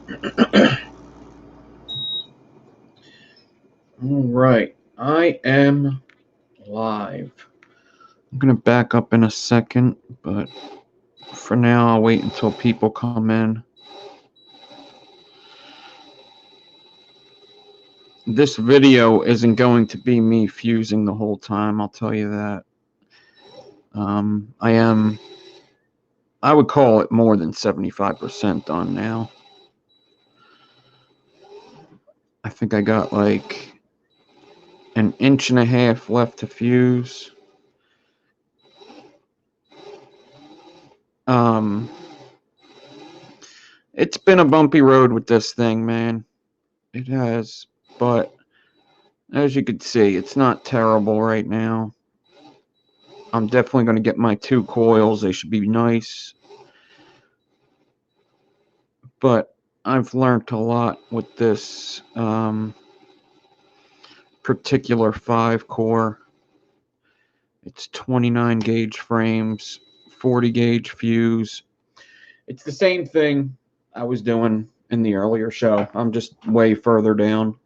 All right, I am live. I'm going to back up in a second, but for now, I'll wait until people come in. This video isn't going to be me fusing the whole time, I'll tell you that. I would call it more than 75% done now. I think I got like an inch and a half left to fuse. It's been a bumpy road with this thing, man. It has, but as you can see, it's not terrible right now. I'm definitely going to get my 2 coils. They should be nice. But I've learned a lot with this particular 5-core. It's 29 gauge frames, 40 gauge fuse. It's the same thing I was doing in the earlier show. I'm just way further down.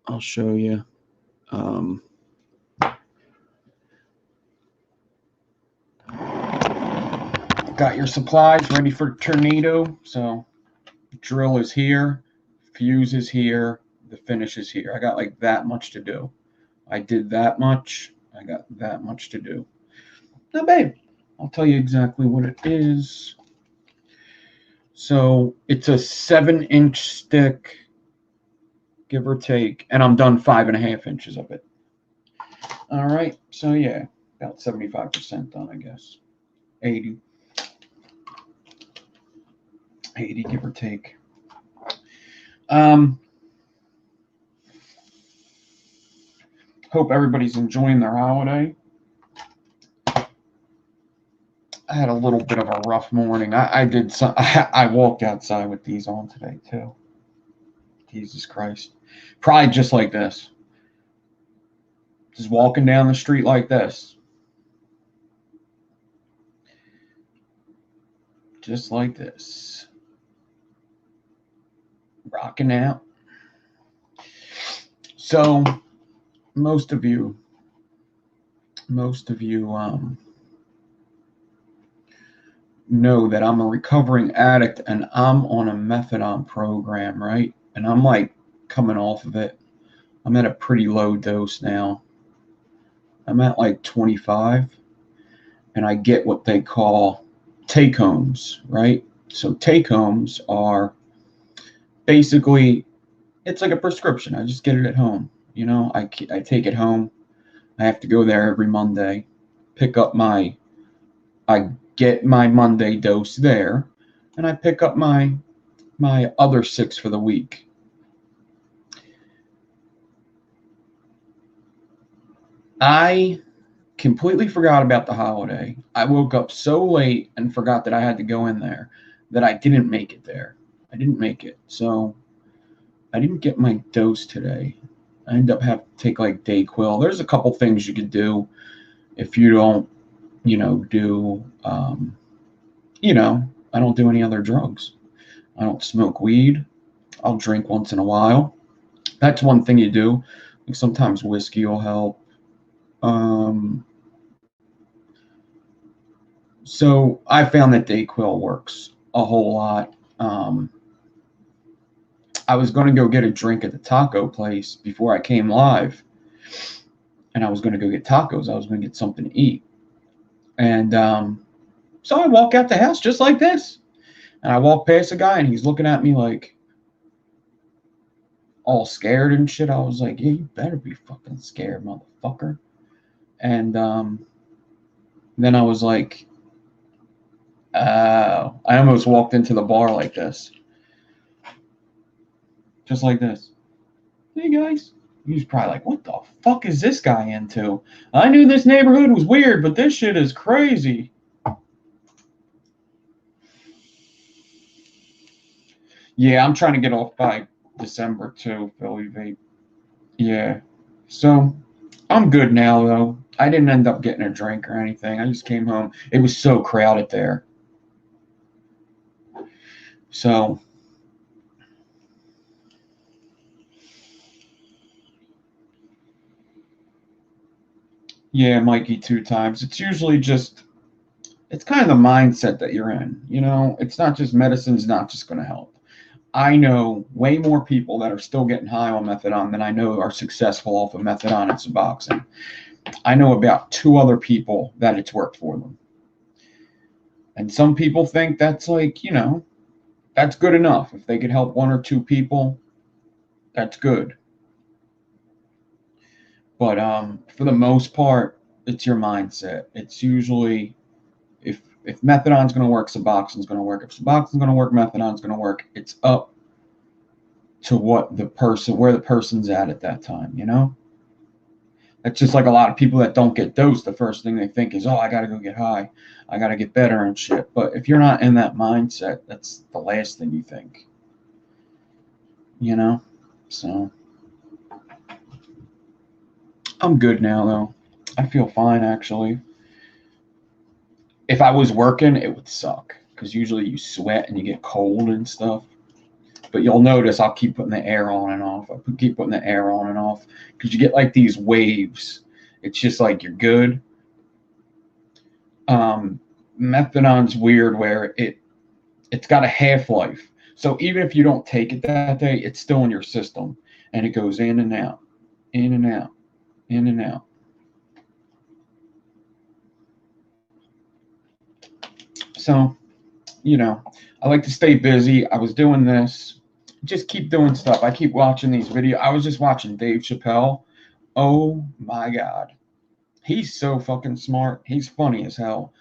I'll show you. Got your supplies ready for tornado. So drill is here, fuse is here, the finish is here. I got like that much to do. I did that much. I got that much to do. Now, babe, I'll tell you exactly what it is. So it's a 7-inch stick, give or take, and I'm done 5.5 inches of it. All right, so yeah, about 75% done, I guess. 80, give or take. Hope everybody's enjoying their holiday. I had a little bit of a rough morning. I walked outside with these on today too. Jesus Christ. Probably just like this. Just walking down the street like this. Just like this. Rocking out. So most of you know that I'm a recovering addict and I'm on a methadone program, right? And I'm like coming off of it. I'm at a pretty low dose now. I'm at like 25, and I get what they call take-homes, right? So take-homes are basically, it's like a prescription. I just get it at home. You know, I take it home. I have to go there every Monday, I get my Monday dose there, and I pick up my other 6 for the week. I completely forgot about the holiday. I woke up so late and forgot that I had to go in there that I didn't make it there. I didn't make it. So I didn't get my dose today. I end up having to take like Coil. There's a couple things you could do if you don't, do, I don't do any other drugs. I don't smoke weed. I'll drink once in a while. That's one thing you do. Like sometimes whiskey will help. So I found that Coil works a whole lot. I was going to go get a drink at the taco place before I came live, and I was going to go get tacos. I was going to get something to eat. And so I walk out the house just like this, and I walk past a guy, and he's looking at me like all scared and shit. I was like, yeah, you better be fucking scared, motherfucker. And then I was like, I almost walked into the bar like this. Just like this. Hey, guys. He was probably like, what the fuck is this guy into? I knew this neighborhood was weird, but this shit is crazy. Yeah, I'm trying to get off by December too, Philly Vape. Yeah. So I'm good now, though. I didn't end up getting a drink or anything. I just came home. It was so crowded there. So Yeah, Mikey, 2 times. It's usually just, it's kind of the mindset that you're in. You know, it's not just medicine's not just going to help. I know way more people that are still getting high on methadone than I know are successful off of methadone and Suboxone. I know about 2 other people that it's worked for them. And some people think that's like, you know, that's good enough. If they could help 1 or 2 people, that's good. But for the most part, it's your mindset. It's usually if methadone's going to work, Suboxone's going to work. If Suboxone's going to work, methadone's going to work. It's up to what the person, where the person's at that time, you know? It's just like a lot of people that don't get dosed. The first thing they think is, oh, I got to go get high. I got to get better and shit. But if you're not in that mindset, that's the last thing you think, you know? So I'm good now, though. I feel fine, actually. If I was working, it would suck because usually you sweat and you get cold and stuff. But you'll notice I'll keep putting the air on and off. I keep putting the air on and off because you get like these waves. It's just like you're good. Methadone's weird where it's got a half-life. So even if you don't take it that day, it's still in your system and it goes in and out, in and out, in and out. So, you know, I like to stay busy. I was doing this. Just keep doing stuff. I keep watching these videos. I was just watching Dave Chappelle. Oh my God. He's so fucking smart. He's funny as hell.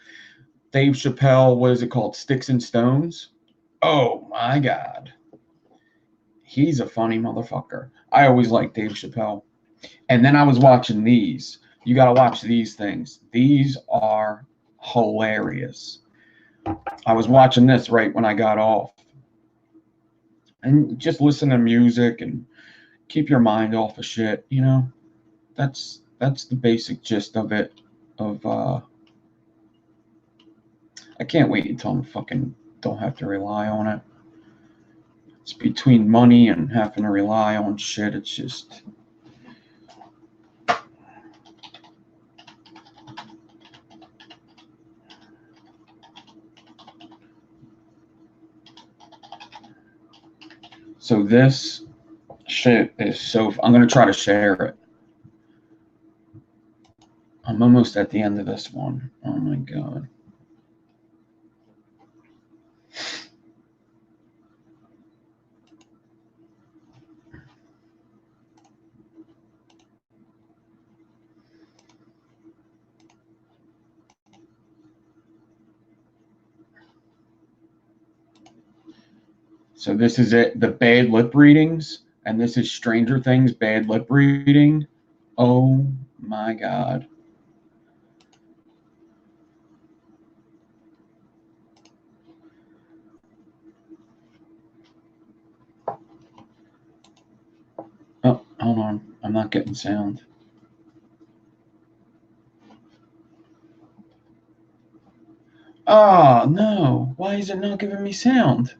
Dave Chappelle, what is it called? Sticks and Stones? Oh my God. He's a funny motherfucker. I always liked Dave Chappelle. And then I was watching these. You got to watch these things. These are hilarious. I was watching this right when I got off. And just listen to music and keep your mind off of shit, you know? That's the basic gist of it. I can't wait until I fucking don't have to rely on it. It's between money and having to rely on shit. It's just. So this shit is so. I'm going to try to share it. I'm almost at the end of this one. Oh my God. So this is it, the bad lip readings, and this is Stranger Things bad lip reading. Oh my God. Oh, hold on. I'm not getting sound. Oh no. Why is it not giving me sound?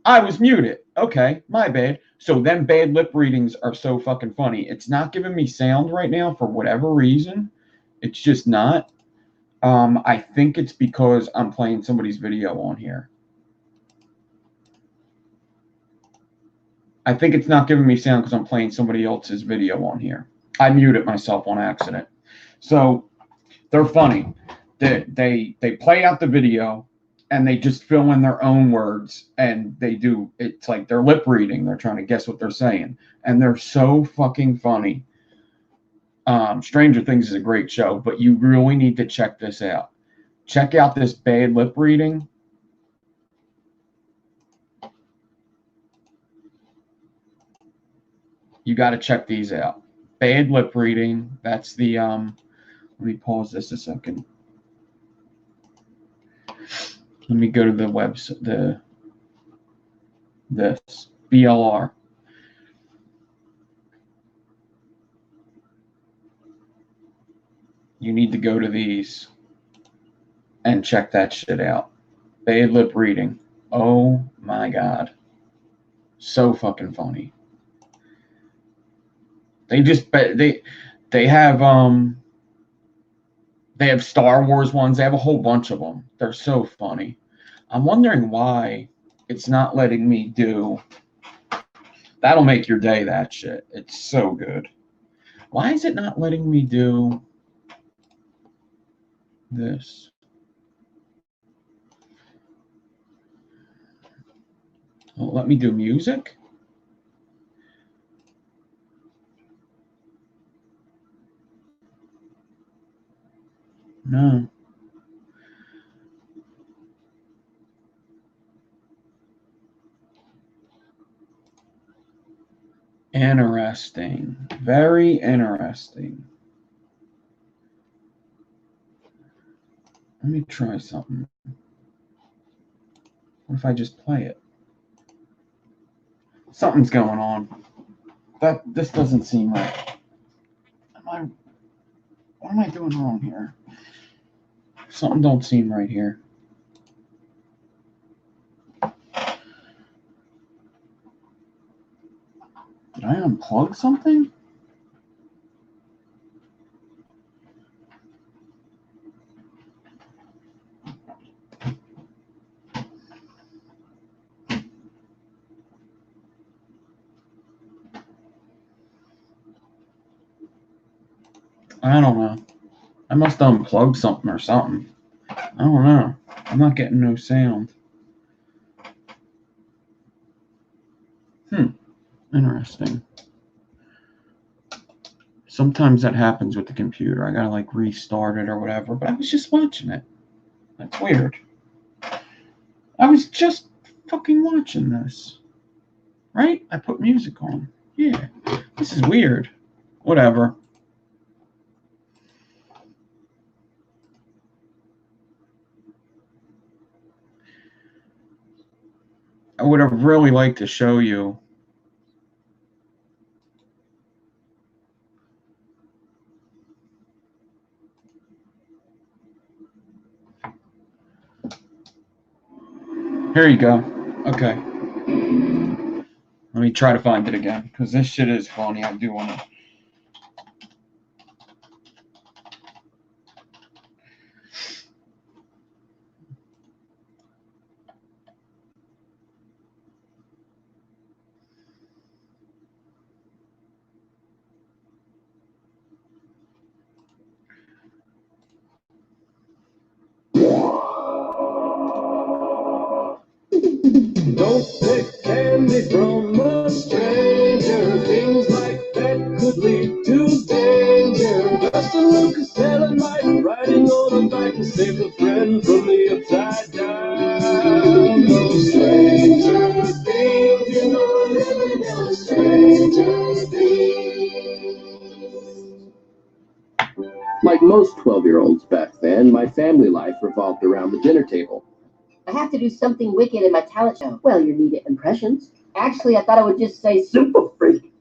I was muted. Okay, my bad. So them bad lip readings are so fucking funny. It's not giving me sound right now for whatever reason. It's just not. I think it's because I'm playing somebody's video on here. I think it's not giving me sound because I'm playing somebody else's video on here. I muted myself on accident. So they're funny. They play out the video and they just fill in their own words, and it's like they're lip reading. They're trying to guess what they're saying, and they're so fucking funny. Stranger Things is a great show, but you really need to check this out. Check out this bad lip reading. You got to check these out. Bad lip reading. That's the let me pause this a second. Let me go to the website, this BLR. You need to go to these and check that shit out. Bad lip reading. Oh my God. So fucking funny. They have Star Wars ones. They have a whole bunch of them. They're so funny. I'm wondering why it's not letting me do. That'll make your day, that shit. It's so good. Why is it not letting me do this? Well, let me do music. No. Interesting. Very interesting. Let me try something. What if I just play it? Something's going on. This doesn't seem right. What am I doing wrong here? Something don't seem right here. Did I unplug something? I don't know. I must have unplugged something or something. I don't know. I'm not getting no sound. Interesting. Sometimes that happens with the computer. I gotta like restart it or whatever, but I was just watching it. That's weird. I was just fucking watching this. Right? I put music on. Yeah. This is weird. Whatever. I would have really liked to show you. Here you go. Okay. Let me try to find it again, because this shit is funny. I do want to. Don't pick candy from a stranger. Things like that could lead to danger. Just a Lucas telling Mike, riding on the back to save a friend from the upside down. No stranger things, you know, living in a stranger things. Like most 12-year-olds back then, my family life revolved around the dinner table. I have to do something wicked in my talent show. Well, you need impressions. Actually, I thought I would just say super freak.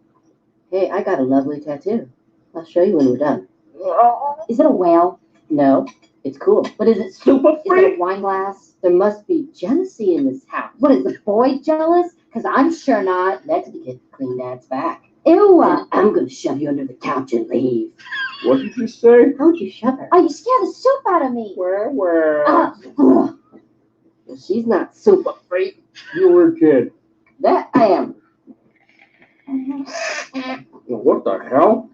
Hey, I got a lovely tattoo. I'll show you when we're done. Is it a whale? No, it's cool. But is it super freak? Is it a wine glass? There must be jealousy in this house. What, is the boy jealous? Because I'm sure not. Next we get clean dad's back. Ew, I'm going to shove you under the couch and leave. What did you say? How'd you shove her? Oh, you scared the soup out of me. Where? She's not super freak. You were a kid. That I am. What the hell?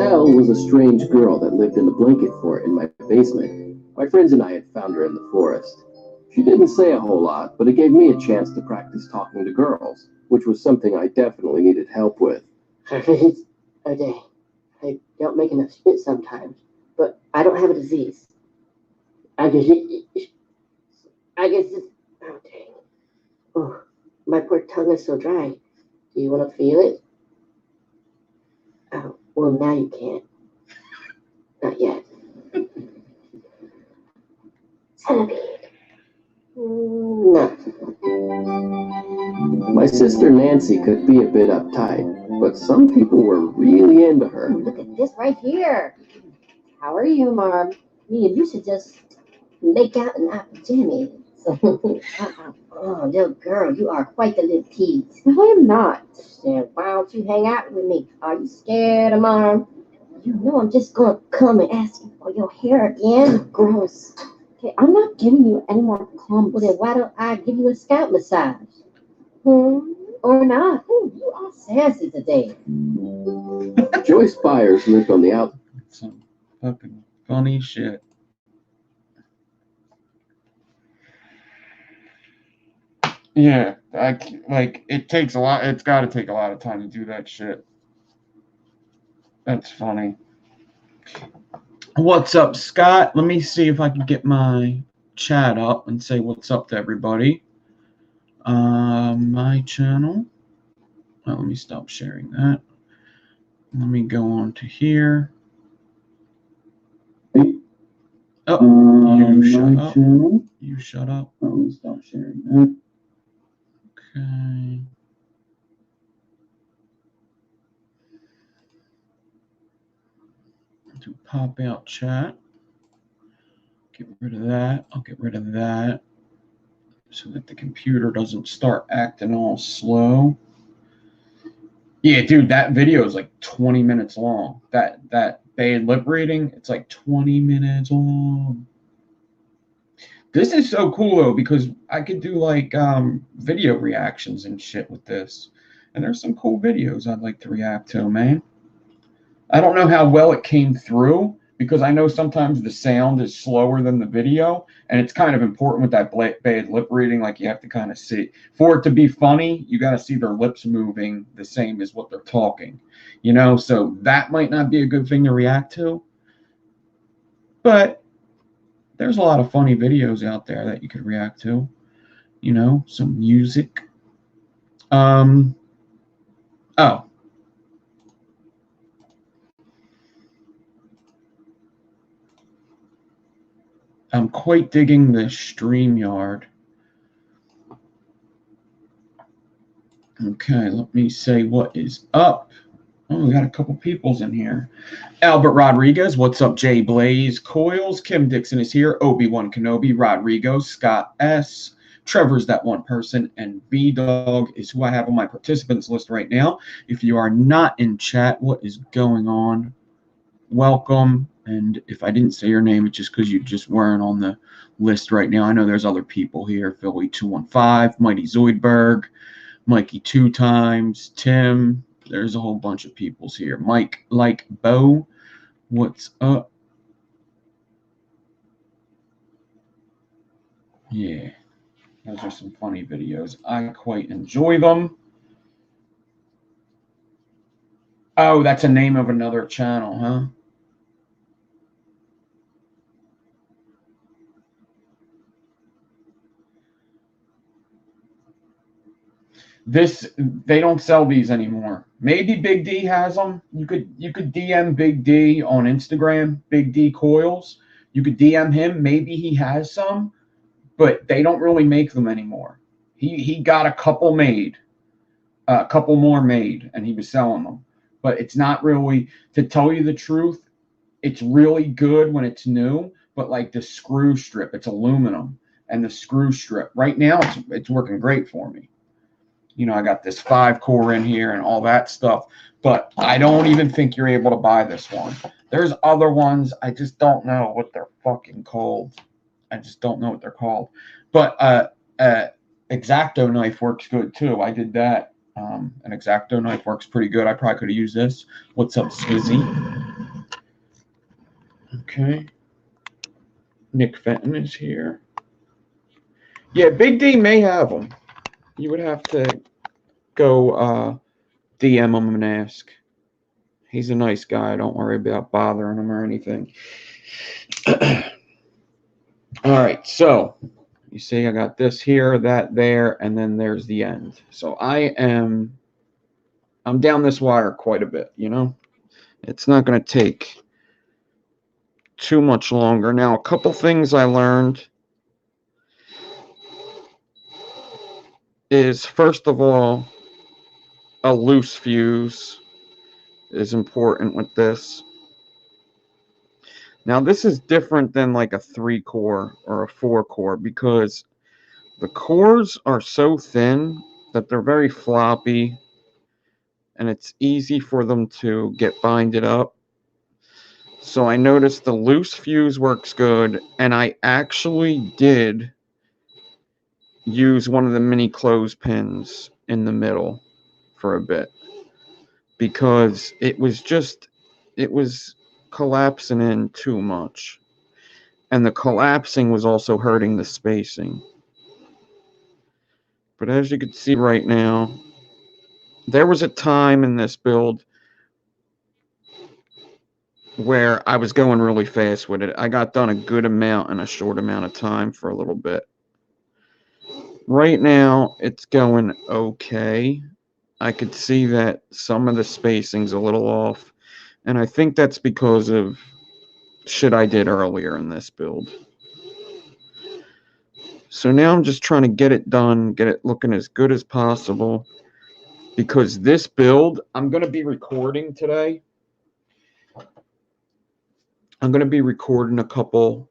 Elle was a strange girl that lived in the blanket fort in my basement. My friends and I had found her in the forest. She didn't say a whole lot, but it gave me a chance to practice talking to girls, which was something I definitely needed help with. Okay, I don't make enough spit sometimes, but I don't have a disease. I guess it's, oh dang. Oh, my poor tongue is so dry. Do you want to feel it? Oh, well, now you can't. Not yet. Centipede. No. My sister Nancy could be a bit uptight, but some people were really into her. Oh, look at this right here. How are you, Marm? Me and you should just make out in our pajamas. Oh, little girl, you are quite the little tease. No, I am not. Then why don't you hang out with me? Are you scared of Mom? You know I'm just gonna come and ask you for your hair again. Gross. Okay, I'm not giving you any more clumps. Well, then why don't I give you a scalp massage? Or not? You are sassy today. Joyce Byers lived on the outside. Some fucking funny shit. Yeah, it takes a lot. It's got to take a lot of time to do that shit. That's funny. What's up, Scott? Let me see if I can get my chat up and say what's up to everybody. My channel. Let me stop sharing that. Let me go on to here. Oh, you shut up. You shut up. Let me stop sharing that. Okay. To pop out chat. Get rid of that. I'll get rid of that so that the computer doesn't start acting all slow. Yeah, dude, that video is like 20 minutes long. That bad lip reading, it's like 20 minutes long. This is so cool though, because I could do like video reactions and shit with this. And there's some cool videos I'd like to react to, man. I don't know how well it came through, because I know sometimes the sound is slower than the video, and it's kind of important with that bad lip reading. Like, you have to kind of see, for it to be funny, you got to see their lips moving the same as what they're talking, you know? So that might not be a good thing to react to, but there's a lot of funny videos out there that you could react to, you know, some music. Oh, I'm quite digging the StreamYard. Okay, let me say what is up. Oh, we got a couple peoples in here. Albert Rodriguez, what's up? Jay Blaze, Coils, Kim Dixon is here. Obi-Wan Kenobi, Rodrigo, Scott S. Trevor's that one person, and B-Dog is who I have on my participants list right now. If you are not in chat, what is going on? Welcome. And if I didn't say your name, it's just because you just weren't on the list right now. I know there's other people here. Philly 215, Mighty Zoidberg, Mikey 2 times, Tim. There's a whole bunch of peoples here. Mike like Bo, what's up? Yeah, those are some funny videos. I quite enjoy them. Oh, that's a name of another channel, huh? They don't sell these anymore. Maybe Big D has them. You could DM Big D on Instagram, Big D Coils. You could DM him. Maybe he has some, but they don't really make them anymore. He got a couple made, a couple more made, and he was selling them. But it's not really, to tell you the truth, it's really good when it's new, but like the screw strip, it's aluminum, and the screw strip right now it's working great for me. You know, I got this 5-core in here and all that stuff, but I don't even think you're able to buy this one. There's other ones, I just don't know what they're fucking called. I just don't know what they're called. But X-Acto knife works good too. I did that. An X-Acto knife works pretty good. I probably could have used this. What's up, Swizzy? Okay. Nick Fenton is here. Yeah, Big D may have them. You would have to go DM him and ask. He's a nice guy. Don't worry about bothering him or anything. All right, so you see I got this here, that there, and then there's the end. So I'm down this wire quite a bit, you know? It's not going to take too much longer. Now, a couple things I learned is, first of all, a loose fuse is important with this. Now, this is different than like a 3-core or a 4-core because the cores are so thin that they're very floppy and it's easy for them to get binded up. So I noticed the loose fuse works good, and I actually did use one of the mini clothespins in the middle for a bit because it was collapsing in too much, and the collapsing was also hurting the spacing. But as you can see right now, there was a time in this build where I was going really fast with it. I got done a good amount in a short amount of time for a little bit. Right now, it's going okay. I could see that some of the spacing's a little off, and I think that's because of shit I did earlier in this build. So now I'm just trying to get it done, get it looking as good as possible, because this build, I'm going to be recording today. I'm going to be recording a couple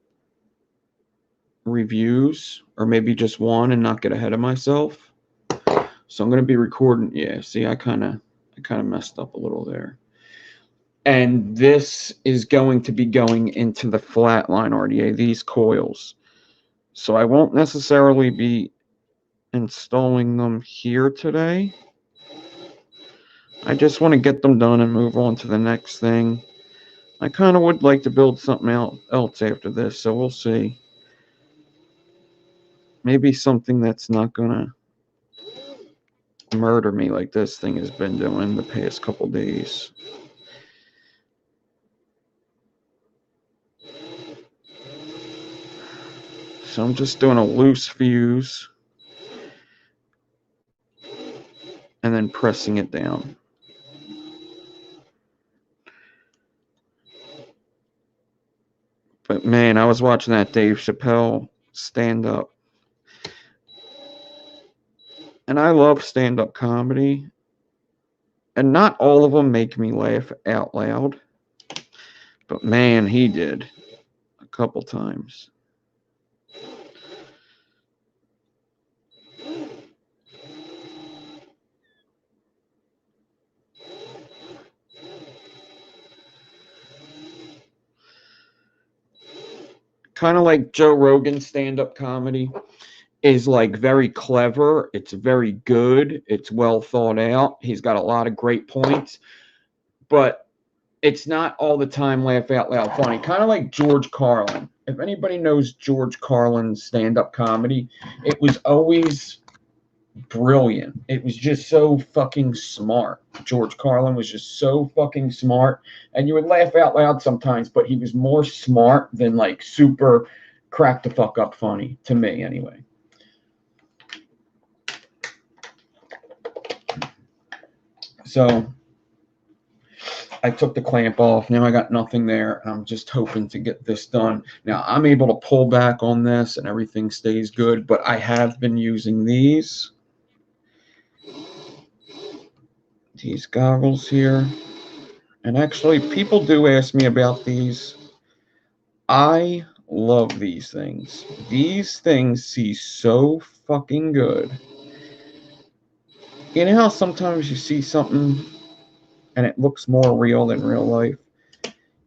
reviews, or maybe just one and not get ahead of myself. So I'm going to be recording. Yeah, see, I kind of messed up a little there. And this is going to be going into the flatline RDA, these coils. So I won't necessarily be installing them here today. I just want to get them done and move on to the next thing. I kind of would like to build something else after this, so we'll see. Maybe something that's not going to murder me like this thing has been doing the past couple days. So I'm just doing a loose fuse and then pressing it down. But man, I was watching that Dave Chappelle stand-up. And I love stand-up comedy. And not all of them make me laugh out loud. But man, he did. A couple times. Kind of like Joe Rogan's stand-up comedy is like very clever. It's very good. It's well thought out. He's got a lot of great points. But it's not all the time laugh out loud funny. Kind of like George Carlin. If anybody knows George Carlin's stand-up comedy, it was always brilliant. It was just so fucking smart. George Carlin was just so fucking smart. And you would laugh out loud sometimes, but he was more smart than like super crack the fuck up funny, to me anyway. So I took the clamp off. Now I got nothing there. I'm just hoping to get this done. Now I'm able to pull back on this and everything stays good, but I have been using these goggles here. And actually, people do ask me about these. I love these things. These things see so fucking good. You know how sometimes you see something and it looks more real than real life?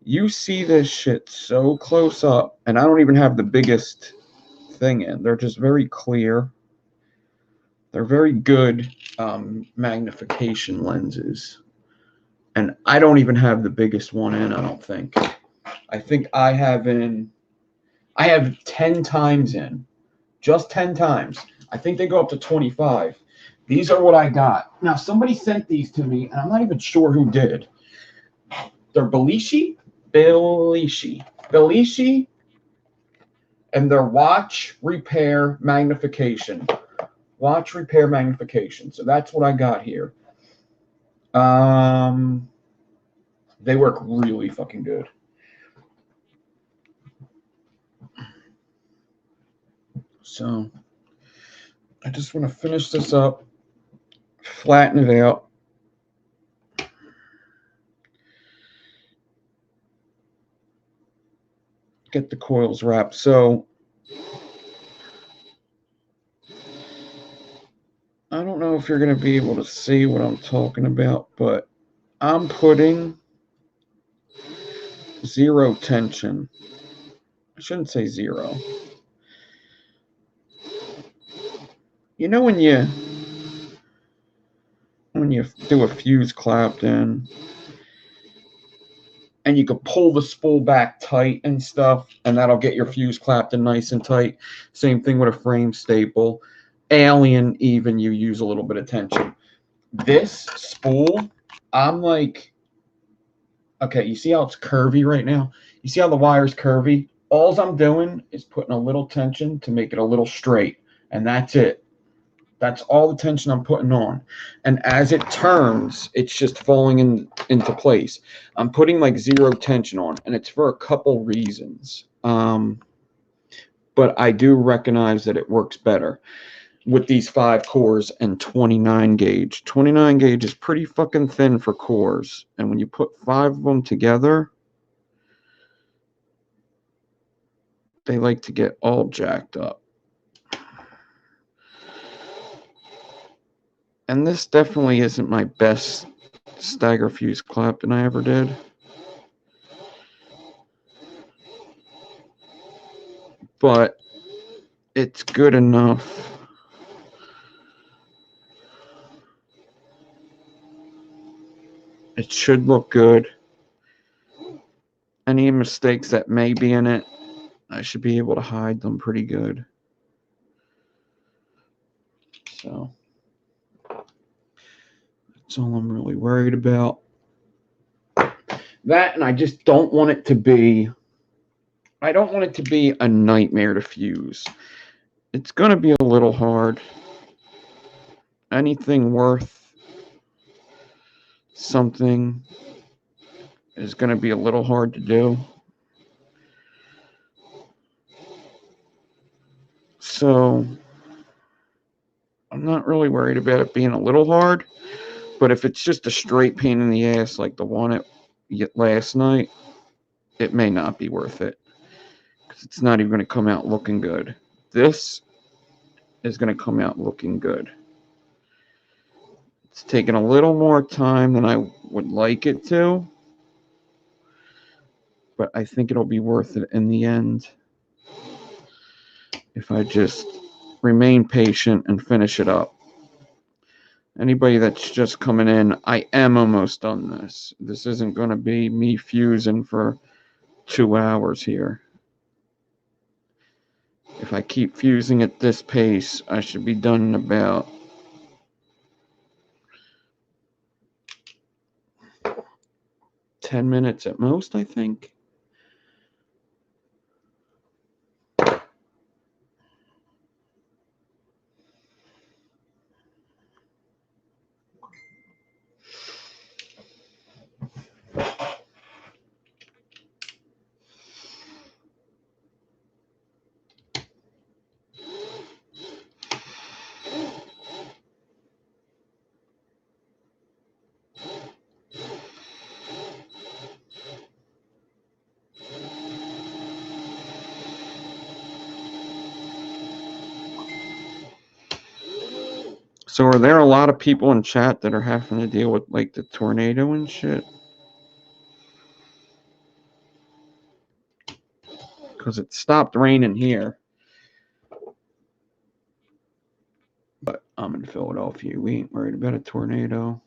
You see this shit so close up, and I don't even have the biggest thing in. They're just very clear. They're very good magnification lenses. And I don't even have the biggest one in, I don't think. I think I have 10 times in. Just 10 times. I think they go up to 25. These are what I got. Now, somebody sent these to me, and I'm not even sure who did. They're Belushi, and they're watch, repair, magnification. Watch, repair, magnification. So that's what I got here. They work really fucking good. So I just want to finish this up, flatten it out. Get the coils wrapped. So I don't know if you're going to be able to see what I'm talking about, but I'm putting 0 tension. I shouldn't say 0. You know when you do a fuse clamped-in and you can pull the spool back tight and stuff, and that'll get your fuse clamped in nice and tight. Same thing with a frame staple. Alien, even, you use a little bit of tension. This spool, I'm like, okay, you see how it's curvy right now? You see how the wire's curvy? All I'm doing is putting a little tension to make it a little straight, and that's it. That's all the tension I'm putting on. And as it turns, it's just falling into place. I'm putting like 0 tension on, and it's for a couple reasons. But I do recognize that it works better with these 5 cores and 29 gauge. 29 gauge is pretty fucking thin for cores. And when you put 5 of them together, they like to get all jacked up. And this definitely isn't my best stagger fuse clamping I ever did. But it's good enough. It should look good. Any mistakes that may be in it, I should be able to hide them pretty good. So that's all I'm really worried about. That, and I just don't want it to be, I don't want it to be a nightmare to fuse. It's going to be a little hard. Anything worth something is going to be a little hard to do. So I'm not really worried about it being a little hard, but if it's just a straight pain in the ass like the one at last night, it may not be worth it, because it's not even going to come out looking good. This is going to come out looking good. It's taken a little more time than I would like it to, but I think it'll be worth it in the end if I just remain patient and finish it up. Anybody that's just coming in, I am almost done this. This isn't going to be me fusing for 2 hours here. If I keep fusing at this pace, I should be done in about 10 minutes at most, I think. So are there a lot of people in chat that are having to deal with like the tornado and shit? Because it stopped raining here. But I'm in Philadelphia. We ain't worried about a tornado.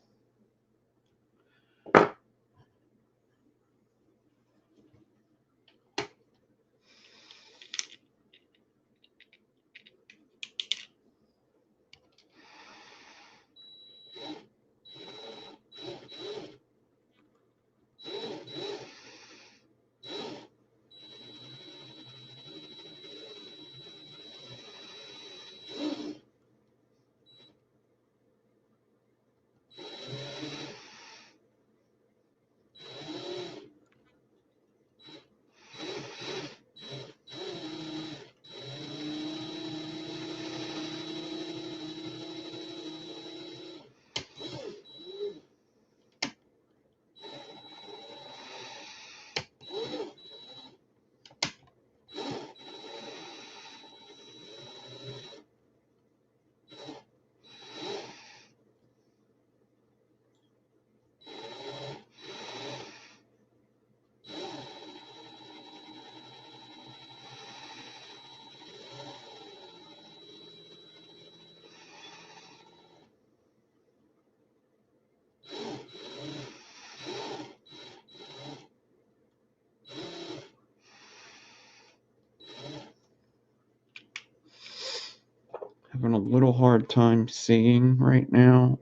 Having a little hard time seeing right now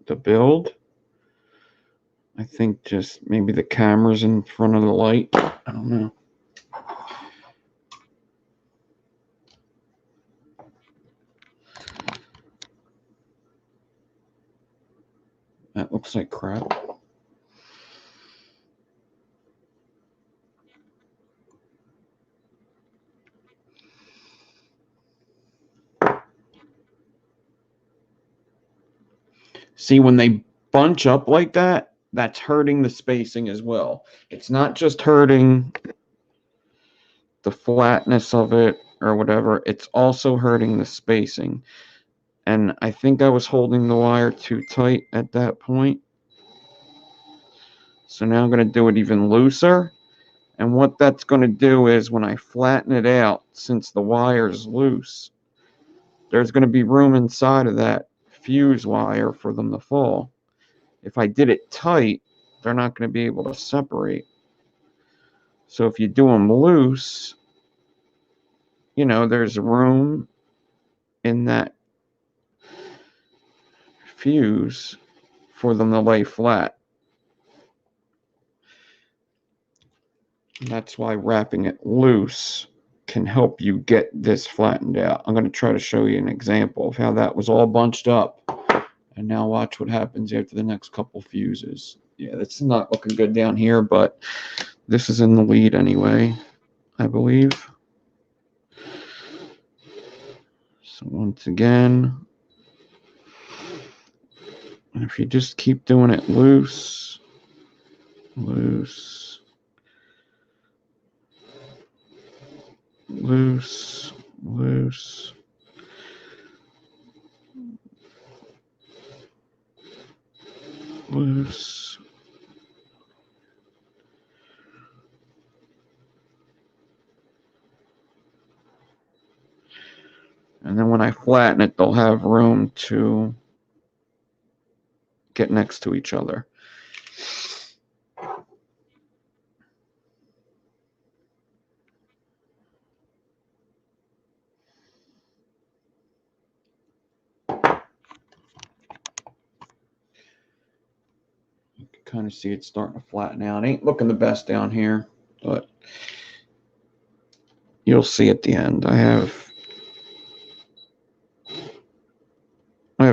the build. I think just maybe the camera's in front of the light. I don't know. That looks like crap. See, when they bunch up like that, that's hurting the spacing as well. It's not just hurting the flatness of it or whatever, it's also hurting the spacing. And I think I was holding the wire too tight at that point. So now I'm going to do it even looser. And what that's going to do is when I flatten it out, since the wire is loose, there's going to be room inside of that fuse wire for them to fall. If I did it tight, they're not going to be able to separate. So if you do them loose, you know, there's room in that fuse for them to lay flat. And that's why wrapping it loose can help you get this flattened out. I'm going to try to show you an example of how that was all bunched up. And now watch what happens after the next couple fuses. Yeah, that's not looking good down here, but this is in the lead anyway, I believe. So once again, if you just keep doing it loose, loose, loose, loose, loose. And then when I flatten it, they'll have room to get next to each other. You can kind of see it starting to flatten out. It ain't looking the best down here, but you'll see at the end. I have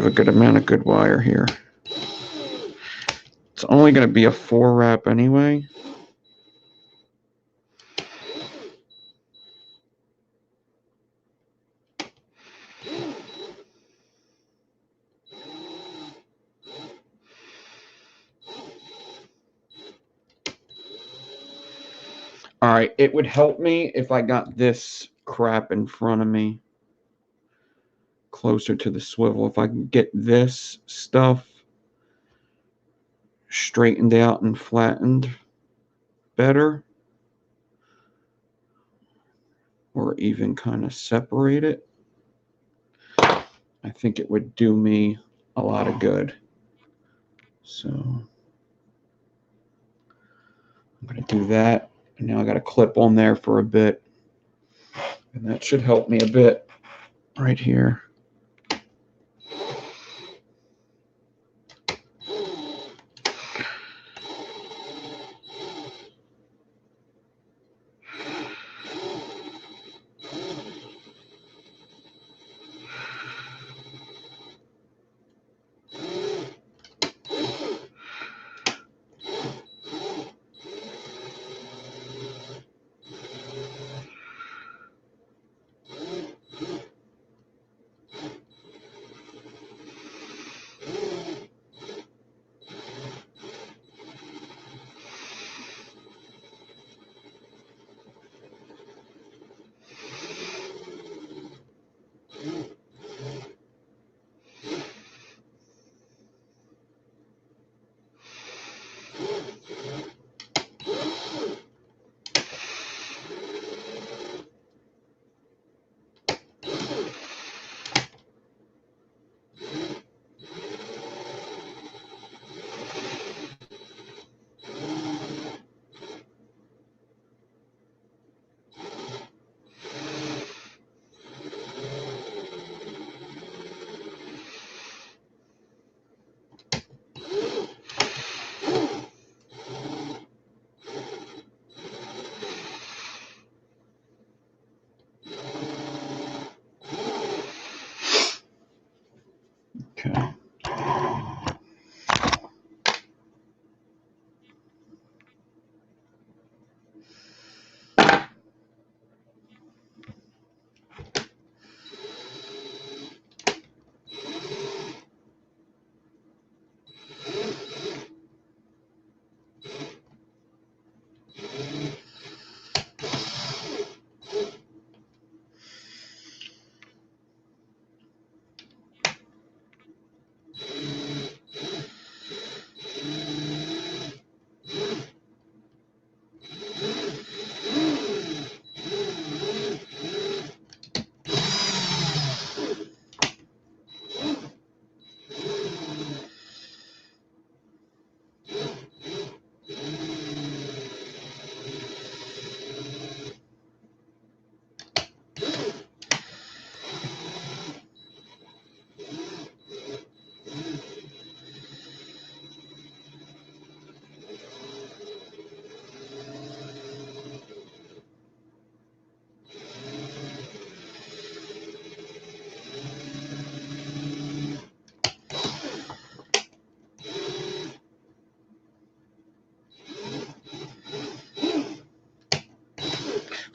a good amount of good wire here. It's only going to be a 4 wrap anyway. All right, it would help me if I got this crap in front of me, closer to the swivel. If I can get this stuff straightened out and flattened better, or even kind of separate it. I think it would do me a lot of good. So I'm going to do that. And now I got a clip on there for a bit. And that should help me a bit right here. Okay.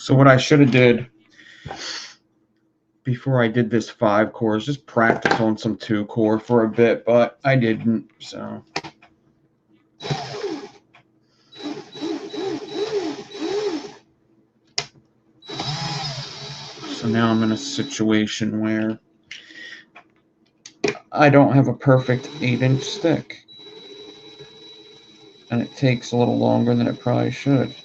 So what I should have did before I did this 5 cores, just practice on some 2 core for a bit, but I didn't, so. So now I'm in a situation where I don't have a perfect 8-inch stick. And it takes a little longer than it probably should.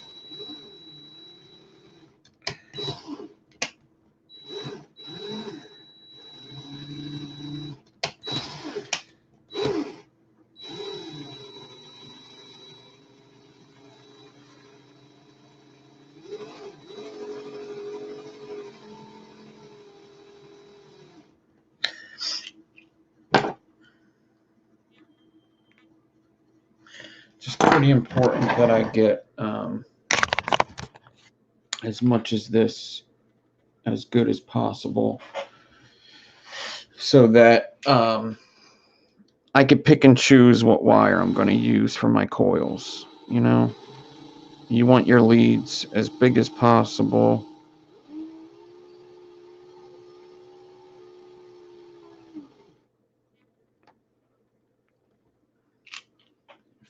Just pretty important that I get as much as this as good as possible so that I could pick and choose what wire I'm going to use for my coils. You know, you want your leads as big as possible.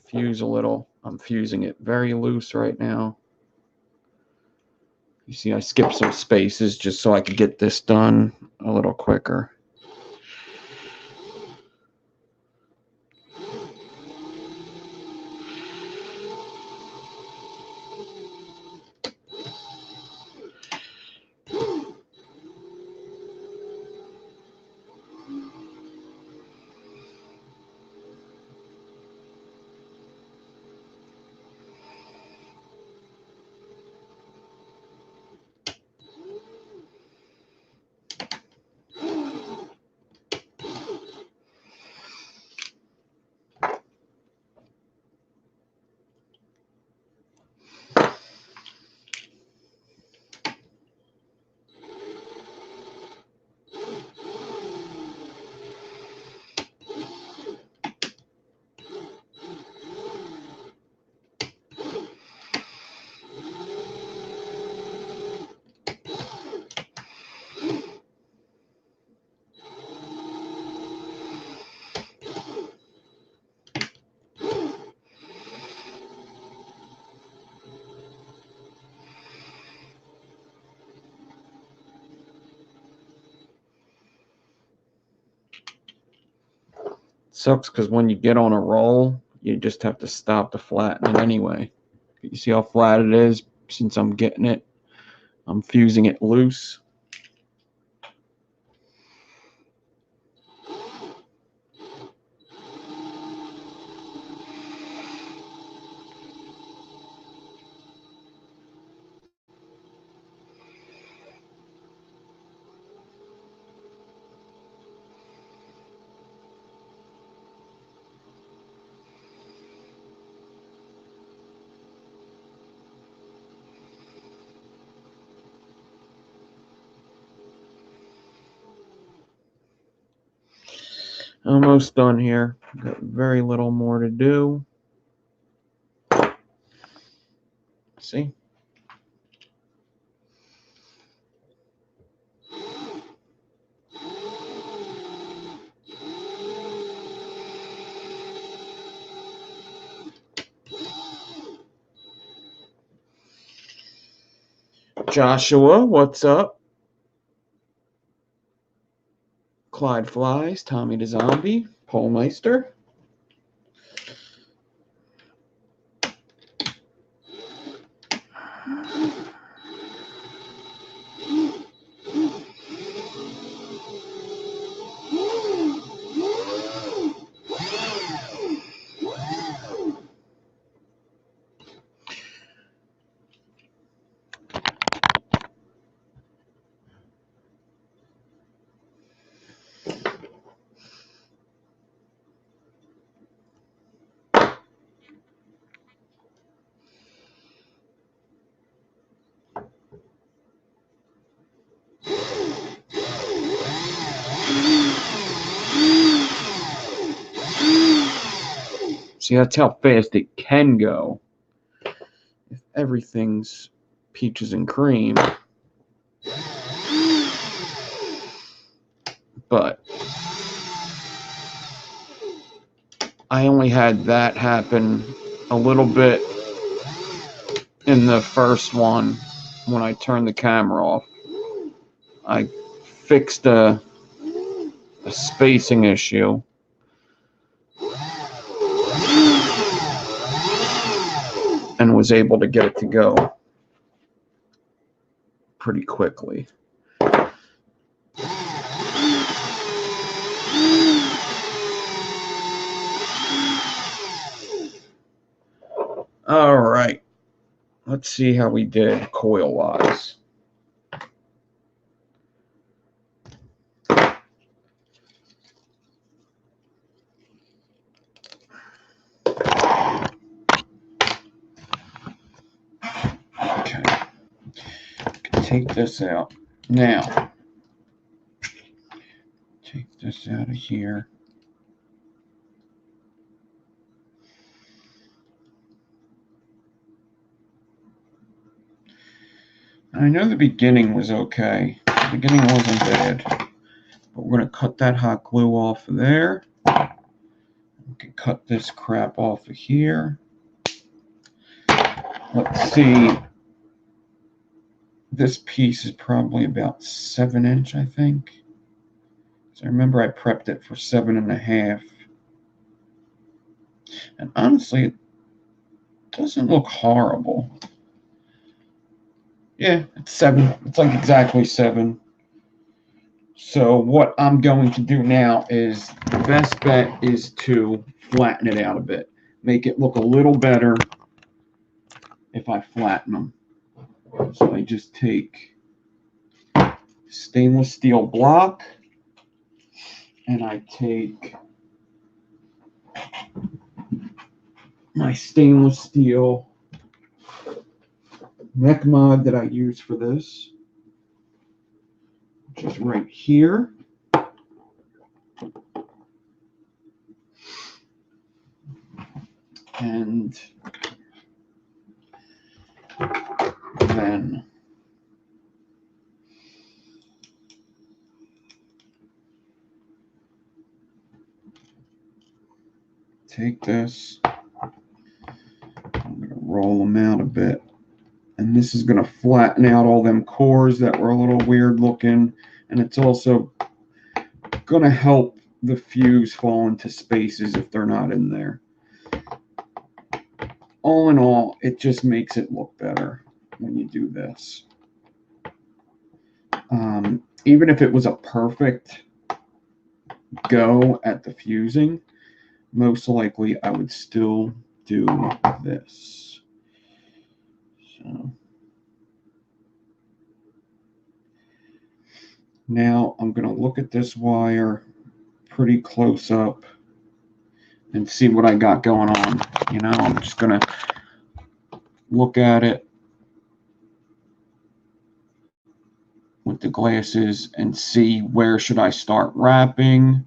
Fuse a little. I'm fusing it very loose right now. You see, I skipped some spaces just so I could get this done a little quicker. Sucks because when you get on a roll, you just have to stop to flatten it anyway. You see how flat it is? Since I'm getting it, I'm fusing it loose. Almost done here. Got very little more to do. See? Joshua, what's up? Clyde Flies, Tommy the Zombie, Paul Meister. See, that's how fast it can go. If everything's peaches and cream. But I only had that happen a little bit in the first one when I turned the camera off. I fixed a spacing issue. And was able to get it to go pretty quickly. All right. Let's see how we did coil-wise. Take this out. Now, take this out of here. I know the beginning was okay. The beginning wasn't bad. But we're going to cut that hot glue off of there. We can cut this crap off of here. Let's see. This piece is probably about 7 inch, I think. So I remember I prepped it for 7.5. And honestly, it doesn't look horrible. Yeah, it's 7. It's like exactly 7. So what I'm going to do now is the best bet is to flatten it out a bit. Make it look a little better if I flatten them. So I just take stainless steel block and I take my stainless steel neck mod that I use for this, which is right here. And then take this. I'm going to roll them out a bit. And this is going to flatten out all them cores that were a little weird looking. And it's also going to help the fuse fall into spaces if they're not in there. All in all, it just makes it look better when you do this. Even if it was a perfect go at the fusing, most likely I would still do this. So now I'm going to look at this wire pretty close up and see what I got going on. You know, I'm just going to look at it with the glasses and see where should I start wrapping.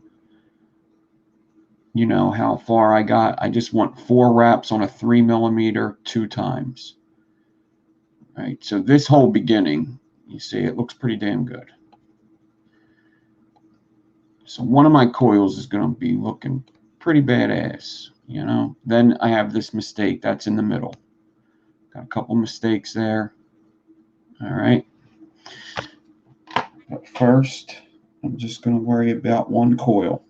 You know, how far I got. I just want 4 wraps on a 3mm 2 times. Right, so this whole beginning, you see, it looks pretty damn good. So one of my coils is going to be looking pretty badass, you know. Then I have this mistake that's in the middle. Got a couple mistakes there. All right. But first, I'm just going to worry about one coil.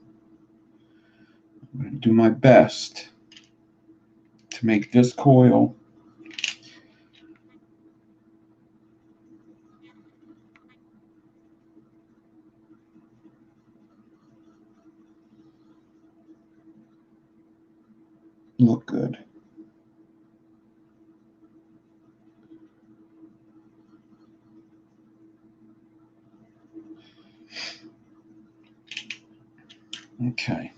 I'm going to do my best to make this coil look good. Okay.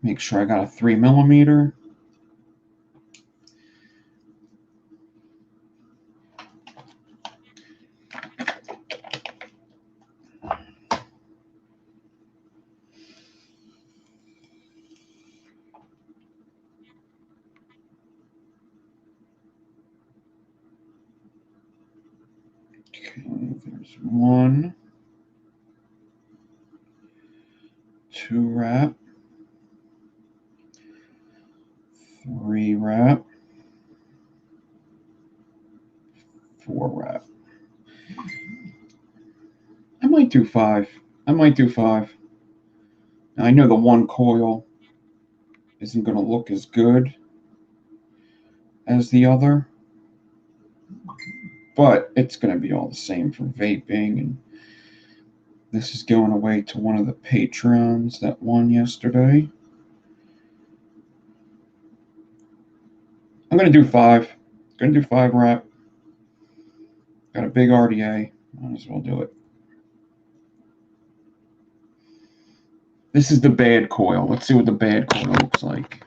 Make sure I got a 3mm. Okay, there's 1, 2 wrap, 3 wrap, 4 wrap. I might do 5. I might do 5. Now, I know the one coil isn't going to look as good as the other, but it's going to be all the same for vaping. And this is going away to one of the patrons that won yesterday. I'm going to do 5. Going to do 5 wrap. Got a big RDA. Might as well do it. This is the bad coil. Let's see what the bad coil looks like.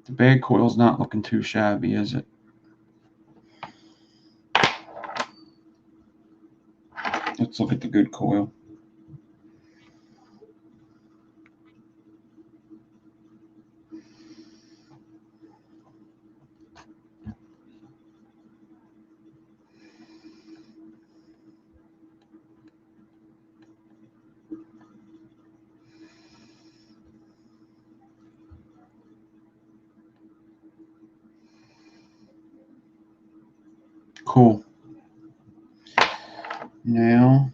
The bad coil's not looking too shabby, is it? Let's look at the good coil. Cool. Now,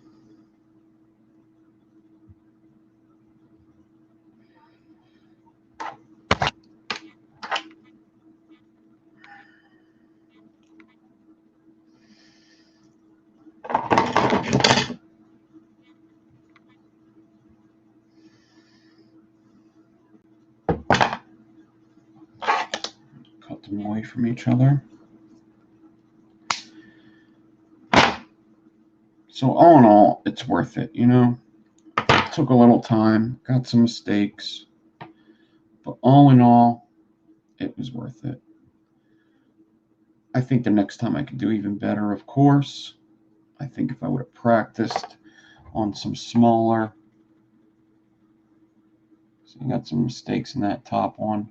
cut them away from each other. So all in all, it's worth it, you know. It took a little time, got some mistakes, but all in all, it was worth it. I think the next time I could do even better, of course. I think if I would have practiced on some smaller, so you got some mistakes in that top one.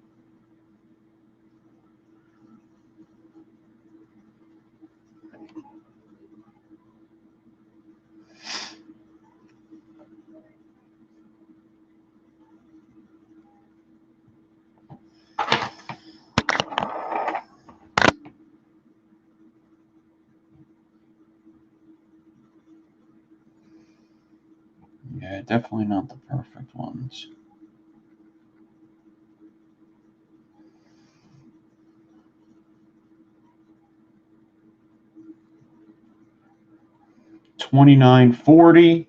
Yeah, definitely not the perfect ones. $29.40.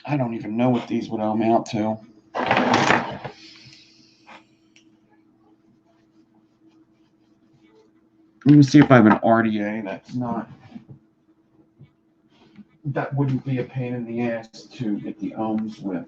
I don't even know what these would amount to. Let me see if I have an RDA that wouldn't be a pain in the ass to get the ohms with.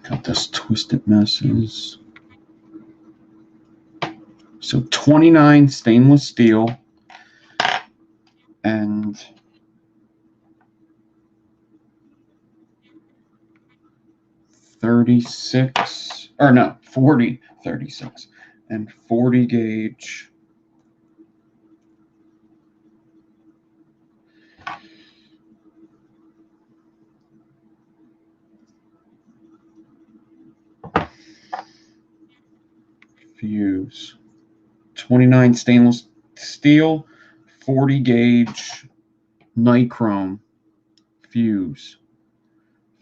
Got this twisted messes. So 29 stainless steel and 36, or no, 40, 36, and 40 gauge. Fuse. 29 stainless steel, 40 gauge nichrome fuse.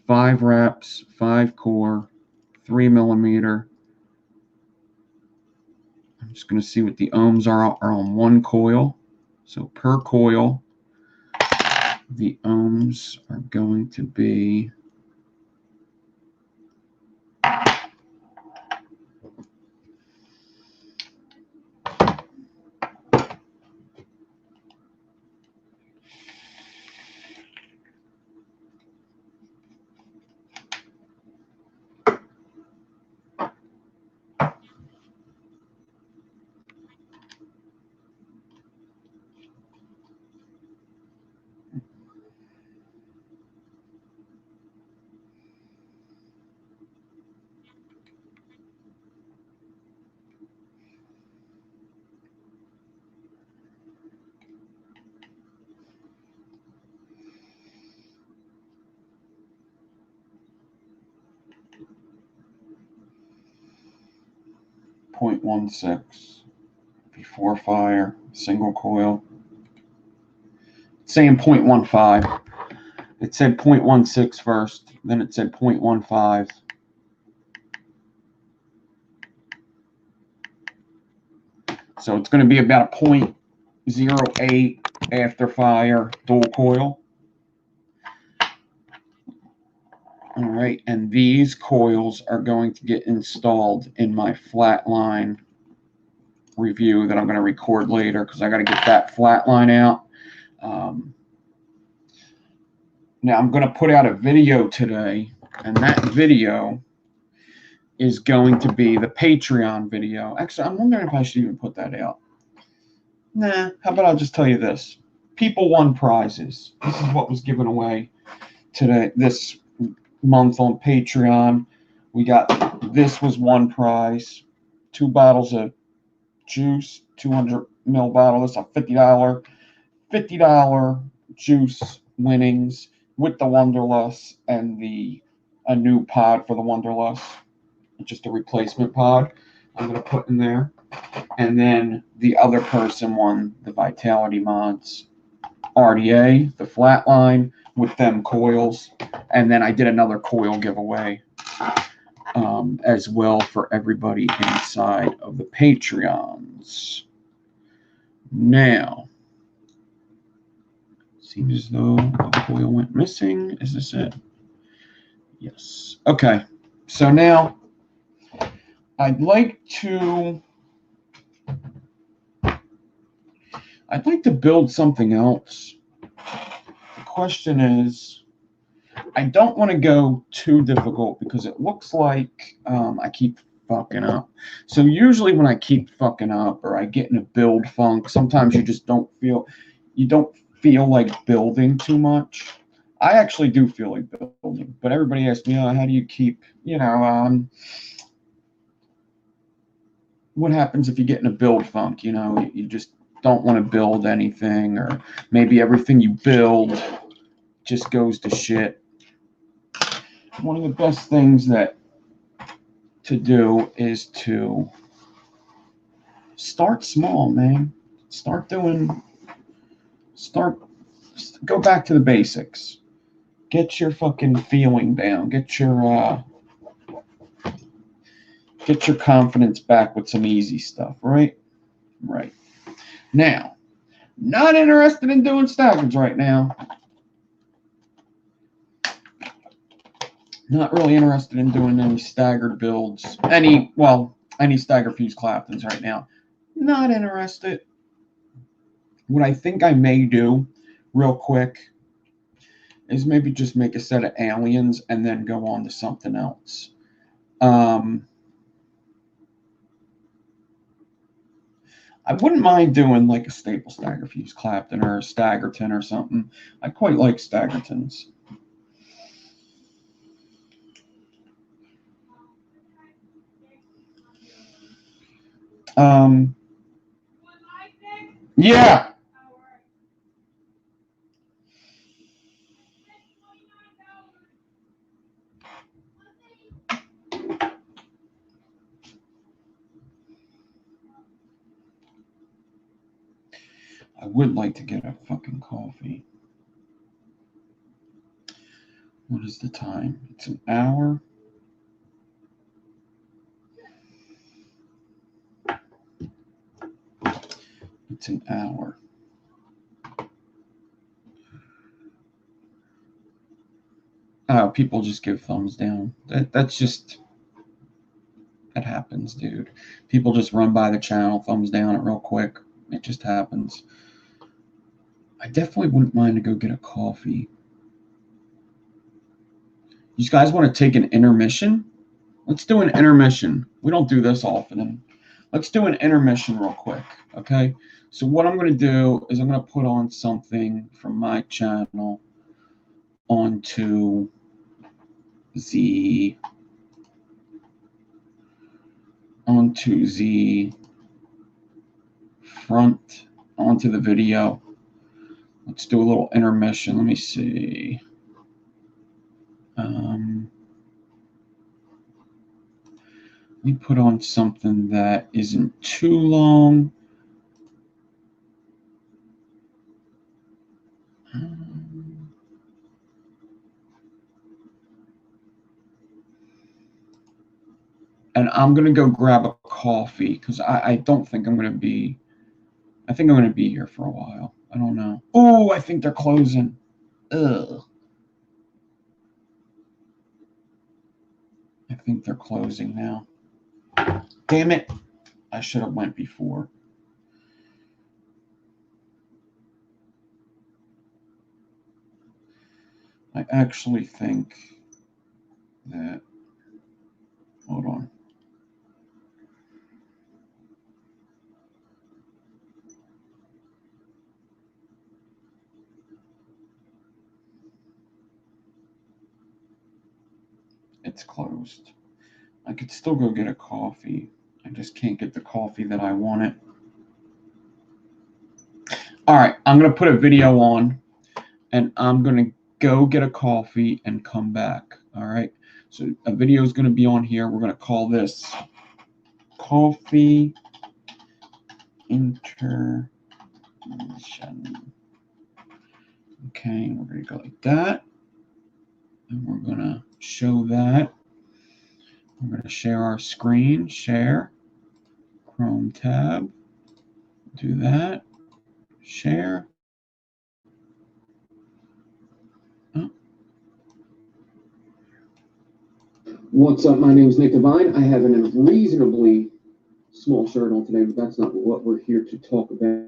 5 wraps, 5 core, 3 millimeter. I'm just going to see what the ohms are on one coil. So per coil, the ohms are going to be 0.16 before fire, single coil. It's saying 0.15. It said 0.16 first, then it said 0.15. So it's going to be about a 0.08 after fire dual coil. All right, and these coils are going to get installed in my flat line review that I'm going to record later because I got to get that flat line out. Now I'm going to put out a video today, and that video is going to be the Patreon video. Actually, I'm wondering if I should even put that out. Nah, how about I'll just tell you this. People won prizes. This is what was given away today, this month on Patreon. We got, this was one prize, 2 bottles of juice, 200 ml bottle. That's a $50 juice winnings with the Wonderlust and a new pod for the Wonderlust, just a replacement pod I'm going to put in there. And then the other person won the Vitality Mods RDA, the flatline with them coils. And then I did another coil giveaway as well for everybody inside of the Patreons. Now, seems as though a coil went missing. Is this it? Yes. Okay. So now I'd like to build something else. The question is, I don't want to go too difficult because it looks like I keep fucking up. So usually when I keep fucking up or I get in a build funk, sometimes you just don't feel like building too much. I actually do feel like building, but everybody asks me, how do you keep, what happens if you get in a build funk? You know, you just don't want to build anything, or maybe everything you build just goes to shit. One of the best things to do is to start small, man. Go back to the basics. Get your fucking feeling down. Get your confidence back with some easy stuff, right? Right. Now, not interested in doing staggered right now. Not really interested in doing any staggered builds. Any stagger fuse Claptons right now. Not interested. What I think I may do, real quick, is maybe just make a set of aliens and then go on to something else. I wouldn't mind doing like a staple stagger fuse Clapton or a Staggerton or something. I quite like Staggertons. Yeah. I would like to get a fucking coffee. What is the time? It's an hour. It's an hour. People just give thumbs down. That happens, dude. People just run by the channel, thumbs down it real quick. It just happens. I definitely wouldn't mind to go get a coffee. You guys want to take an intermission? Let's do an intermission. We don't do this often. Let's do an intermission real quick, okay? So what I'm going to do is I'm going to put on something from my channel onto the front, onto the video. Let's do a little intermission. Let me see. Let me put on something that isn't too long. And I'm going to go grab a coffee because I don't think I'm going to be... I think I'm going to be here for a while. I don't know. Oh, I think they're closing. Ugh. I think they're closing now. Damn it. I should have went before. I actually think that... Hold on. It's closed. I could still go get a coffee. I just can't get the coffee that I wanted. All right, I'm going to put a video on, and I'm going to go get a coffee and come back. All right, so a video is going to be on here. We're going to call this Coffee Intermission. Okay, we're going to go like that, and we're going to show that. We're going to share our screen, share, Chrome tab, do that, share. Oh. What's up? My name is Nick Devine. I have a reasonably small shirt on today, but that's not what we're here to talk about.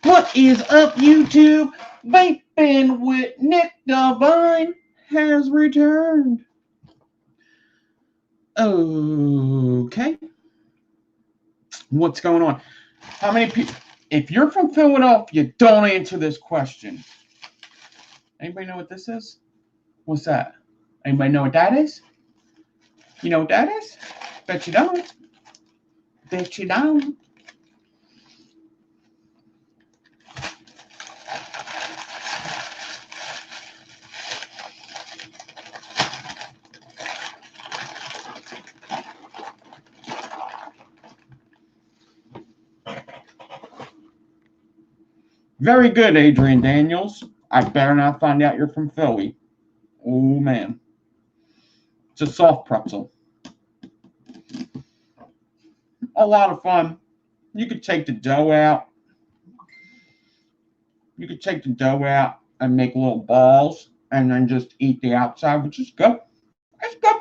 What is up, YouTube? Vaping with Nick Divine has returned. Okay. What's going on? How many people? If you're from Philadelphia, don't answer this question. Anybody know what this is? What's that? Anybody know what that is? You know what that is? Bet you don't. Bet you don't. Very good, Adrian Daniels. I better not find out you're from Philly. Oh, man. It's a soft pretzel. A lot of fun. You could take the dough out. You could take the dough out and make little balls and then just eat the outside, which is good. It's good.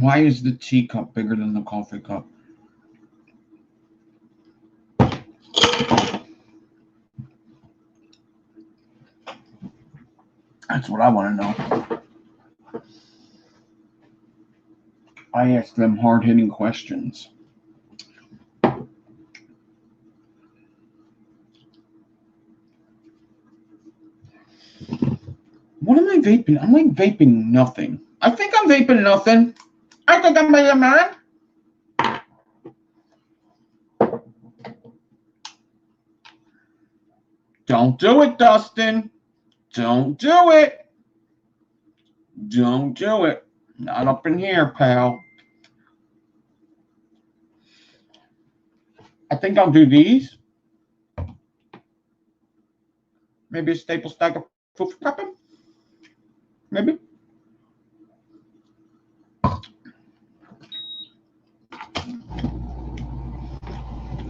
Why is the teacup bigger than the coffee cup? That's what I want to know. I ask them hard-hitting questions. What am I vaping? I'm like vaping nothing. I think I'm vaping nothing. I think I'm a man. Don't do it, Dustin. Don't do it. Don't do it. Not up in here, pal. I think I'll do these. Maybe a staple stack of foof pepper. Maybe.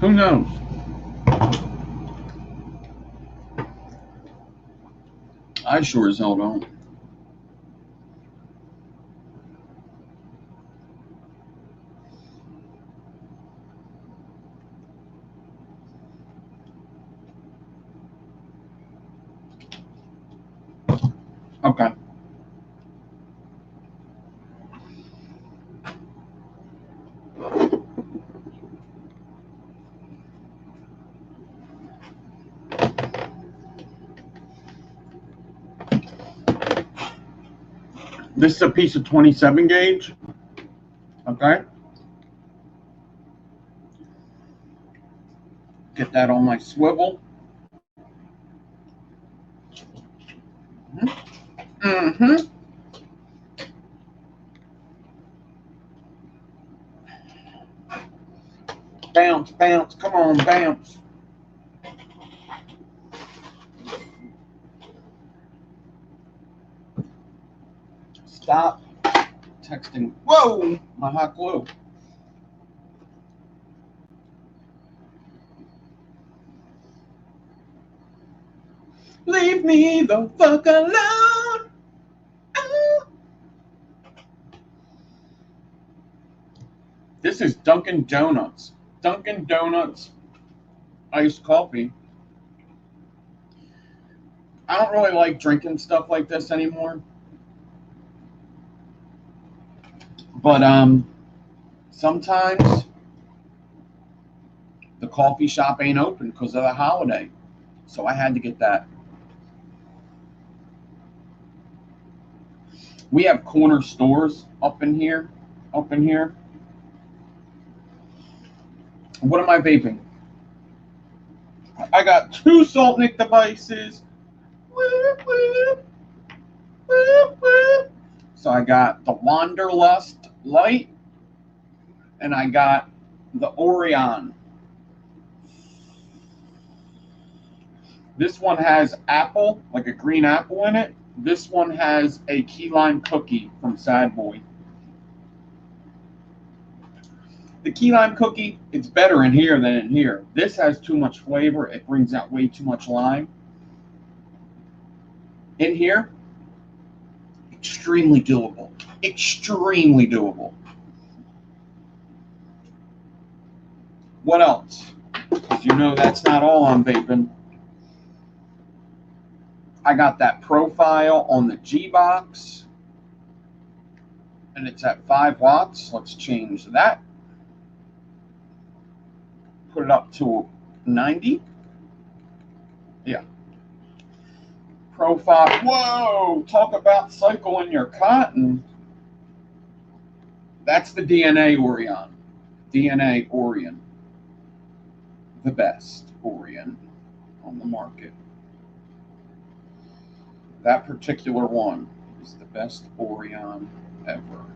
Who knows? I sure as hell don't. Okay. This is a piece of 27 gauge. Okay. Get that on my swivel. Mm-hmm. Bounce, bounce. Come on, bounce. Stop texting. Whoa, my hot glue. Leave me the fuck alone. Oh. This is Dunkin' Donuts. Dunkin' Donuts iced coffee. I don't really like drinking stuff like this anymore. But sometimes the coffee shop ain't open because of the holiday. So I had to get that. We have corner stores up in here. What am I vaping? I got 2 Salt Nick devices. So I got the Wanderlust Light, and I got the Orion. This one has apple, like a green apple in it. This one has a key lime cookie from Sad Boy. The key lime cookie, it's better in here than in here. This has too much flavor. It brings out way too much lime. In here, extremely doable. Extremely doable. What else? Because you know that's not all I'm vaping. I got that profile on the G-Box, and it's at 5 watts. Let's change that. Put it up to 90. Yeah. Profile. Whoa! Talk about cycling your cotton. That's the DNA Orion. DNA Orion. The best Orion on the market. That particular one is the best Orion ever.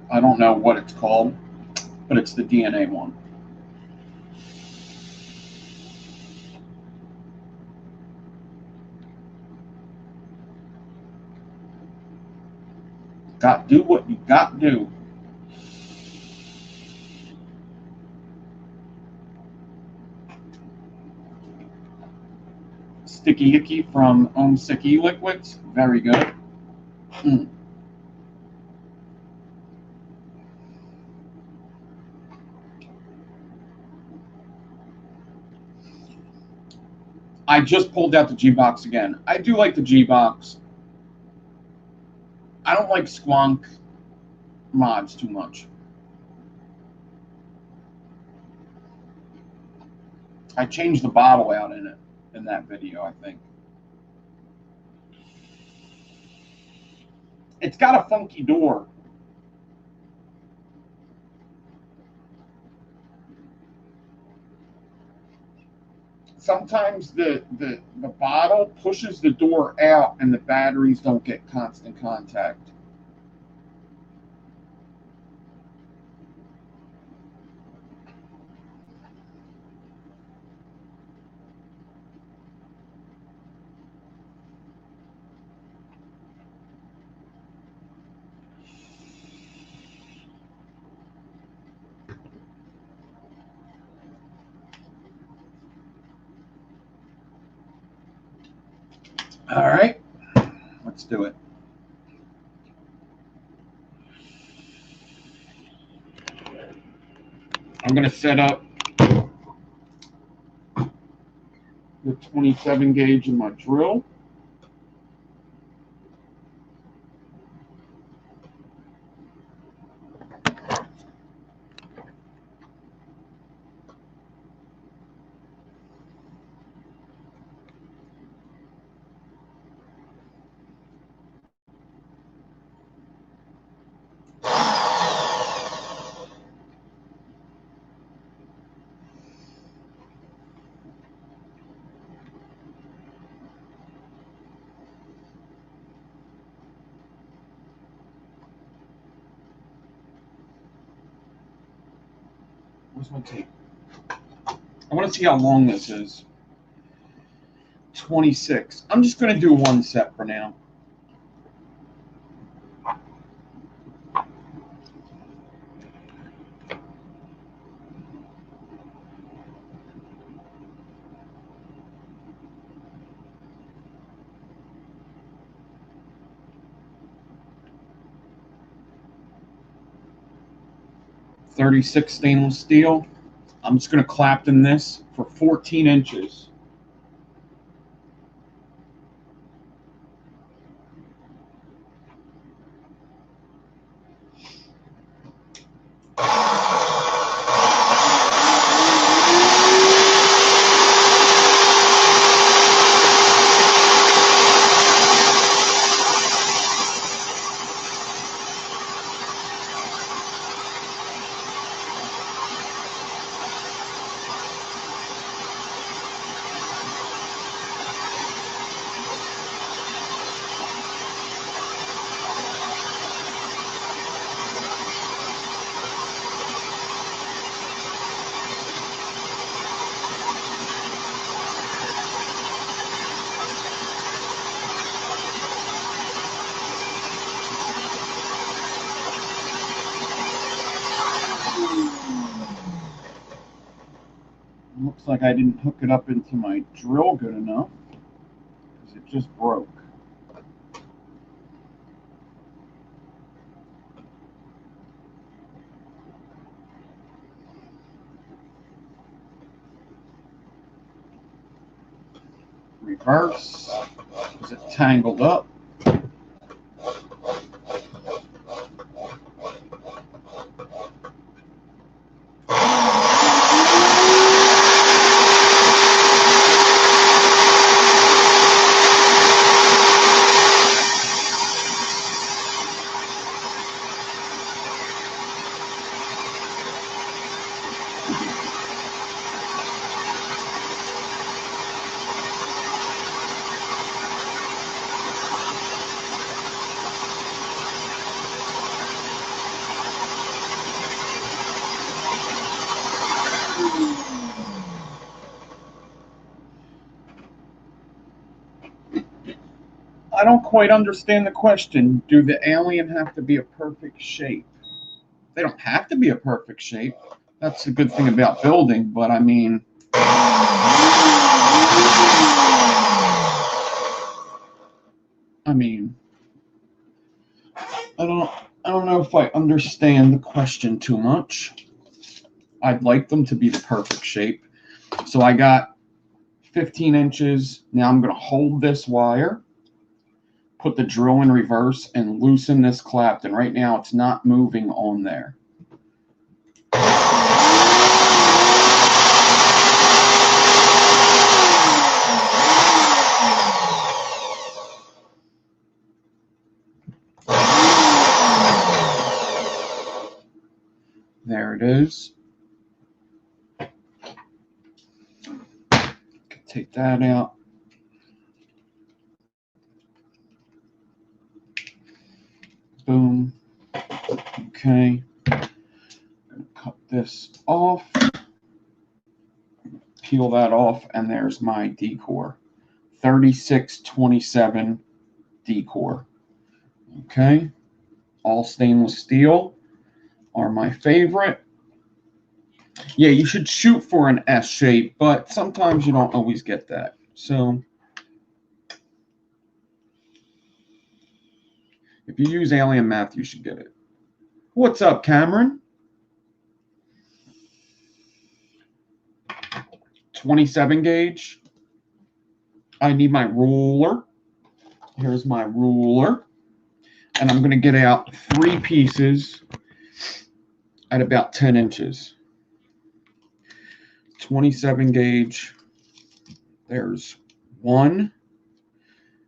I don't know what it's called, but it's the DNA one. Got to do what you got to do. Sticky Icky from Sick E-Liquids. Very good. I just pulled out the G-Box again. I do like the G-Box. I don't like Squonk mods too much. I changed the bottle out in it in that video, I think. It's got a funky door. Sometimes the bottle pushes the door out and the batteries don't get constant contact. All right, let's do it. I'm going to set up the 27 gauge in my drill. Where's my tape? I want to see how long this is. 26. I'm just going to do one set for now. 36 stainless steel. I'm just going to Clapton this for 14 inches. Looks like I didn't hook it up into my drill good enough because it just broke. Reverse. Is it tangled up? I don't quite understand the question. Do the alien have to be a perfect shape? They don't have to be a perfect shape. That's a good thing about building, but I mean, I don't know if I understand the question too much. I'd like them to be the perfect shape. So I got 15 inches. Now I'm going to hold this wire, put the drill in reverse, and loosen this Clapton. Right now it's not moving on there. There it is. Take that out. Boom. Okay. Cut this off. Peel that off, and there's my decor. 3627 decor. Okay. All stainless steel are my favorite. Yeah, you should shoot for an S shape, but sometimes you don't always get that. So if you use alien math, you should get it. What's up, Cameron? 27 gauge. I need my ruler. Here's my ruler. And I'm going to get out 3 pieces at about 10 inches. 27 gauge. There's 1.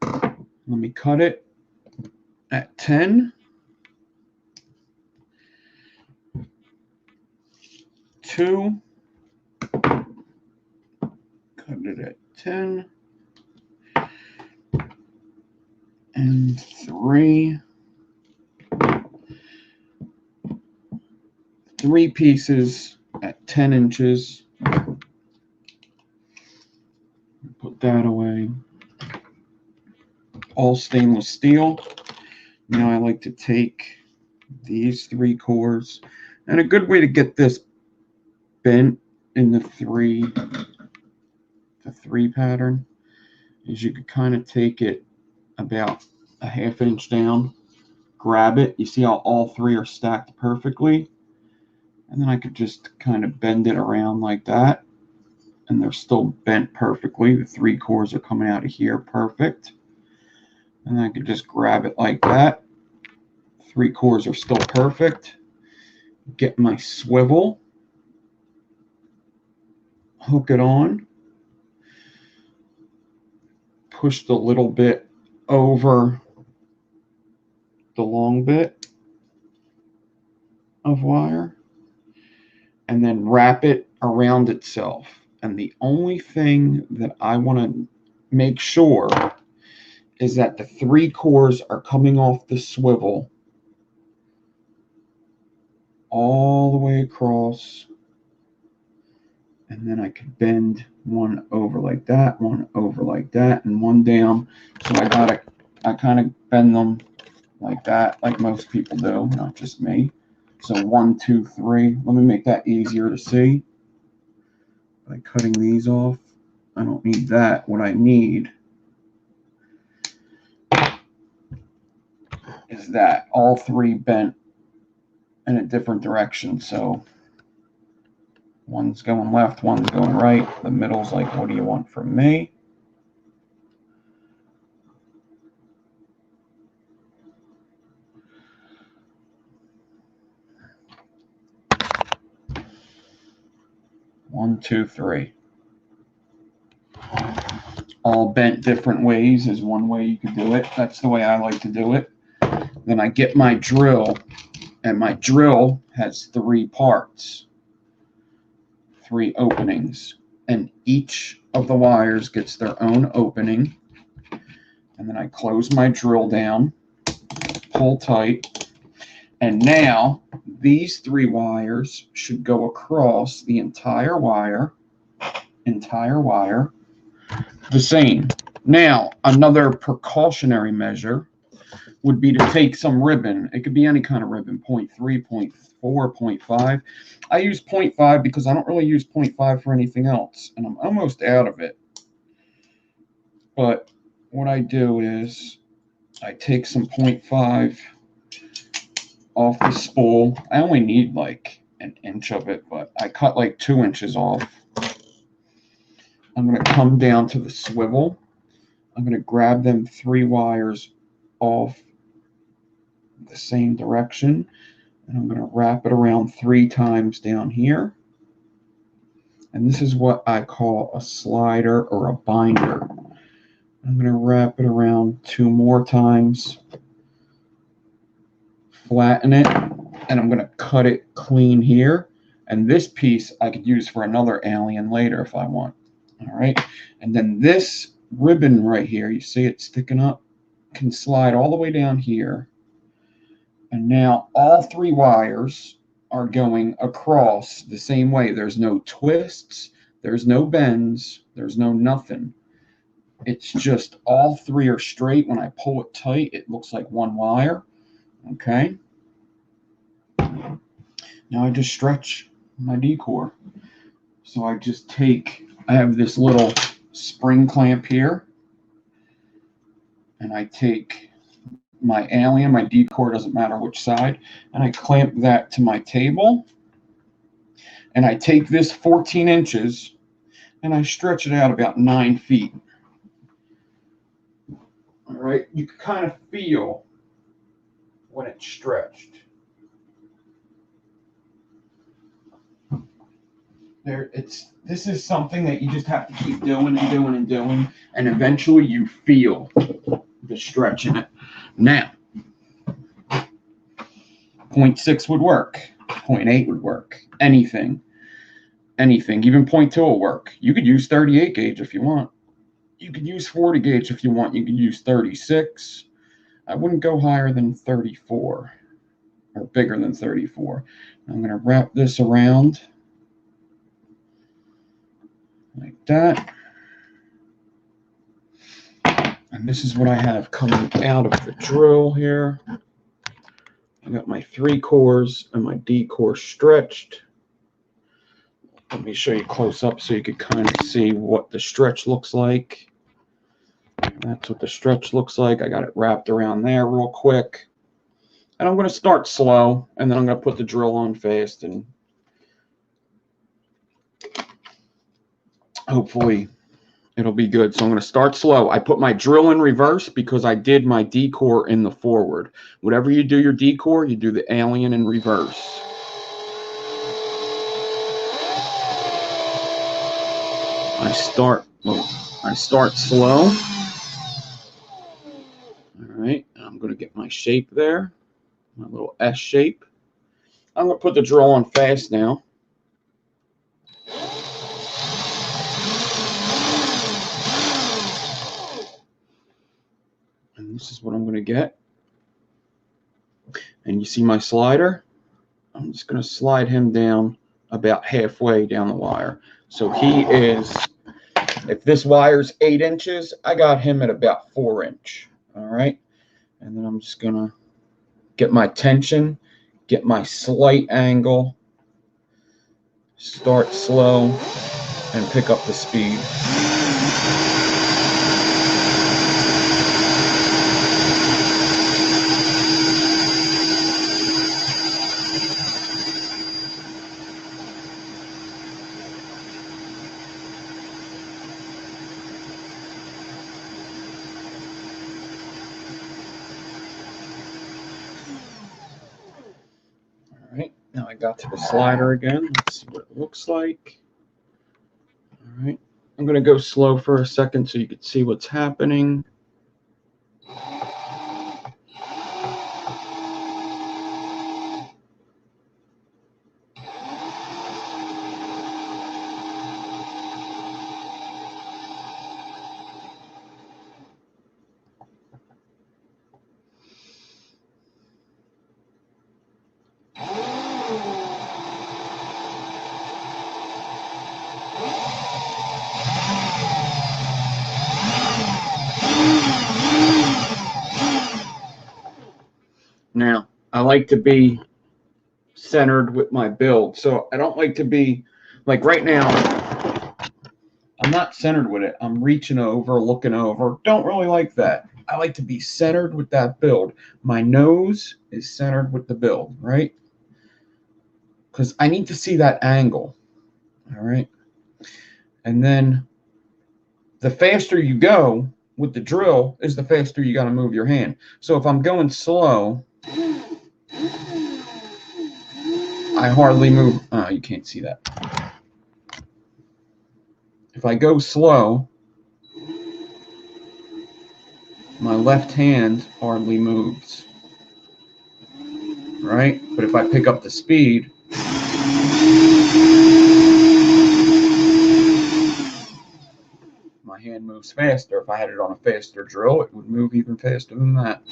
Let me cut it at 10. 2. Cut it at 10. And 3. 3 pieces at 10 inches. Put that away. All stainless steel. Now I like to take these 3 cores, and a good way to get this bent in the 3 pattern is you could kind of take it about a ½ inch down, grab it. You see how all 3 are stacked perfectly? And then I could just kind of bend it around like that. And they're still bent perfectly. The 3 cores are coming out of here perfect. And I could just grab it like that. 3 cores are still perfect. Get my swivel. Hook it on. Push the little bit over the long bit of wire. And then wrap it around itself. And the only thing that I want to make sure is that the 3 cores are coming off the swivel all the way across. And then I could bend one over like that, one over like that, and one down. So I kind of bend them like that, like most people do, not just me. So 1, 2, 3. Let me make that easier to see. By cutting these off, I don't need that. What I need is that all 3 bent in a different direction. So one's going left, one's going right. The middle's like, what do you want from me? One, two, three. All bent different ways is one way you could do it. That's the way I like to do it. Then I get my drill, and my drill has 3 parts, 3 openings, and each of the wires gets their own opening. And then I close my drill down, pull tight, and now these 3 wires should go across the entire wire, the same. Now, another precautionary measure would be to take some ribbon. It could be any kind of ribbon, 0.3, 0.4, 0.5. I use 0.5 because I don't really use 0.5 for anything else, and I'm almost out of it. But what I do is I take some 0.5 off the spool. I only need like an inch of it, but I cut like 2 inches off. I'm going to come down to the swivel. I'm going to grab them 3 wires off the same direction, and I'm going to wrap it around 3 times down here. And this is what I call a slider or a binder. I'm going to wrap it around 2 more times, flatten it, and I'm going to cut it clean here. And this piece I could use for another alien later if I want. All right. And then this ribbon right here, you see it sticking up, can slide all the way down here. And now all 3 wires are going across the same way. There's no twists, there's no bends, there's no nothing. It's just all 3 are straight. When I pull it tight, it looks like 1 wire. Okay. Now I just stretch my D-core. So I have this little spring clamp here, and I take my alien, my D-core, doesn't matter which side, and I clamp that to my table, and I take this 14 inches and I stretch it out about 9 feet. All right, you can kind of feel when it's stretched. This is something that you just have to keep doing and doing and doing, and eventually you feel the stretch in it. Now, 0.6 would work, 0.8 would work, anything, even 0.2 will work. You could use 38 gauge if you want. You could use 40 gauge if you want. You could use 36. I wouldn't go higher than 34 or bigger than 34. I'm going to wrap this around like that. And this is what I have coming out of the drill here. I got my 3 cores and my D core stretched. Let me show you close up so you can kind of see what the stretch looks like. That's what the stretch looks like. I got it wrapped around there real quick. And I'm going to start slow, and then I'm going to put the drill on fast and hopefully it'll be good. So I'm going to start slow. I put my drill in reverse because I did my D-core in the forward. Whatever you do your D-core, you do the alien in reverse. I start slow. All right, I'm going to get my shape there, my little S shape. I'm going to put the drill on fast now. And this is what I'm going to get. And you see my slider? I'm just going to slide him down about halfway down the wire. So he is, if this wire's 8 inches, I got him at about 4 inch. All right. And then I'm just going to get my tension, get my slight angle, start slow, and pick up the speed. All right, now I got to the slider again. Let's see what it looks like. All right, I'm going to go slow for a second so you can see what's happening. Now, I like to be centered with my build. So I don't like to be, like right now, I'm not centered with it. I'm reaching over, looking over. Don't really like that. I like to be centered with that build. My nose is centered with the build, right? Because I need to see that angle, all right? And then the faster you go with the drill is the faster you got to move your hand. So if I'm going slow, I hardly move. Oh, you can't see that. If I go slow, my left hand hardly moves, right? But if I pick up the speed, my hand moves faster. If I had it on a faster drill, it would move even faster than that.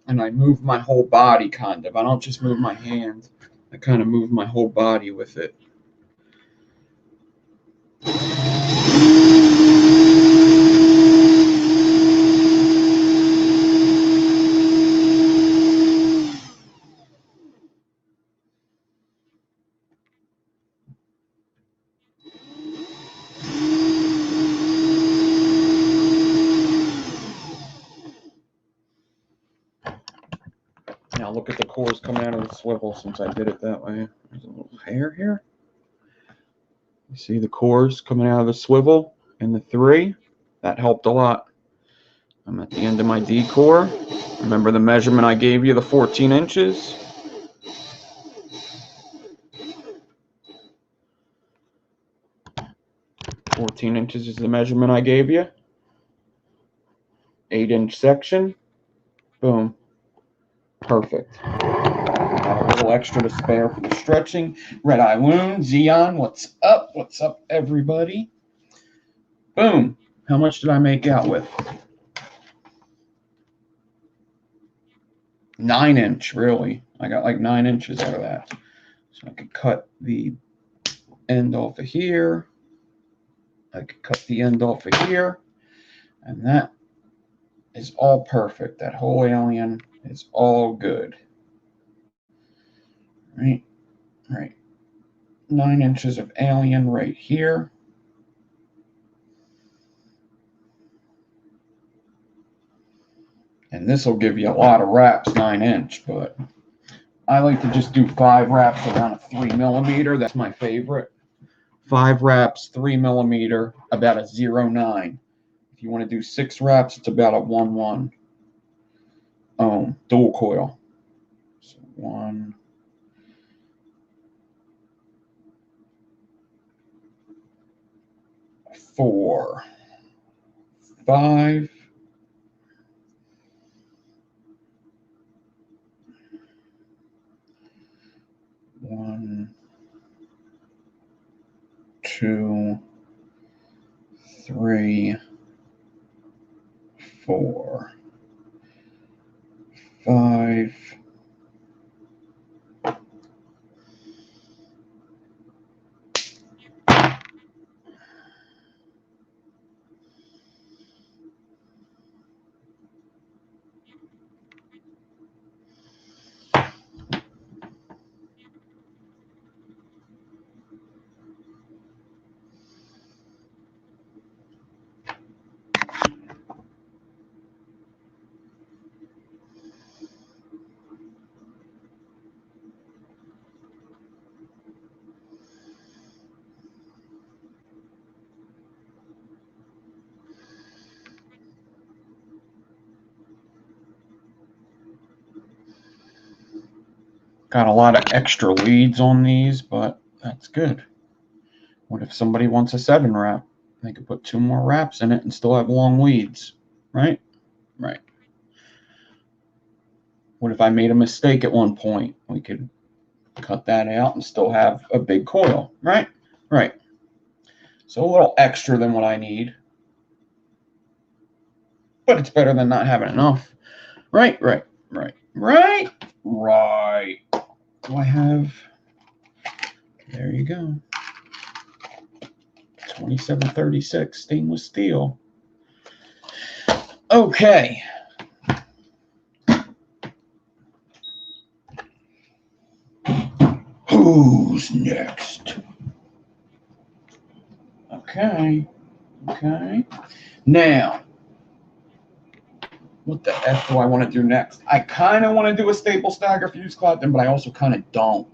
And I move my whole body, kind of. I don't just move my hand. I kind of move my whole body with it. Now look at the cores coming out of the swivel since I did it that way. There's a little hair here. You see the cores coming out of the swivel and the 3? That helped a lot. I'm at the end of my D-core. Remember the measurement I gave you, the 14 inches? "14 inches is the measurement I gave you. 8-inch section. Boom. Perfect. Got a little extra to spare for the stretching. Red Eye Wound, Xeon, what's up? What's up, everybody? Boom. How much did I make out with? 9-inch, really. I got like 9 inches out of that. So I could cut the end off of here. I could cut the end off of here. And that is all perfect. That whole alien is all good. Right. 9 inches of alien right here. And this will give you a lot of wraps, 9-inch, but I like to just do 5 wraps around a 3mm. That's my favorite. 5 wraps, 3mm, about a 0.9. If you want to do 6 wraps, it's about a 1.1 ohm dual coil. So 1, 4, 5. 1, 2, 3, 4, 5. Got a lot of extra leads on these, but that's good. What if somebody wants a 7 wrap? They could put 2 more wraps in it and still have long leads, right? Right. What if I made a mistake at one point? We could cut that out and still have a big coil, right? Right. So a little extra than what I need. But it's better than not having enough. Right, right, right, right, right. Do I have... There you go. 2736 stainless steel. Okay. Who's next? Okay. Okay. Now, what the F do I want to do next? I kind of want to do a staple stagger fuse clapton, but I also kind of don't.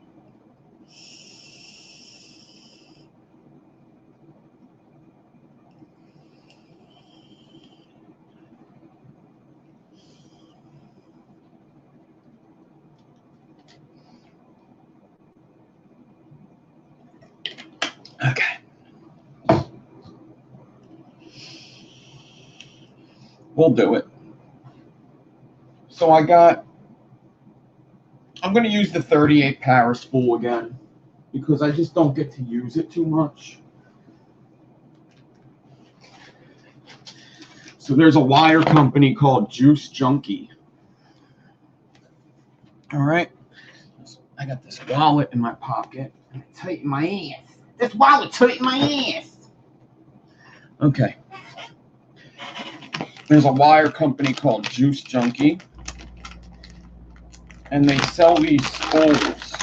Okay. We'll do it. So I'm going to use the 38 power spool again because I just don't get to use it too much. So there's a wire company called Juice Junkie. All right. I got this wallet in my pocket. And it's tight in my ass. This wallet's tight in my ass. Okay. There's a wire company called Juice Junkie. And they sell these spools.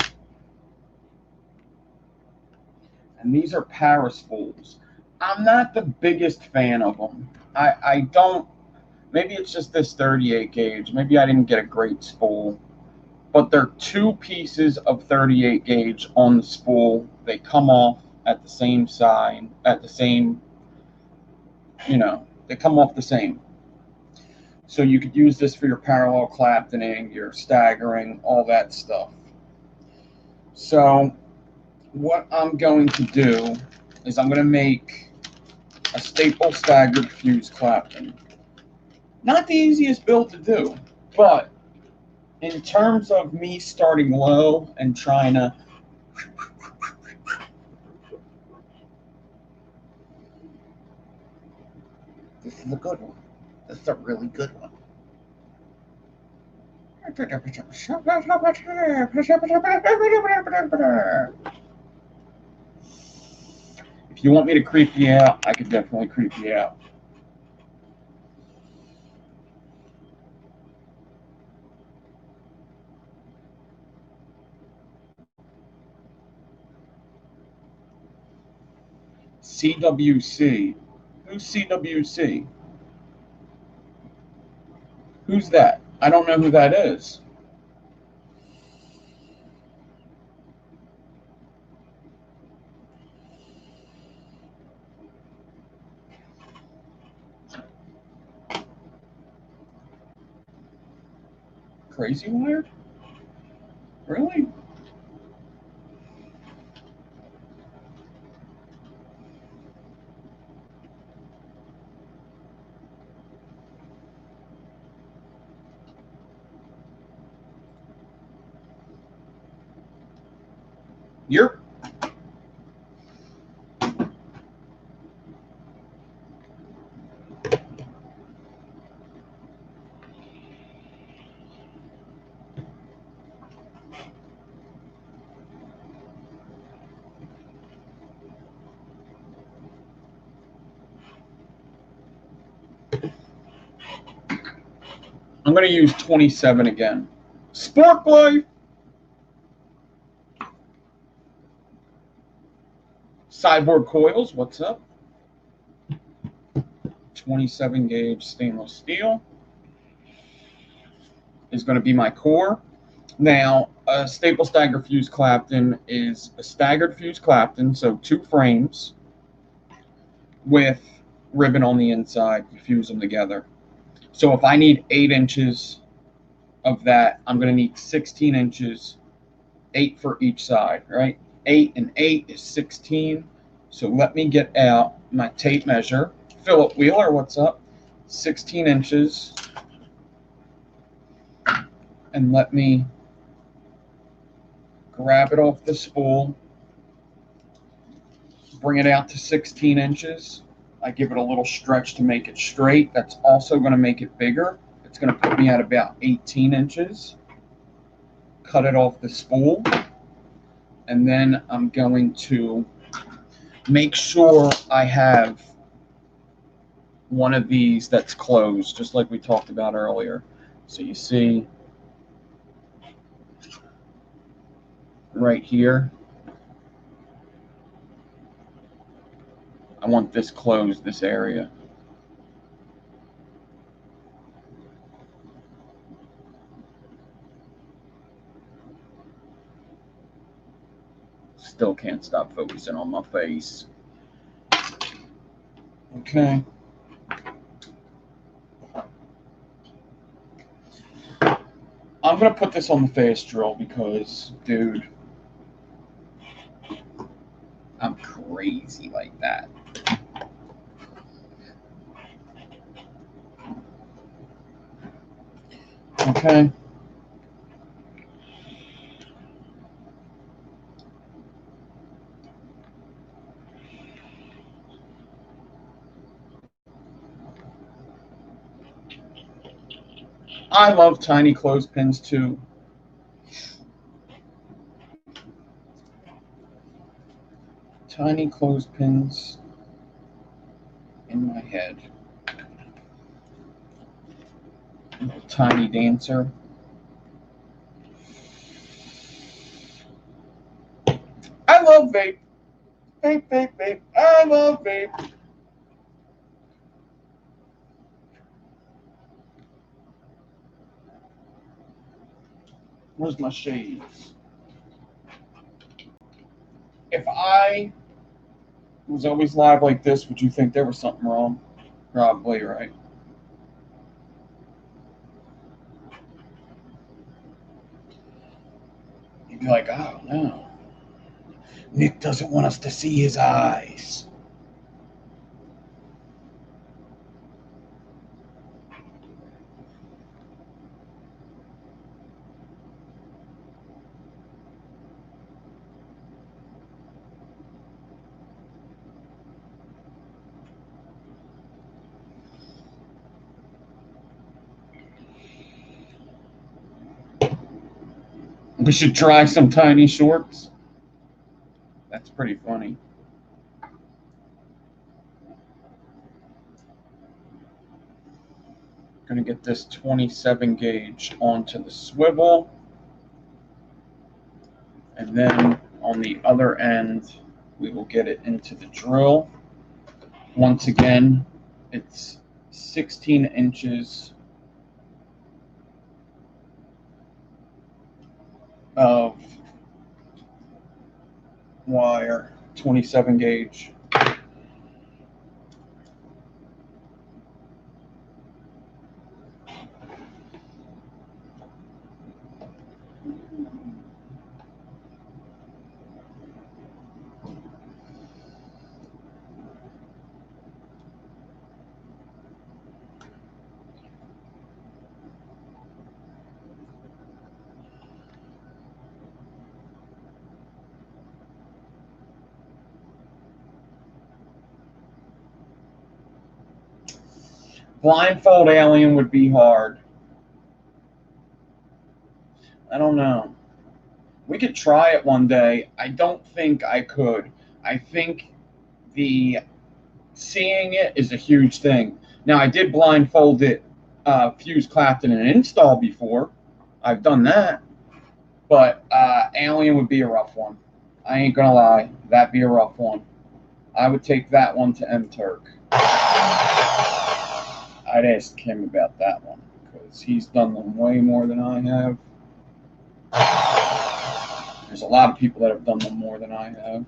And these are power spools. I'm not the biggest fan of them. I don't, maybe it's just this 38 gauge. Maybe I didn't get a great spool. But they're 2 pieces of 38 gauge on the spool. They come off at the same side, at the same, they come off the same. So you could use this for your parallel claptoning, your staggering, all that stuff. So what I'm going to do is I'm going to make a staple staggered fuse clapton. Not the easiest build to do, but in terms of me starting low and trying to this is a good one. This is a really good one. If you want me to creep you out, I could definitely creep you out. CWC. Who's CWC? Who's that? I don't know who that is. Crazy Wired? Really? You're I'm going to use 27 again. Spark Life! Cyborg Coils, what's up? 27 gauge stainless steel is going to be my core. Now, a staple stagger fuse Clapton is a staggered fuse Clapton, so 2 frames with ribbon on the inside. You fuse them together. So if I need 8 inches of that, I'm going to need 16 inches, 8 for each side, right? 8 and 8 is 16. So let me get out my tape measure. Philip Wheeler, what's up? 16 inches. And let me grab it off the spool, bring it out to 16 inches. I give it a little stretch to make it straight. That's also going to make it bigger. It's going to put me at about 18 inches. Cut it off the spool. And then I'm going to make sure I have one of these that's closed, just like we talked about earlier. So you see right here, I want this closed, this area. Still can't stop focusing on my face. Okay. I'm going to put this on the fast drill because, dude, I'm crazy like that. Okay. I love tiny clothespins too. Tiny clothespins in my head. Little tiny dancer. I love vape. Vape, vape, vape. I love vape. Where's my shades? If I was always live like this, would you think there was something wrong? Probably, right? You'd be like, oh, no. Nick doesn't want us to see his eyes. We should try some tiny shorts. That's pretty funny. Going to get this 27 gauge onto the swivel. And then on the other end, we will get it into the drill. Once again, it's 16 inches of wire, 27 gauge. Blindfold alien would be hard. I don't know. We could try it one day. I don't think I could. I think the seeing it is a huge thing. Now, I did blindfold it, fuse Clapton and install before. I've done that. But alien would be a rough one. I ain't gonna lie. That'd be a rough one. I would take that one to M-Turk. I'd ask him about that one because he's done them way more than I have. There's a lot of people that have done them more than I have.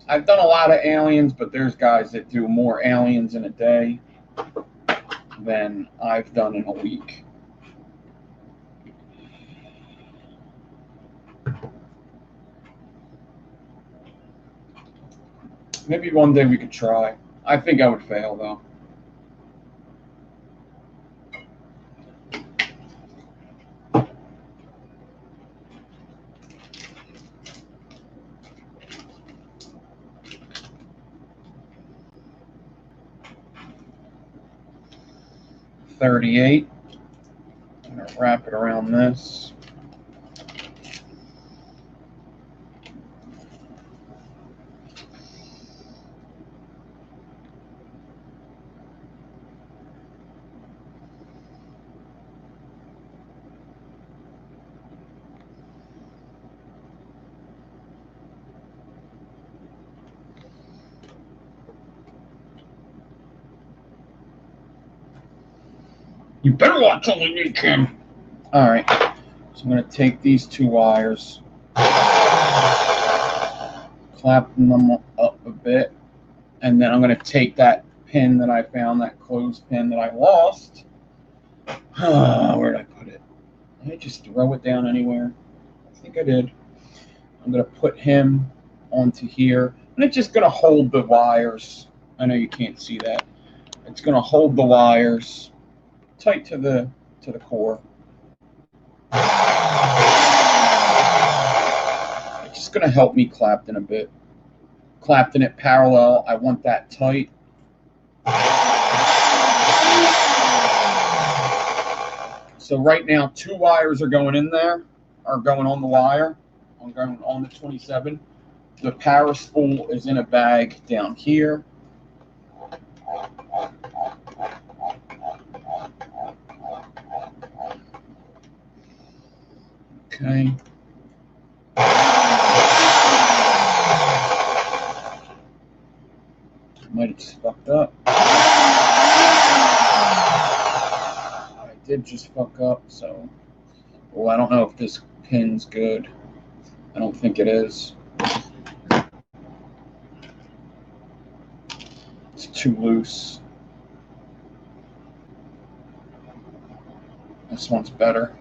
I've done a lot of aliens, but there's guys that do more aliens in a day than I've done in a week. Maybe one day we could try. I think I would fail, though. .38. I'm going to wrap it around this. You better watch all you can. All right, so I'm going to take these two wires, clapping them up a bit, and then I'm going to take that pin that I found, that closed pin that I lost. Where did I put it? Did I just throw it down anywhere? I think I did. I'm going to put him onto here, and it's just going to hold the wires. I know you can't see that. It's going to hold the wires tight to the core. It's just going to help me Clapton a bit. Clapton it parallel. I want that tight. So right now, two wires are going in there, are going on the wire. I'm going on the 27. The power spool is in a bag down here. Okay. Might have just fucked up. I did just fuck up, so. Well, I don't know if this pin's good. I don't think it is. It's too loose. This one's better.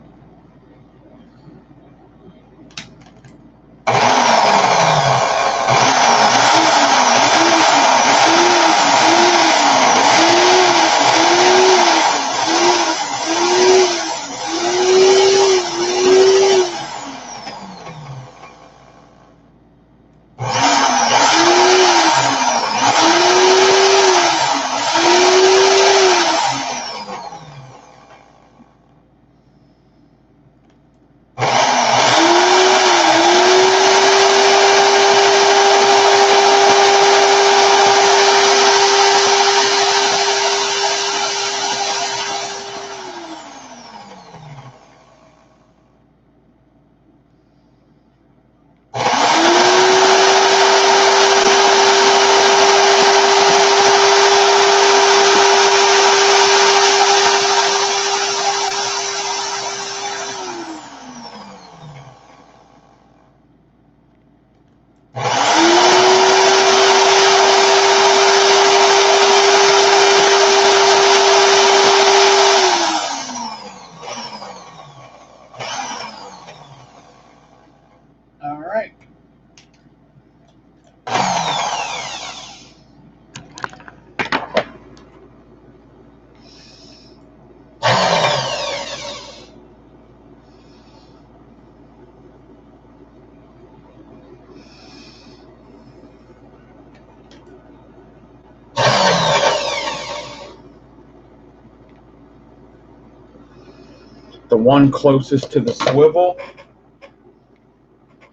the one closest to the swivel,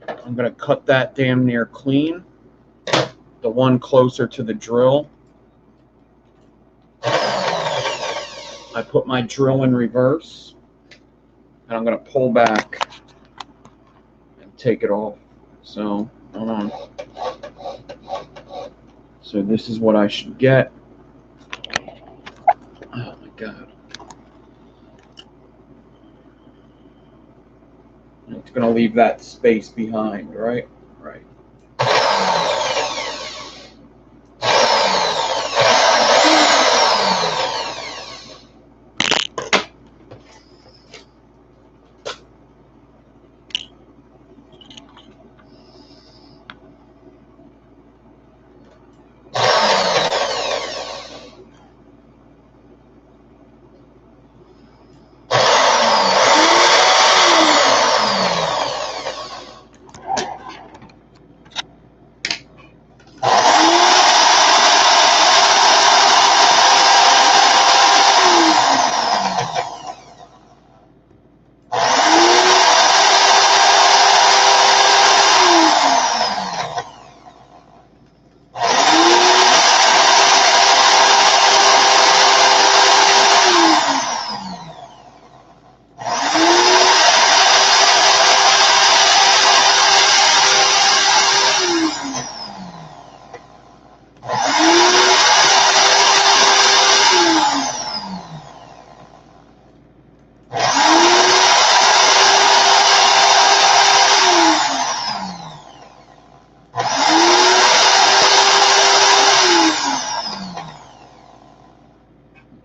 I'm going to cut that damn near clean. The one closer to the drill, I put my drill in reverse, and I'm going to pull back and take it off. So, hold on. So this is what I should get. Oh my God. It's going to leave that space behind, right? Right.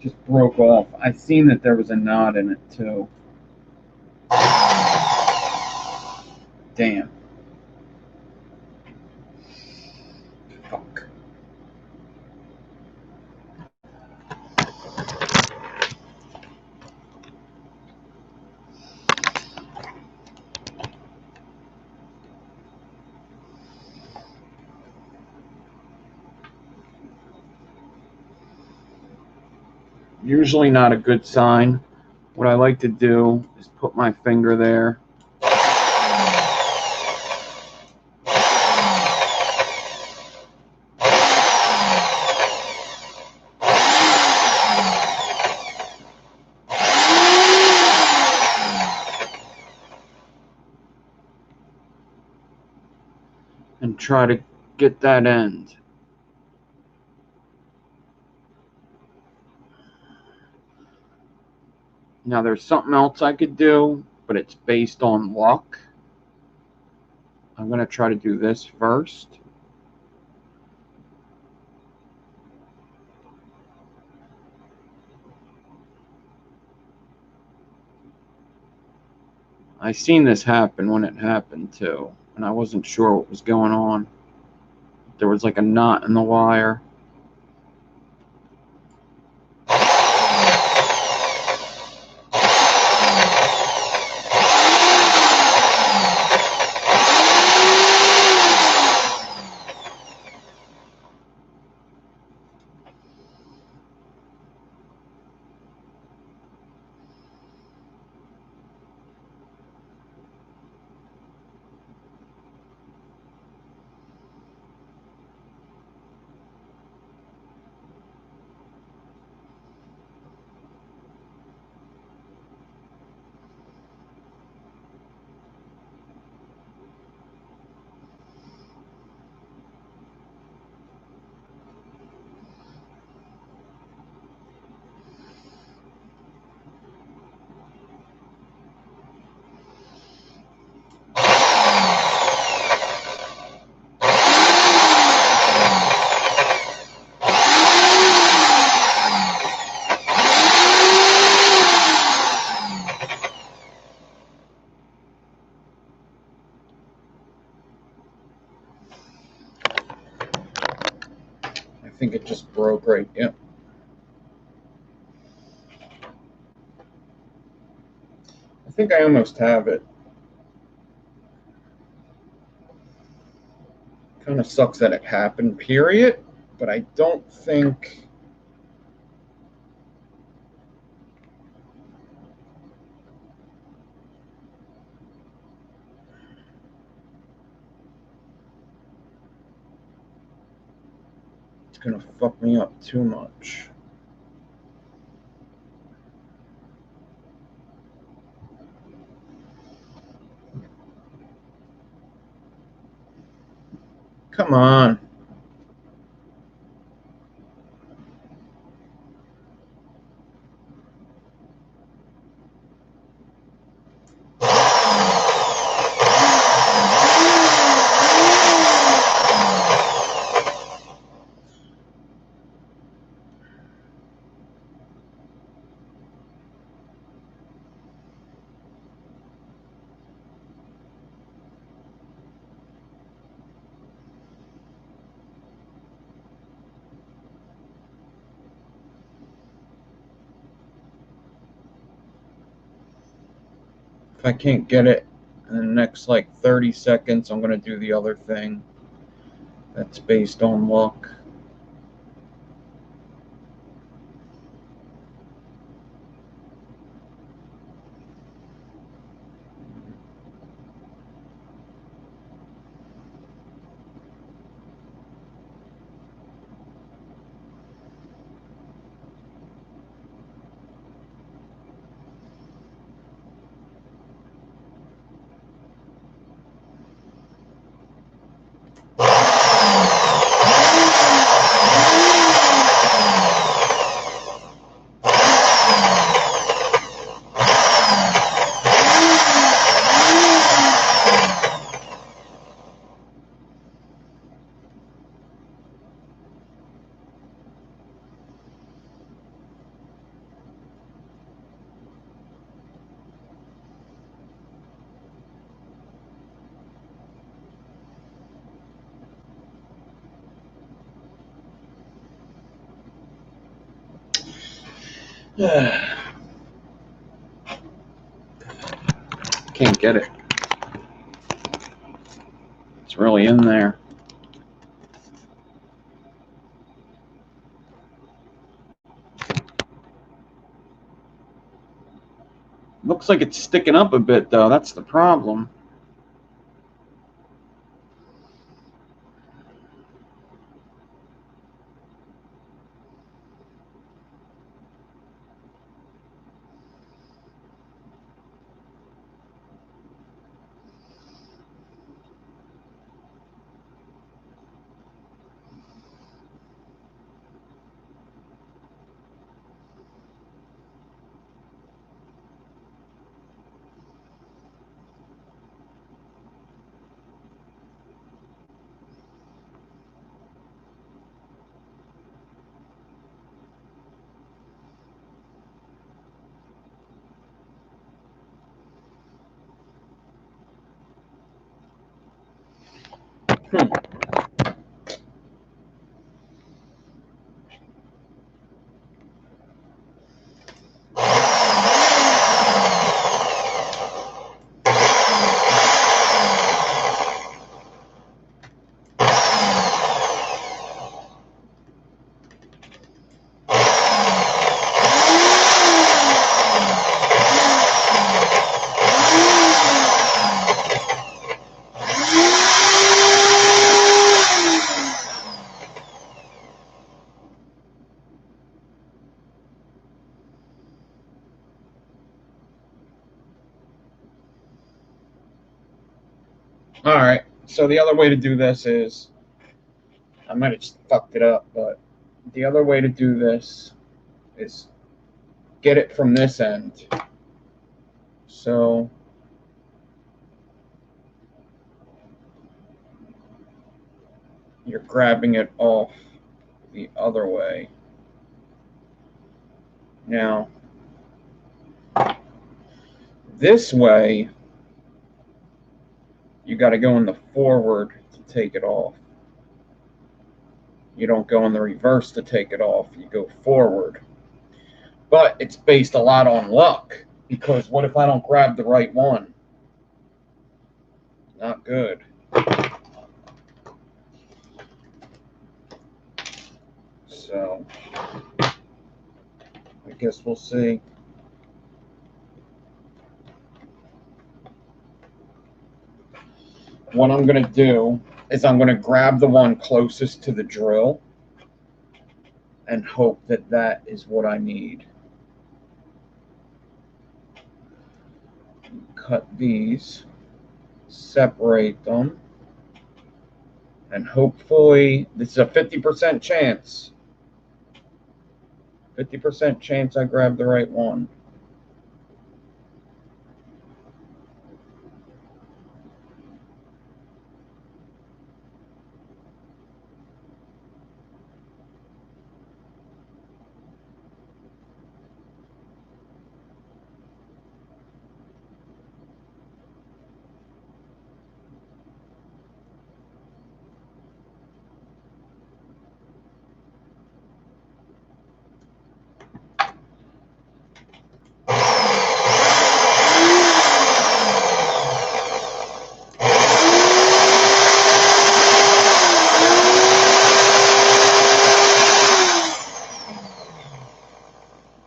Just broke off. I seen that there was a knot in it too. Damn. Fuck. Usually not a good sign. What I like to do is put my finger there. And try to get that end. Now there's something else I could do, but it's based on luck. I'm going to try to do this first. I seen this happen when it happened too, and I wasn't sure what was going on. There was like a knot in the wire. I think it just broke right. Yep. I think I almost have it. Kind of sucks that it happened, period. But I don't think... gonna fuck me up too much. Come on. If I can't get it in the next like 30 seconds, I'm gonna do the other thing. That's based on luck. Can't get it. It's really in there. Looks like it's sticking up a bit though, that's the problem. Alright, so the other way to do this is, I might have just fucked it up, but the other way to do this is get it from this end. So you're grabbing it off the other way. Now, this way, you got to go in the forward to take it off. You don't go in the reverse to take it off. You go forward. But it's based a lot on luck, because what if I don't grab the right one? Not good. So, I guess we'll see. What I'm going to do is I'm going to grab the one closest to the drill, and hope that that is what I need. Cut these, separate them, and hopefully this is a 50% chance. 50% chance I grab the right one.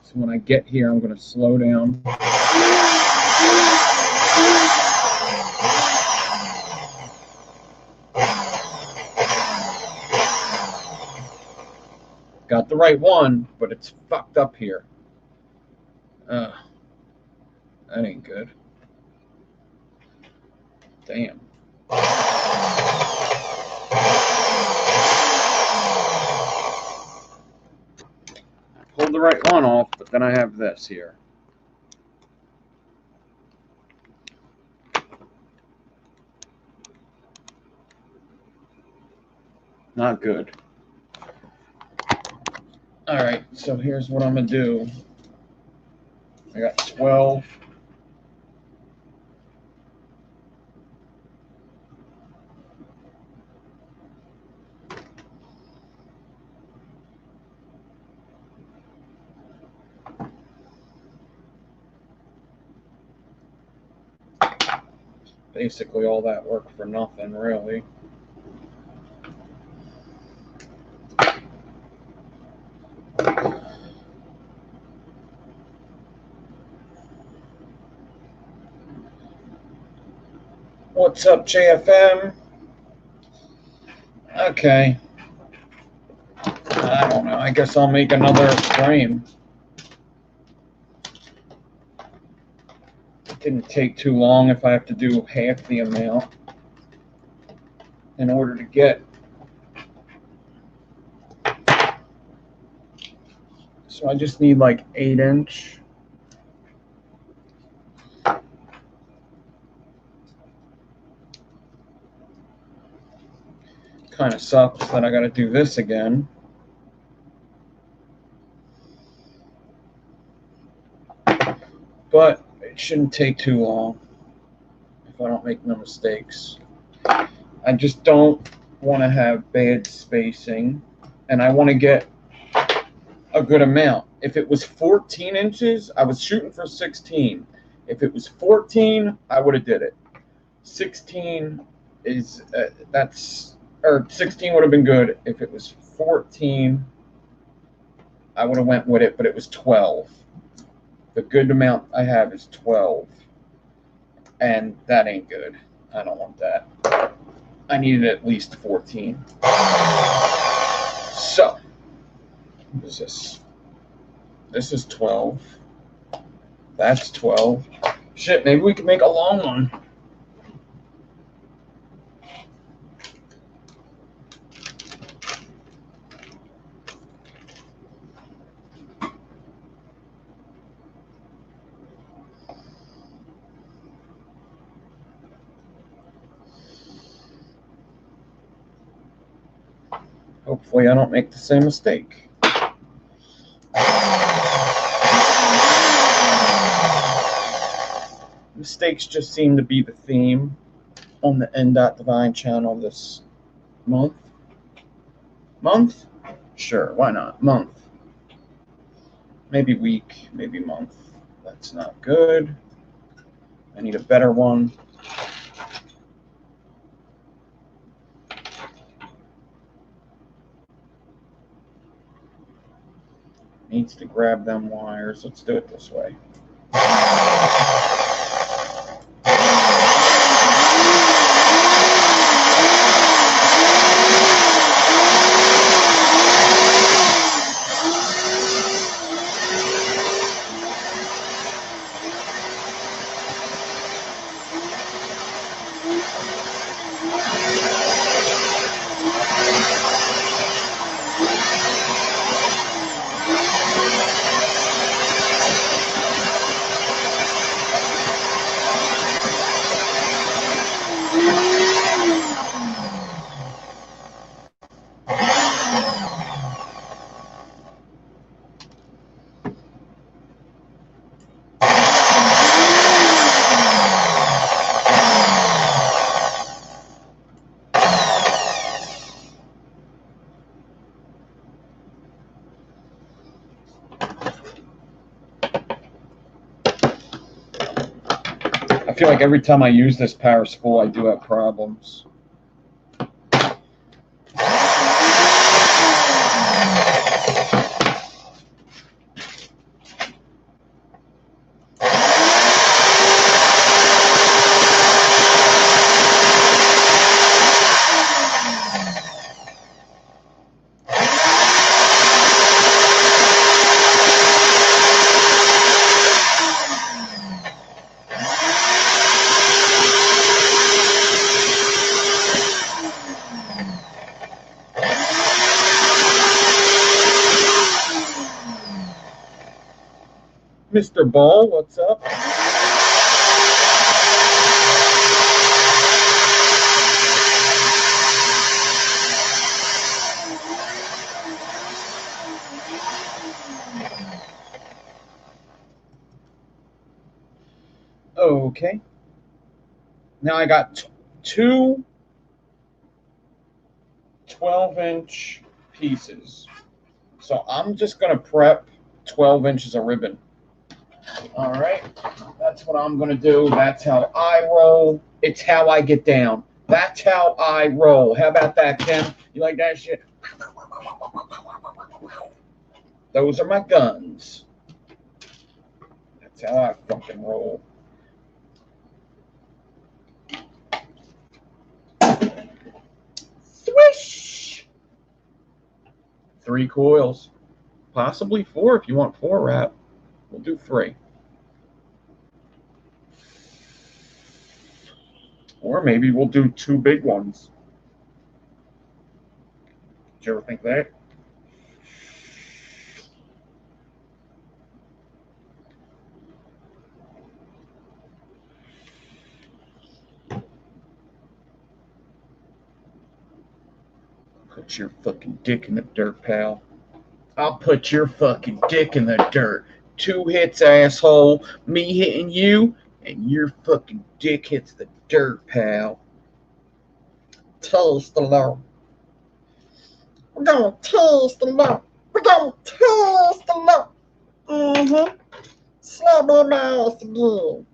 So when I get here, I'm going to slow down. Got the right one, but it's fucked up here. That ain't good. Damn. Pulled the right one off, but then I have this here. Not good. All right, so here's what I'm gonna do. I got 12. Basically all that work for nothing, really. What's up, JFM? Okay. I don't know. I guess I'll make another frame. It didn't take too long if I have to do half the amount in order to get. So I just need like 8-inch. Kind of sucks that I got to do this again. But it shouldn't take too long if I don't make no mistakes. I just don't want to have bad spacing, and I want to get a good amount. If it was 14 inches, I was shooting for 16. If it was 14, I would have did it. 16 is or 16 would have been good. If it was 14, I would have went with it, but it was 12. The good amount I have is 12, and that ain't good. I don't want that. I needed at least 14. So, what is this? This is 12. That's 12. Shit, maybe we can make a long one. Hopefully I don't make the same mistake. Mistakes just seem to be the theme on the N.Divine channel this month. Month? Sure, why not? Month. Maybe week, maybe month. That's not good. I need a better one. Needs to grab them wires. Let's do it this way. I feel like every time I use this power spool, I do have problems. Mr. Ball, what's up? Okay. Now I got two 12-inch pieces. So I'm just going to prep 12 inches of ribbon. All right. That's what I'm going to do. That's how I roll. It's how I get down. That's how I roll. How about that, Kim? You like that shit? Those are my guns. That's how I fucking roll. Swish! 3 coils. Possibly 4 if you want 4 wrap. We'll do 3. Or maybe we'll do 2 big ones. Did you ever think that? Put your fucking dick in the dirt, pal. I'll put your fucking dick in the dirt. 2 hits, asshole. Me hitting you, and your fucking dick hits the dirt, pal. Taste the law. We're gonna taste the law. We're gonna taste the law. Mm-hmm. Slap my ass again.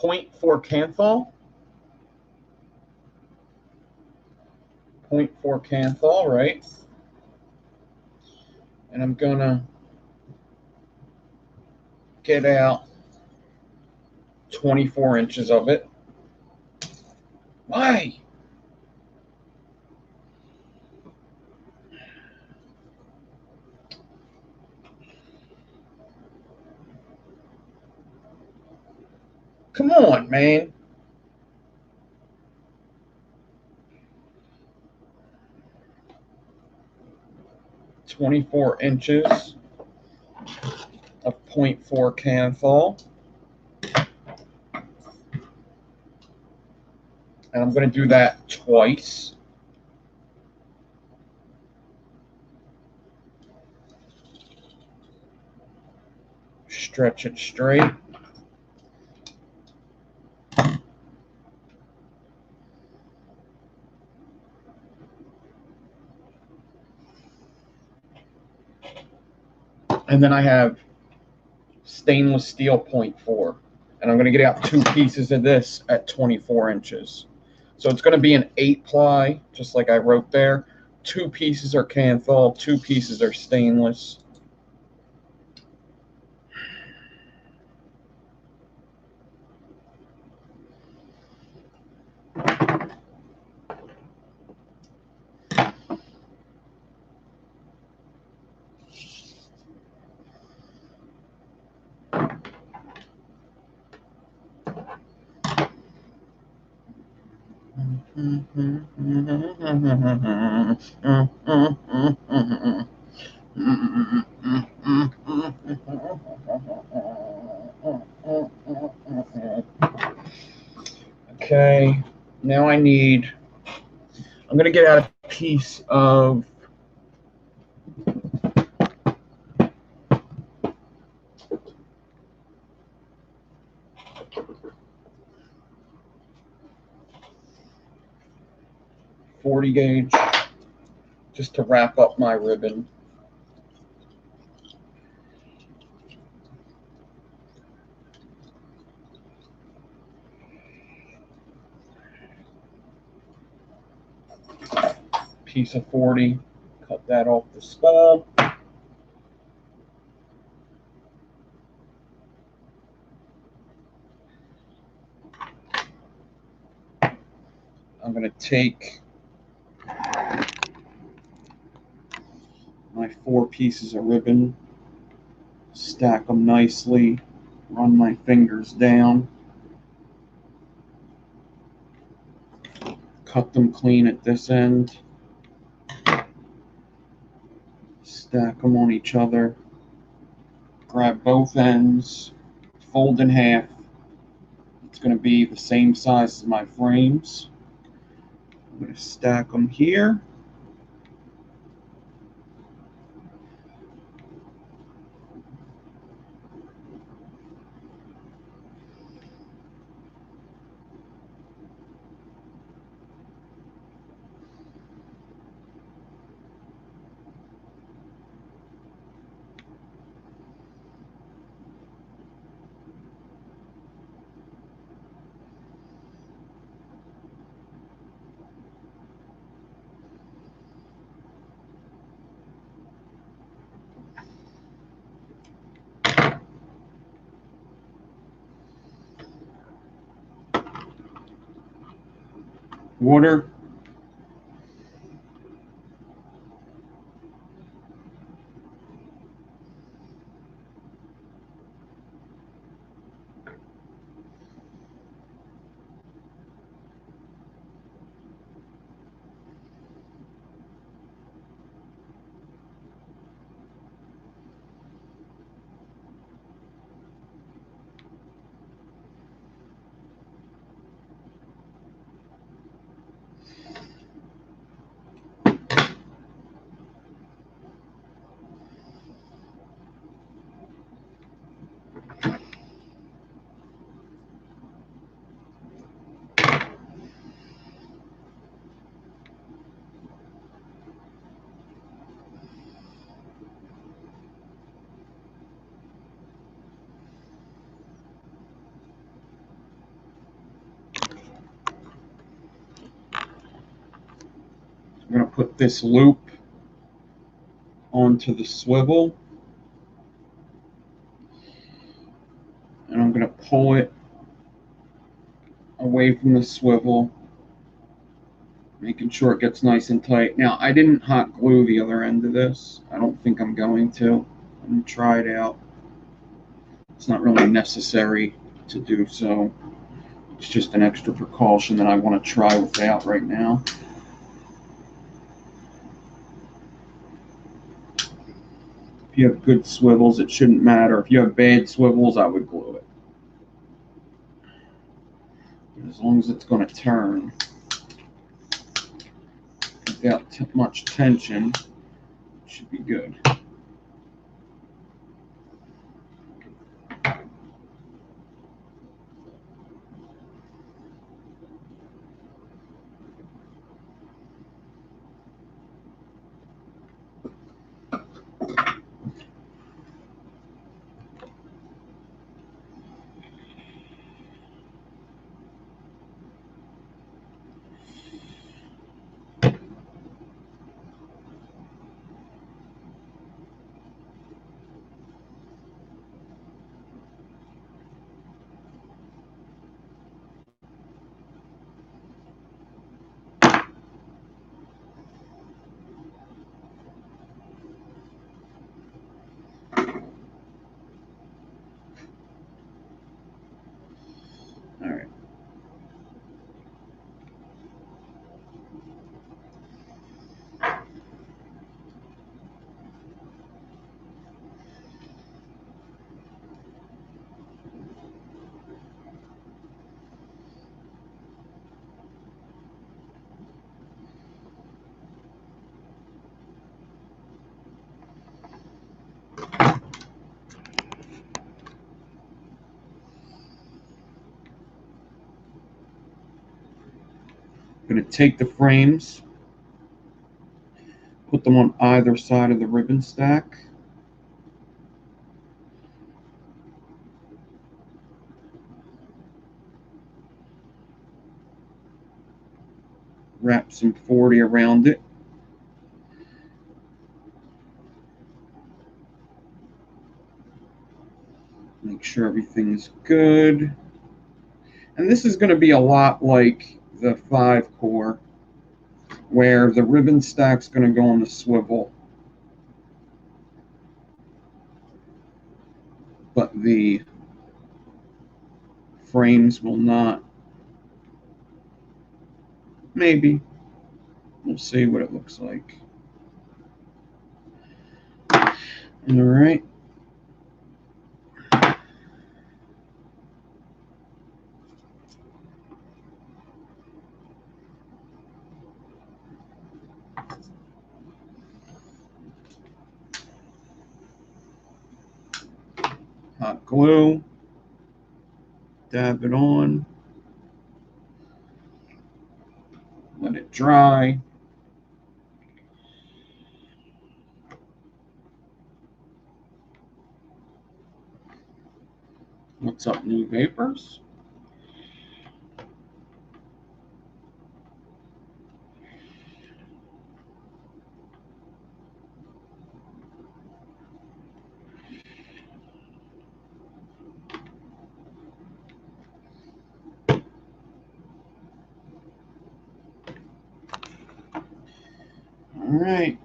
.4 Canthal. 0.4 Canthal, right? And I'm gonna get out 24 inches of it. Why? Come on, man. .24 inches of 0.4 Canthal. And I'm going to do that twice. stretch it straight. And then I have stainless steel 0.4. And I'm going to get out 2 pieces of this at 24 inches. So it's going to be an 8-ply, just like I wrote there. 2 pieces are Canthal, 2 pieces are stainless. Okay, now I'm going to get out a piece of .40 gauge just to wrap up my ribbon. Piece of 40, cut that off the spool. I'm going to take my 4 pieces of ribbon, stack them nicely, run my fingers down, cut them clean at this end, stack them on each other, grab both ends, fold in half. It's going to be the same size as my frames. I'm going to stack them here. Water. I'm going to put this loop onto the swivel, and I'm going to pull it away from the swivel, making sure it gets nice and tight. Now, I didn't hot glue the other end of this. I don't think I'm going to. I'm going to try it out. It's not really necessary to do so. It's just an extra precaution that I want to try without right now. If you have good swivels, it shouldn't matter. If you have bad swivels, I would glue it. As long as it's going to turn without much tension, it should be good. going to take the frames, put them on either side of the ribbon stack. Wrap some 40 around it. Make sure everything is good. And this is going to be a lot like the 5-core, where the ribbon stack's going to go on the swivel, but the frames will not. Maybe. We'll see what it looks like. All right. Hot glue. Dab it on. Let it dry. What's up, new vapors? All right.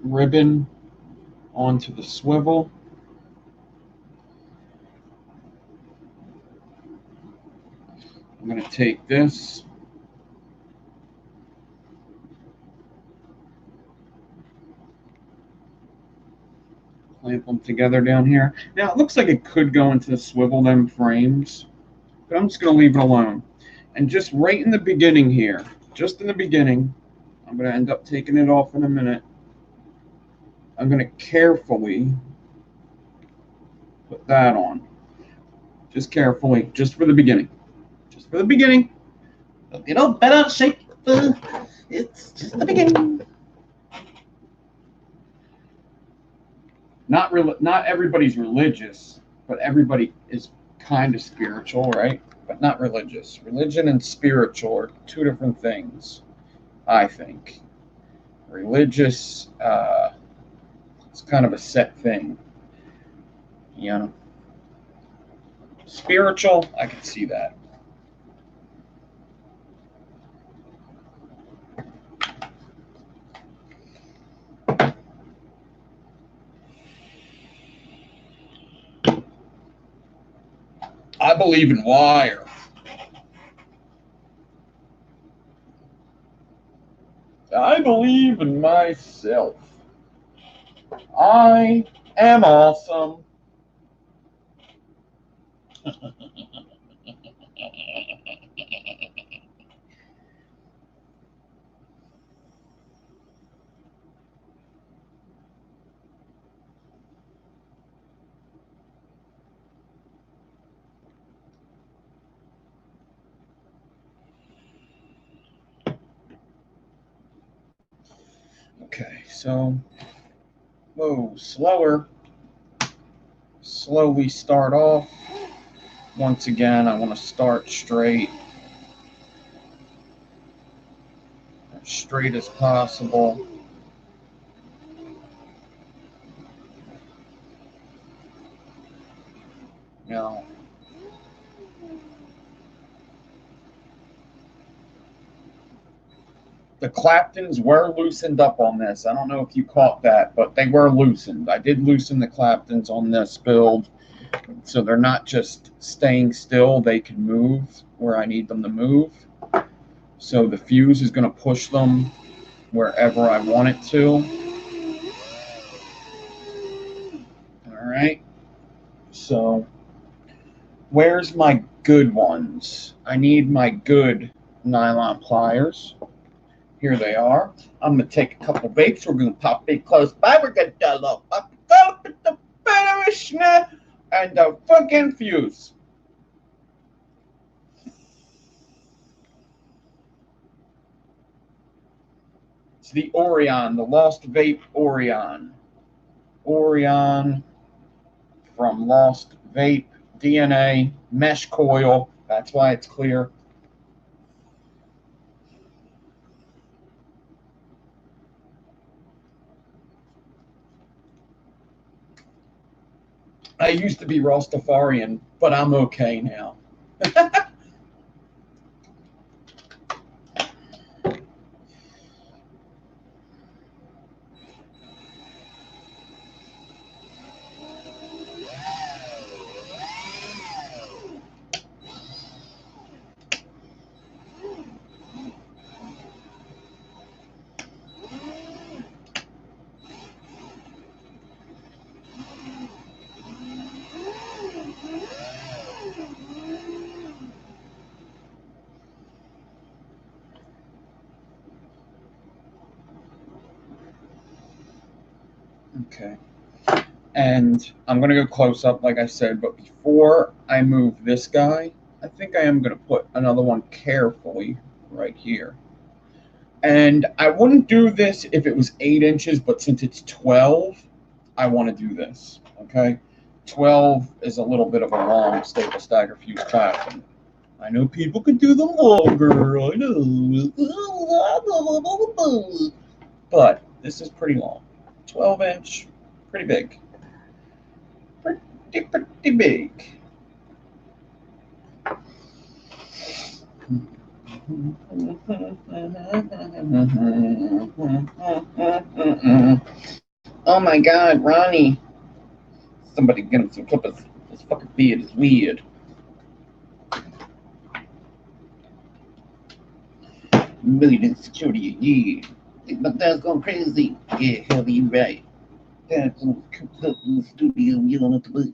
Ribbon onto the swivel. I'm going to take this, clamp them together down here. Now it looks like it could go into the swivel them frames, but I'm just going to leave it alone. And just right in the beginning here, just in the beginning, I'm going to end up taking it off in a minute. I'm going to carefully put that on. Just carefully, just for the beginning. Just for the beginning. It'll get all better shape. It's just the beginning. Not everybody's religious, but everybody is kind of spiritual, right? But not religious. Religion and spiritual are two different things, I think. Religious, it's kind of a set thing, you know. Spiritual, I can see that. I believe in wire. I believe in myself. I am awesome. Okay, so, whoa, slower. Slowly start off. Once again, I want to start straight. As straight as possible. Now, the Claptons were loosened up on this. I don't know if you caught that, but they were loosened. I did loosen the Claptons on this build. So they're not just staying still, they can move where I need them to move. So the fuse is going to push them wherever I want it to. All right. So where's my good ones? I need my good nylon pliers. Here they are. I'm going to take a couple vapes. We're going to pop it close by. We're going to do a little pop it the Intermission and the fucking fuse. It's the Orion, the Lost Vape Orion. Orion from Lost Vape, DNA, mesh coil. That's why it's clear. I used to be Rastafarian, but I'm okay now. Okay. And I'm going to go close up, like I said, but before I move this guy, I think I am going to put another one carefully right here. And I wouldn't do this if it was 8 inches, but since it's 12, I want to do this, okay? 12 is a little bit of a long staple stagger fuse path. And I know people can do them longer, I know. But this is pretty long. 12 inch, pretty big. Pretty big. Oh my God, Ronnie. Somebody get him some clippers. This fucking beard is weird. Million security, yeah. But that's going crazy. Yeah, hell, you right. That's in the studio yelling at the book.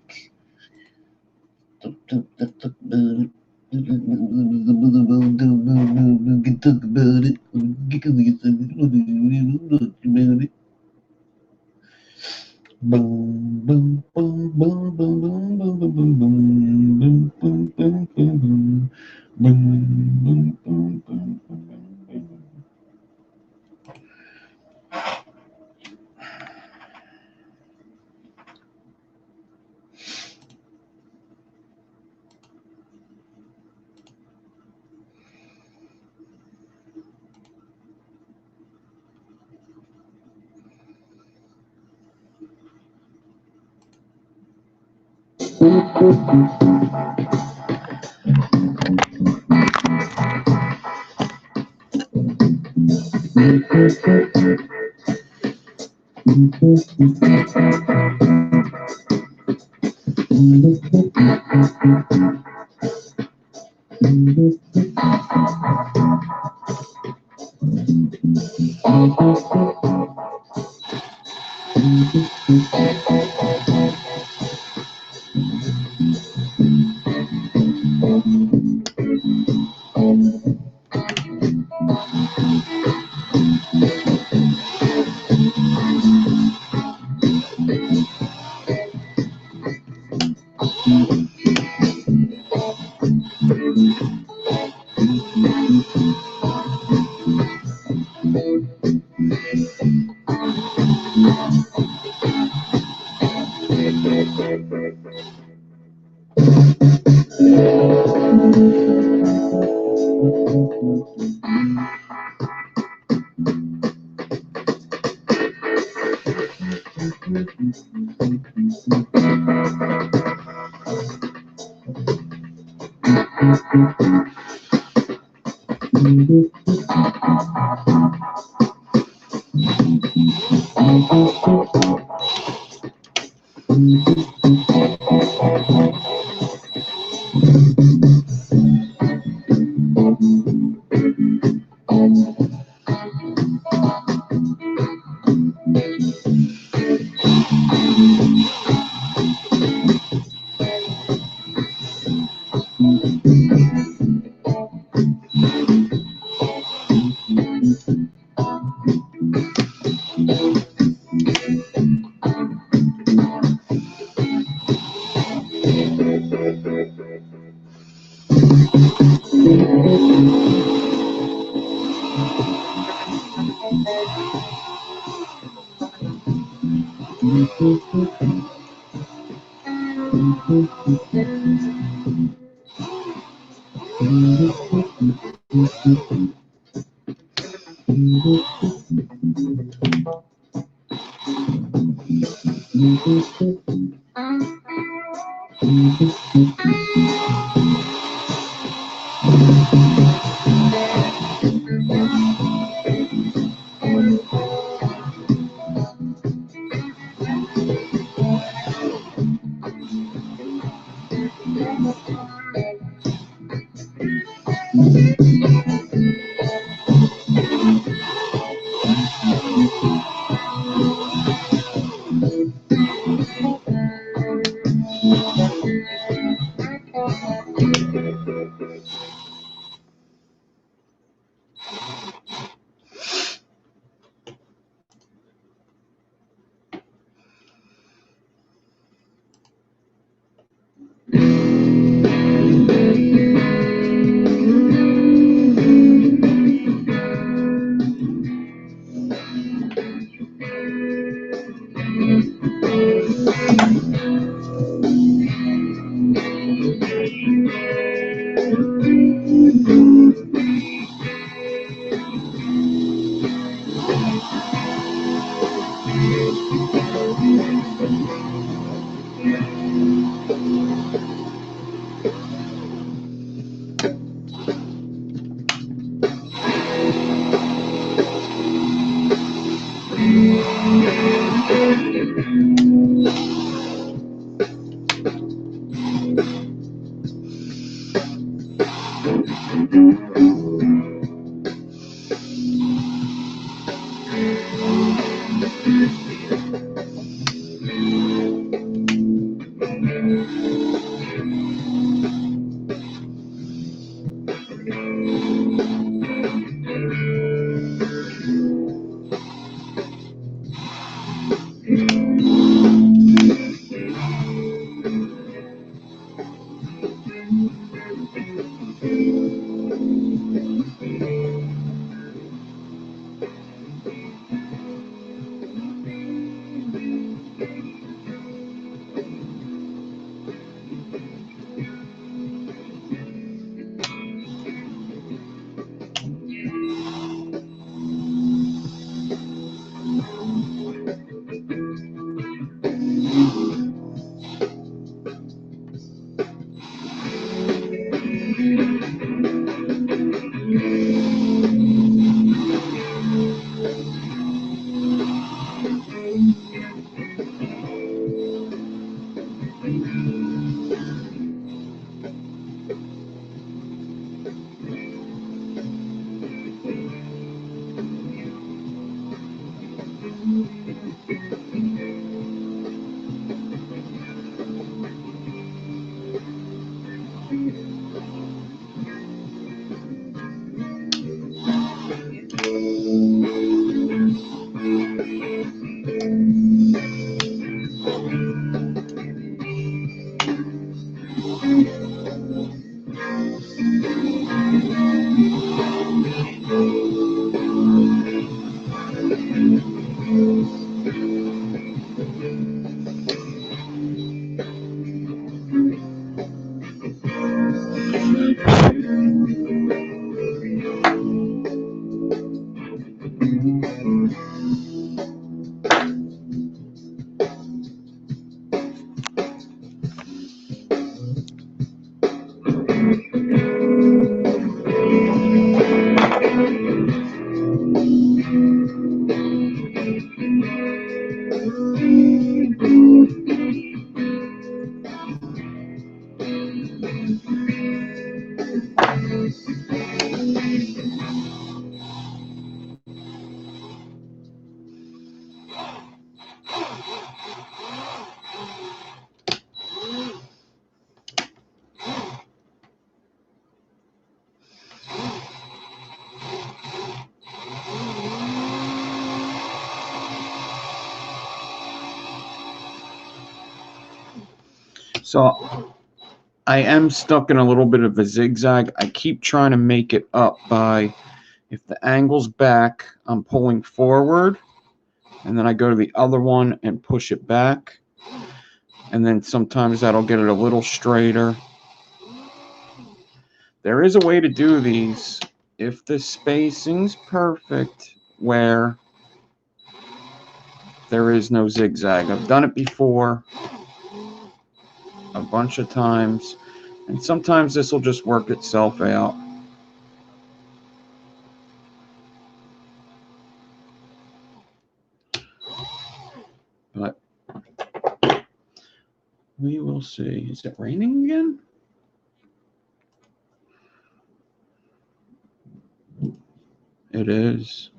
So I am stuck in a little bit of a zigzag. I keep trying to make it up by, if the angle's back, I'm pulling forward. and then I go to the other one and push it back, and then sometimes that'll get it a little straighter. There is a way to do these if the spacing's perfect where there is no zigzag. I've done it before a bunch of times, and sometimes this will just work itself out. But we will see. Is it raining again? It is.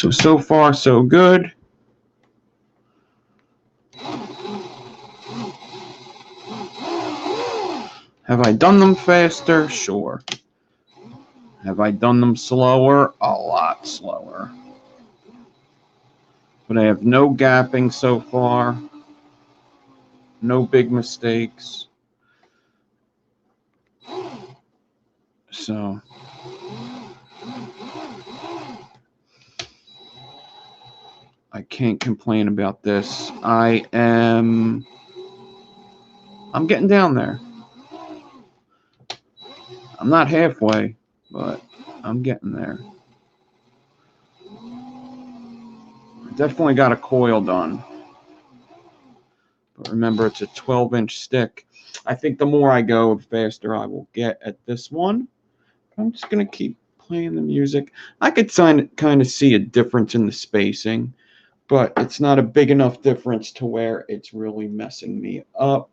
So far, so good. Have I done them faster? Sure. Have I done them slower? A lot slower. But I have no gapping so far. No big mistakes. So I can't complain about this. I'm getting down there. I'm not halfway, but I'm getting there. Definitely got a coil done. But remember, it's a 12-inch stick. I think the more I go, the faster I will get at this one. I'm just going to keep playing the music. I could kind of see a difference in the spacing, but it's not a big enough difference to where it's really messing me up.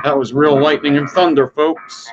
That was real lightning and thunder, folks.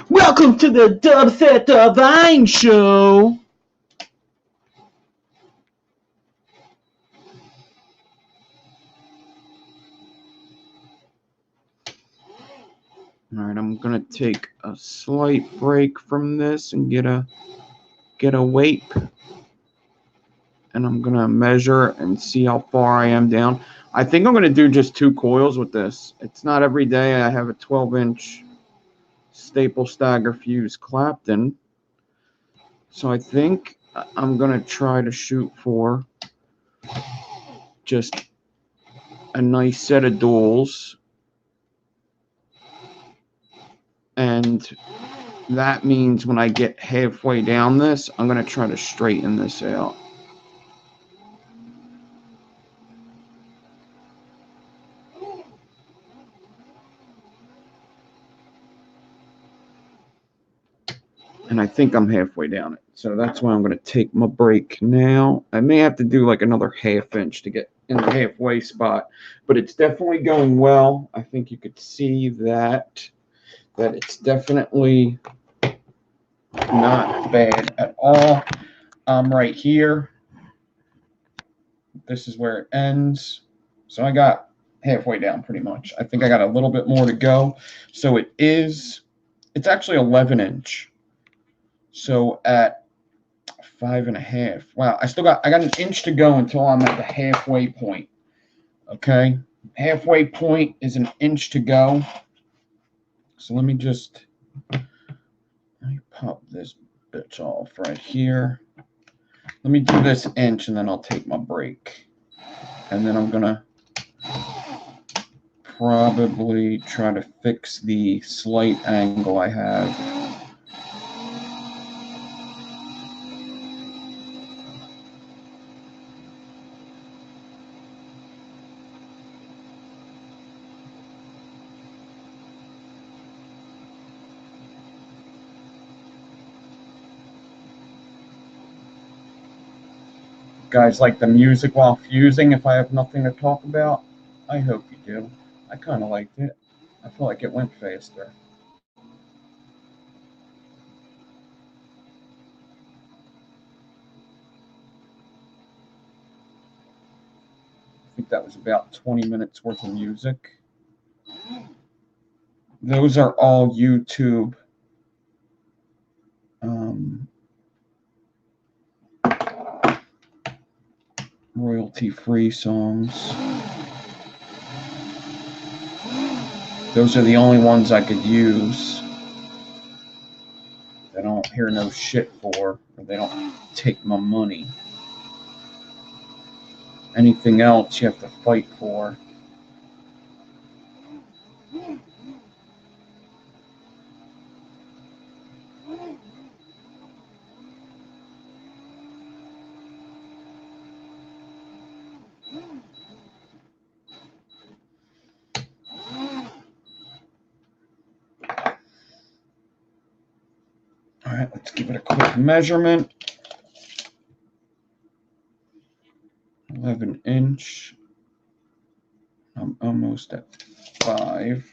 Welcome to the Dubset Divine Show. All right, I'm gonna take a slight break from this and get a vape, and I'm gonna measure and see how far I am down. I think I'm gonna do just 2 coils with this. It's not every day I have a 12-inch staple stagger fuse Clapton, so I think I'm gonna try to shoot for just a nice set of duals, and that means when I get halfway down this, I'm gonna try to straighten this out. And I think I'm halfway down it. So that's why I'm going to take my break now. I may have to do like another ½ inch to get in the halfway spot, but it's definitely going well. I think you could see that it's definitely not bad at all. I'm right here. This is where it ends. So I got halfway down pretty much. I think I got a little bit more to go. So it's actually 11-inch. So at 5.5. Wow, I got an inch to go until I'm at the halfway point. Okay, halfway point is an inch to go. So let me pop this bitch off right here. Let me do this inch and then I'll take my break. And then I'm gonna probably try to fix the slight angle I have. Guys like the music while fusing if I have nothing to talk about? I hope you do. I kind of liked it. I feel like it went faster. I think that was about 20 minutes worth of music. Those are all YouTube royalty-free songs. Those are the only ones I could use. I don't hear no shit for, or they don't take my money. Anything else you have to fight for. All right, let's give it a quick measurement. 11-inch. I'm almost at 5.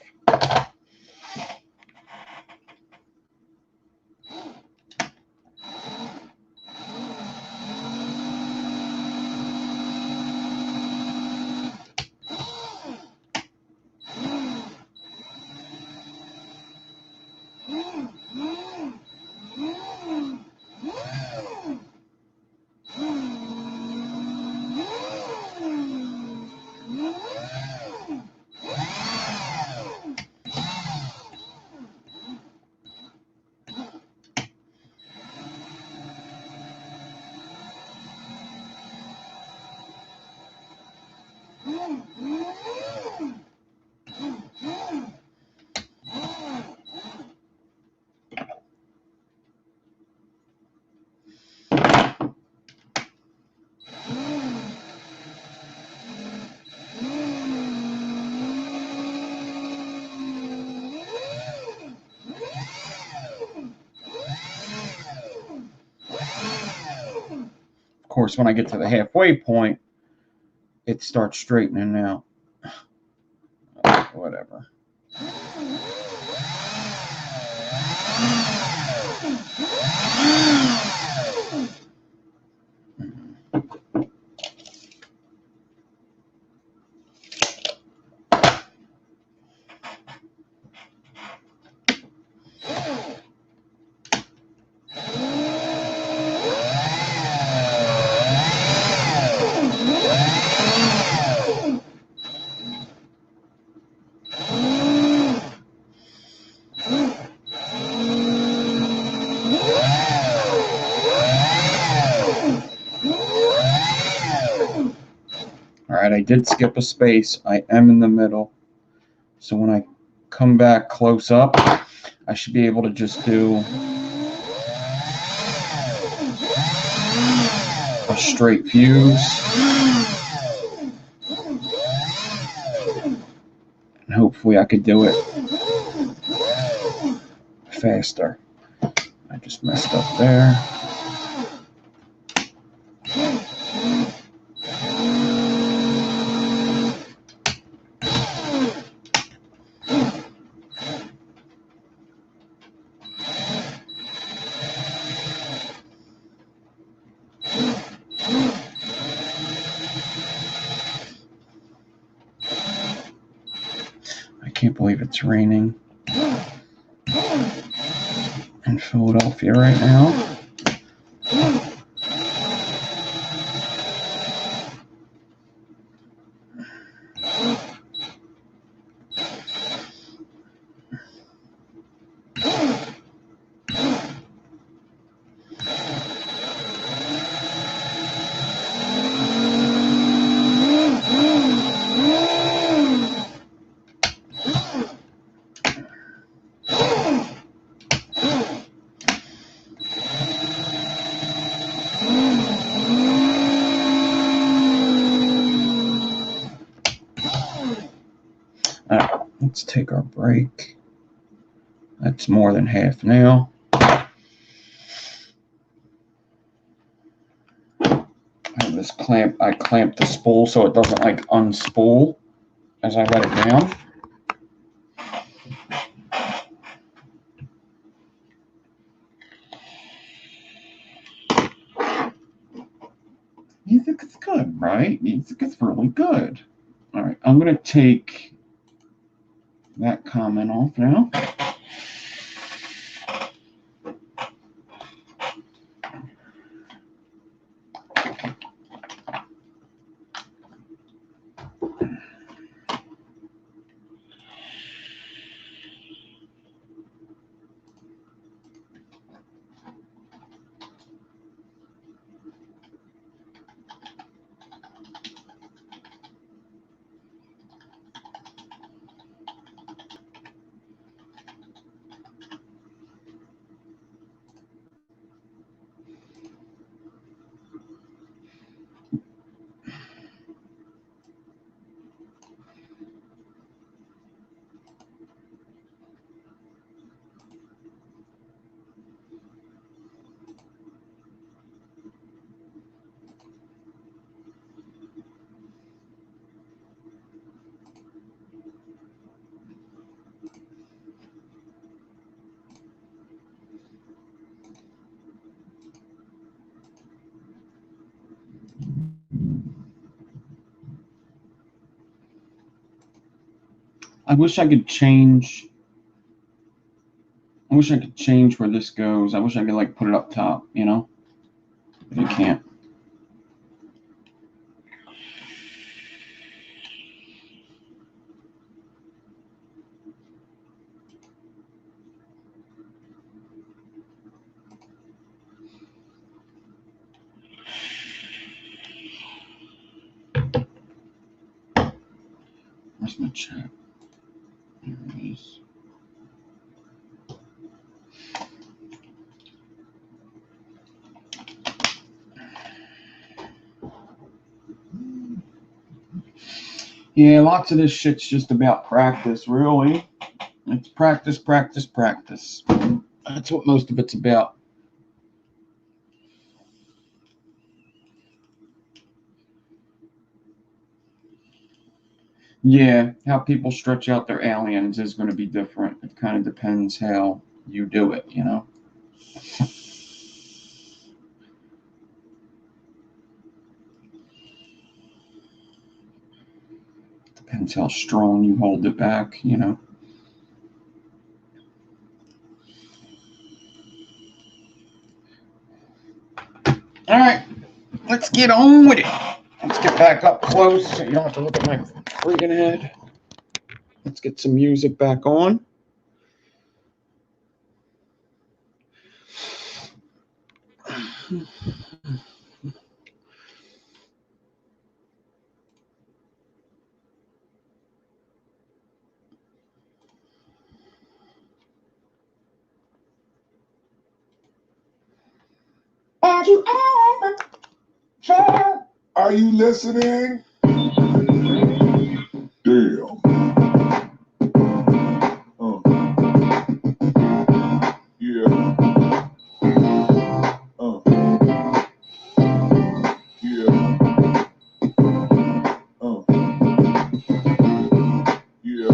Of course, when I get to the halfway point, it starts straightening out. whatever. Alright, I did skip a space. I am in the middle. So when I come back close up, I should be able to just do a straight fuse. And hopefully I could do it faster. I just messed up there. I can't believe it's raining in Philadelphia right now. Let's take our break. That's more than half now. I have this clamp. I clamp the spool so it doesn't like unspool as I let it down. Music is good, right? Music is really good. All right, I'm going to take that comment off now. I wish I could change. I wish I could change where this goes. I wish I could like put it up top, you know? But you can't. Where's my chat? There it is. Yeah, lots of this shit's just about practice, really. It's practice, practice, practice. That's what most of it's about. Yeah, how people stretch out their aliens is going to be different. It kind of depends how you do it, you know. Depends how strong you hold it back, you know. All right, let's get on with it. Let's get back up close so you don't have to look at my freaking head. Let's get some music back on. Have you ever felt? Are you listening? Damn. Yeah. Yeah. Yeah.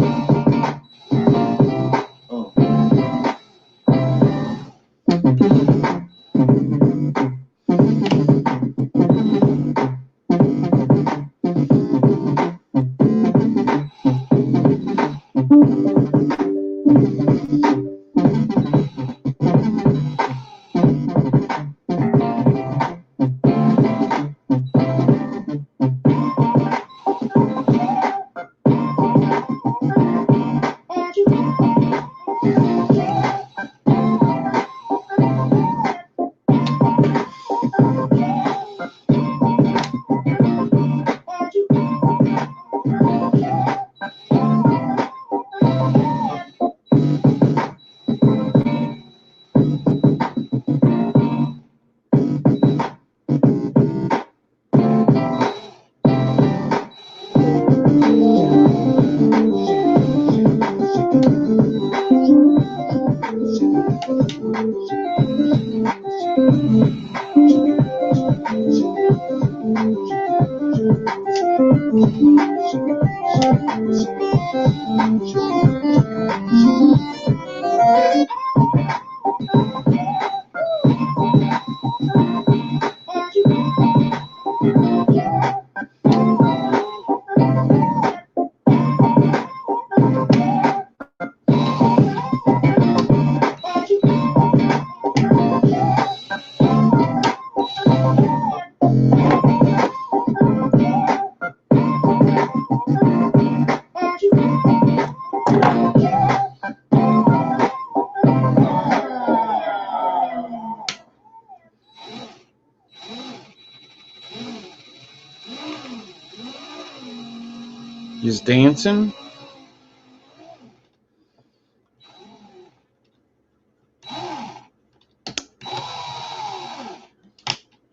He's dancing.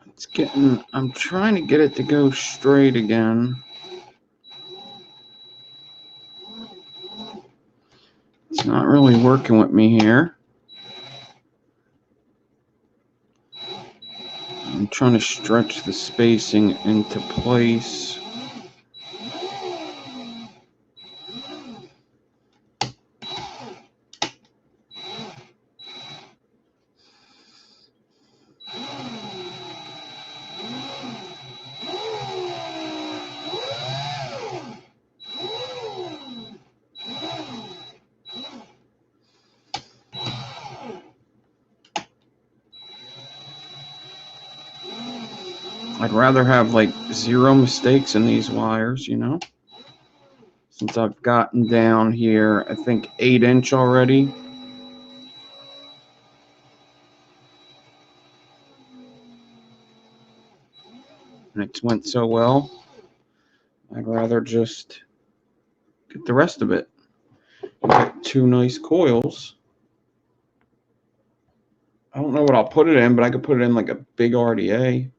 It's getting, I'm trying to get it to go straight again. It's not really working with me here. I'm trying to stretch the spacing into place. I'd rather have like 0 mistakes in these wires, you know, since I've gotten down here, I think 8" already. And it's went so well, I'd rather just get the rest of it. Get 2 nice coils. I don't know what I'll put it in, but I could put it in like a big RDA.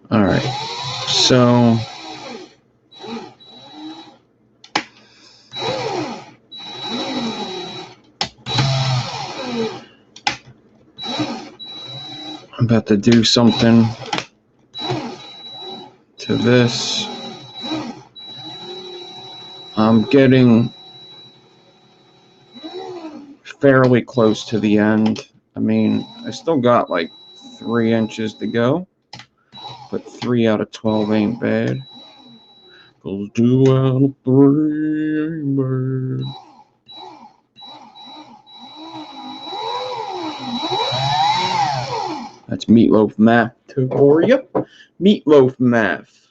All right. So I'm about to do something to this. I'm getting fairly close to the end. I mean, I still got like 3 inches to go, but 3 out of 12 ain't bad. 'Cause 2 out of 3 ain't bad. That's meatloaf math for you. Meatloaf math.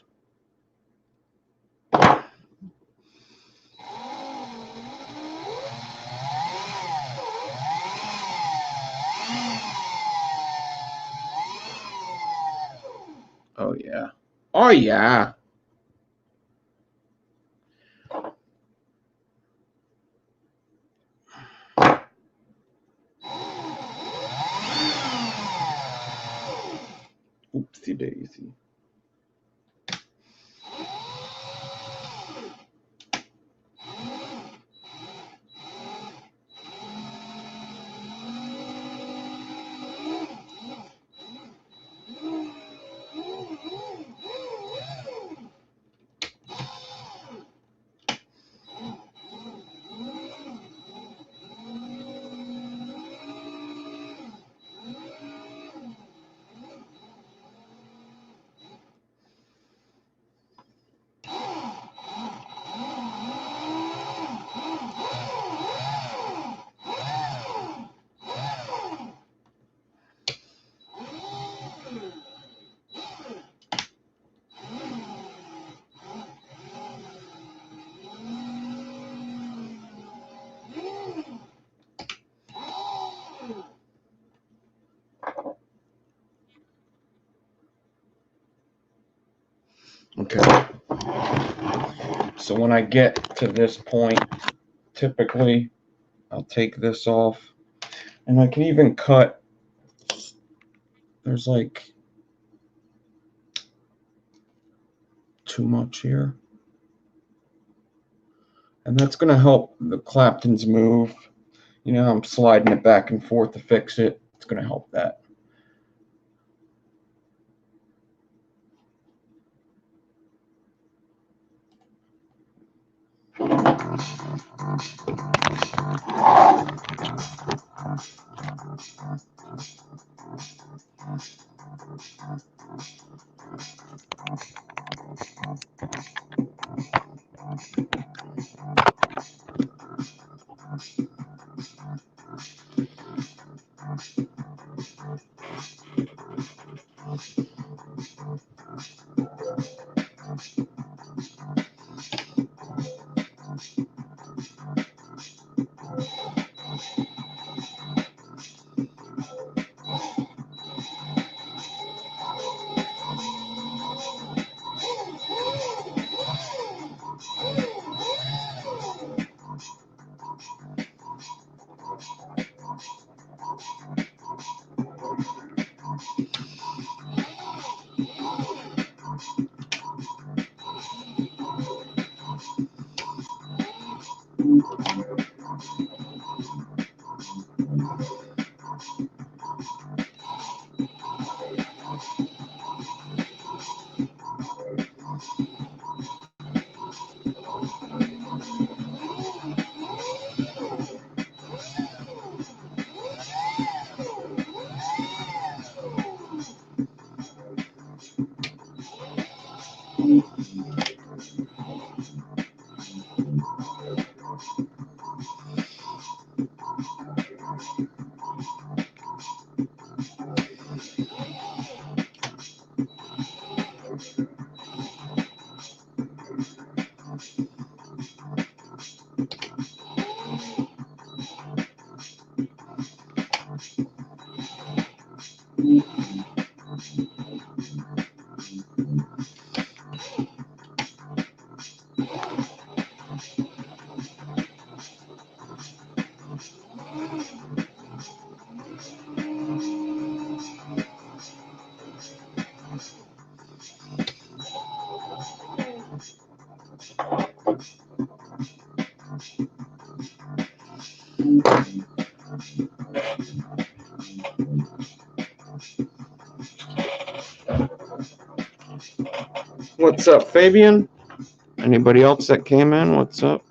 Oh yeah. Oh yeah. Oopsie daisy. Okay. So when I get to this point, typically I'll take this off, and I can even cut. There's like too much here, and that's going to help the Claptons move. You know, I'm sliding it back and forth to fix it. It's going to help that. What's up, Fabian? Anybody else that came in? What's up?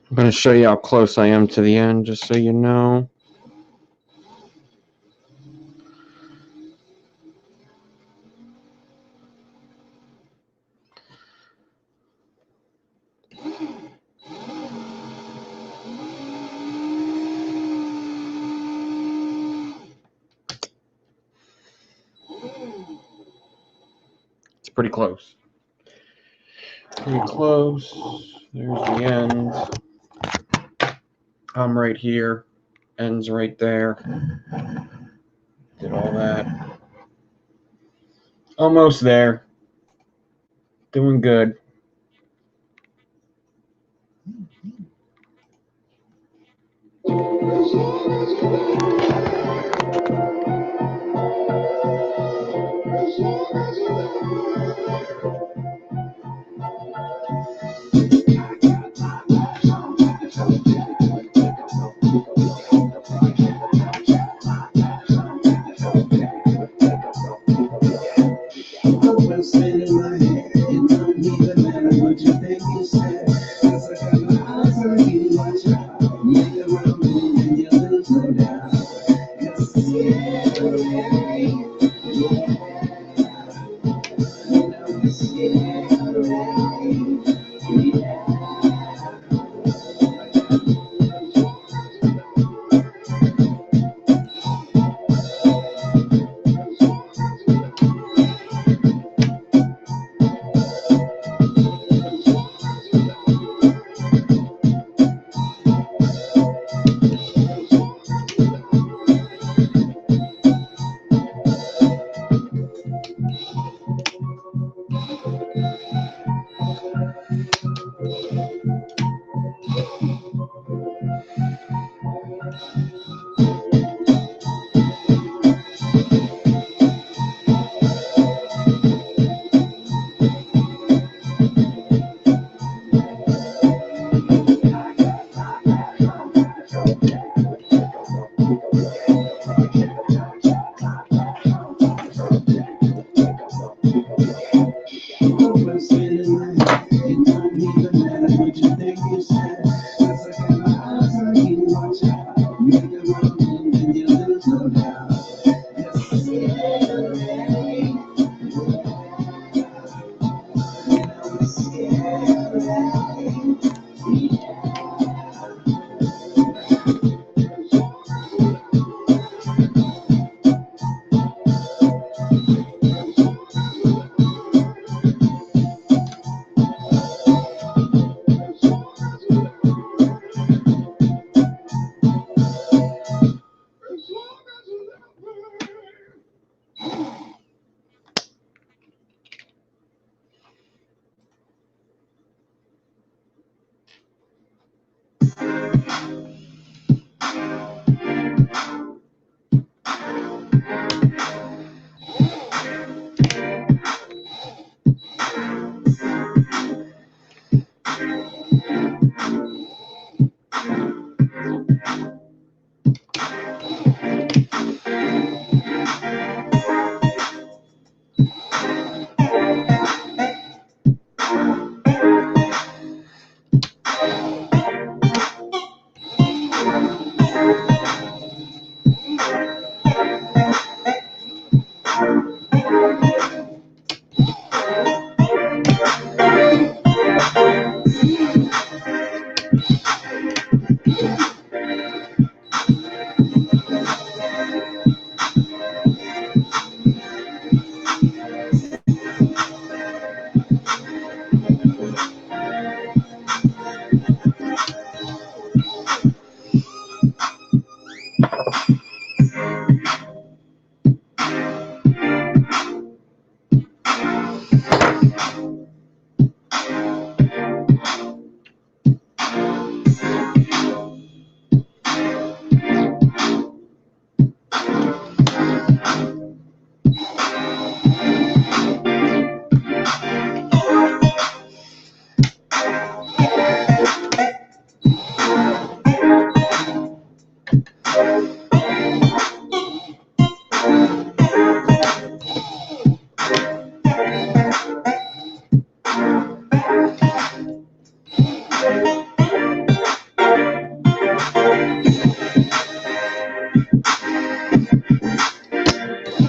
I'm going to show you how close I am to the end, just so you know. It's pretty close. Pretty close. There's the end. I'm right here. End's right there. Did all that. Almost there. Doing good.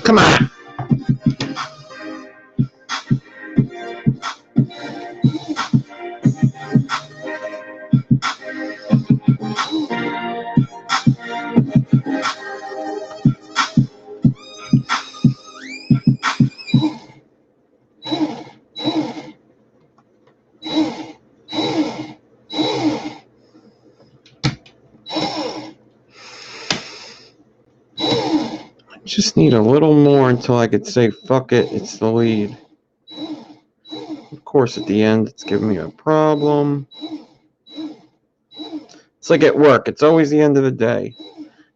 Come on. Just need a little more until I could say, fuck it, it's the lead. Of course, at the end, it's giving me a problem. It's like at work. It's always the end of the day.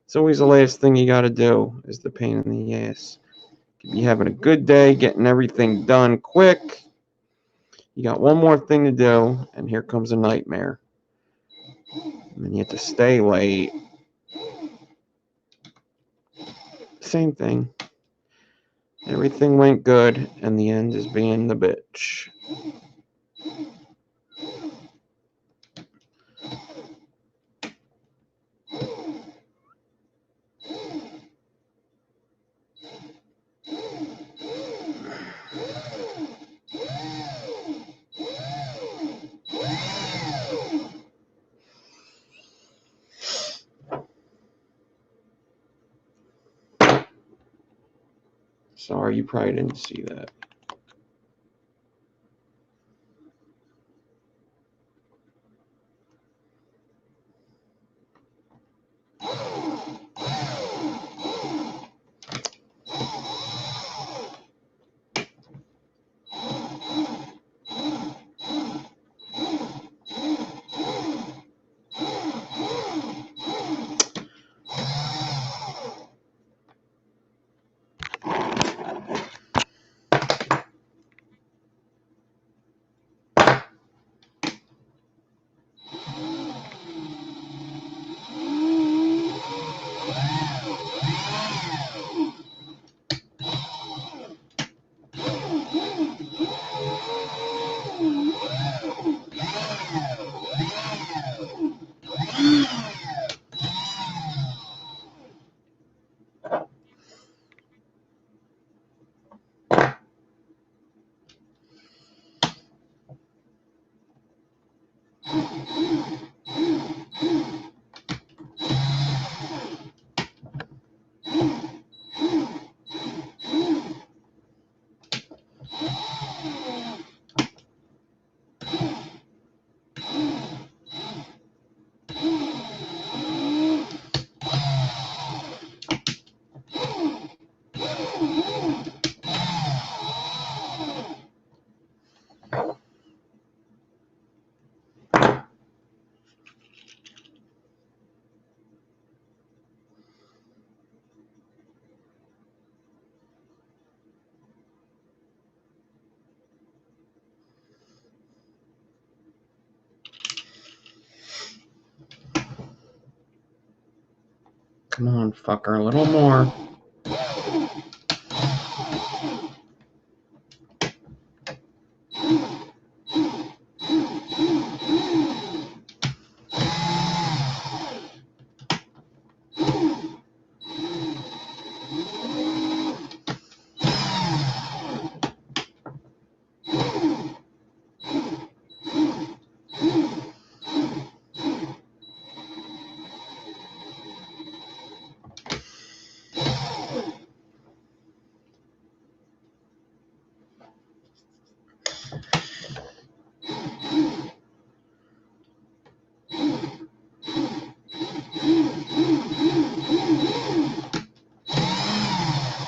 It's always the last thing you got to do is the pain in the ass. You having a good day, getting everything done quick. You got one more thing to do, and here comes a nightmare. And then you have to stay late. Same thing. Everything went good, and the end is being the bitch. Sorry, you probably didn't see that. Come on, fucker, a little more.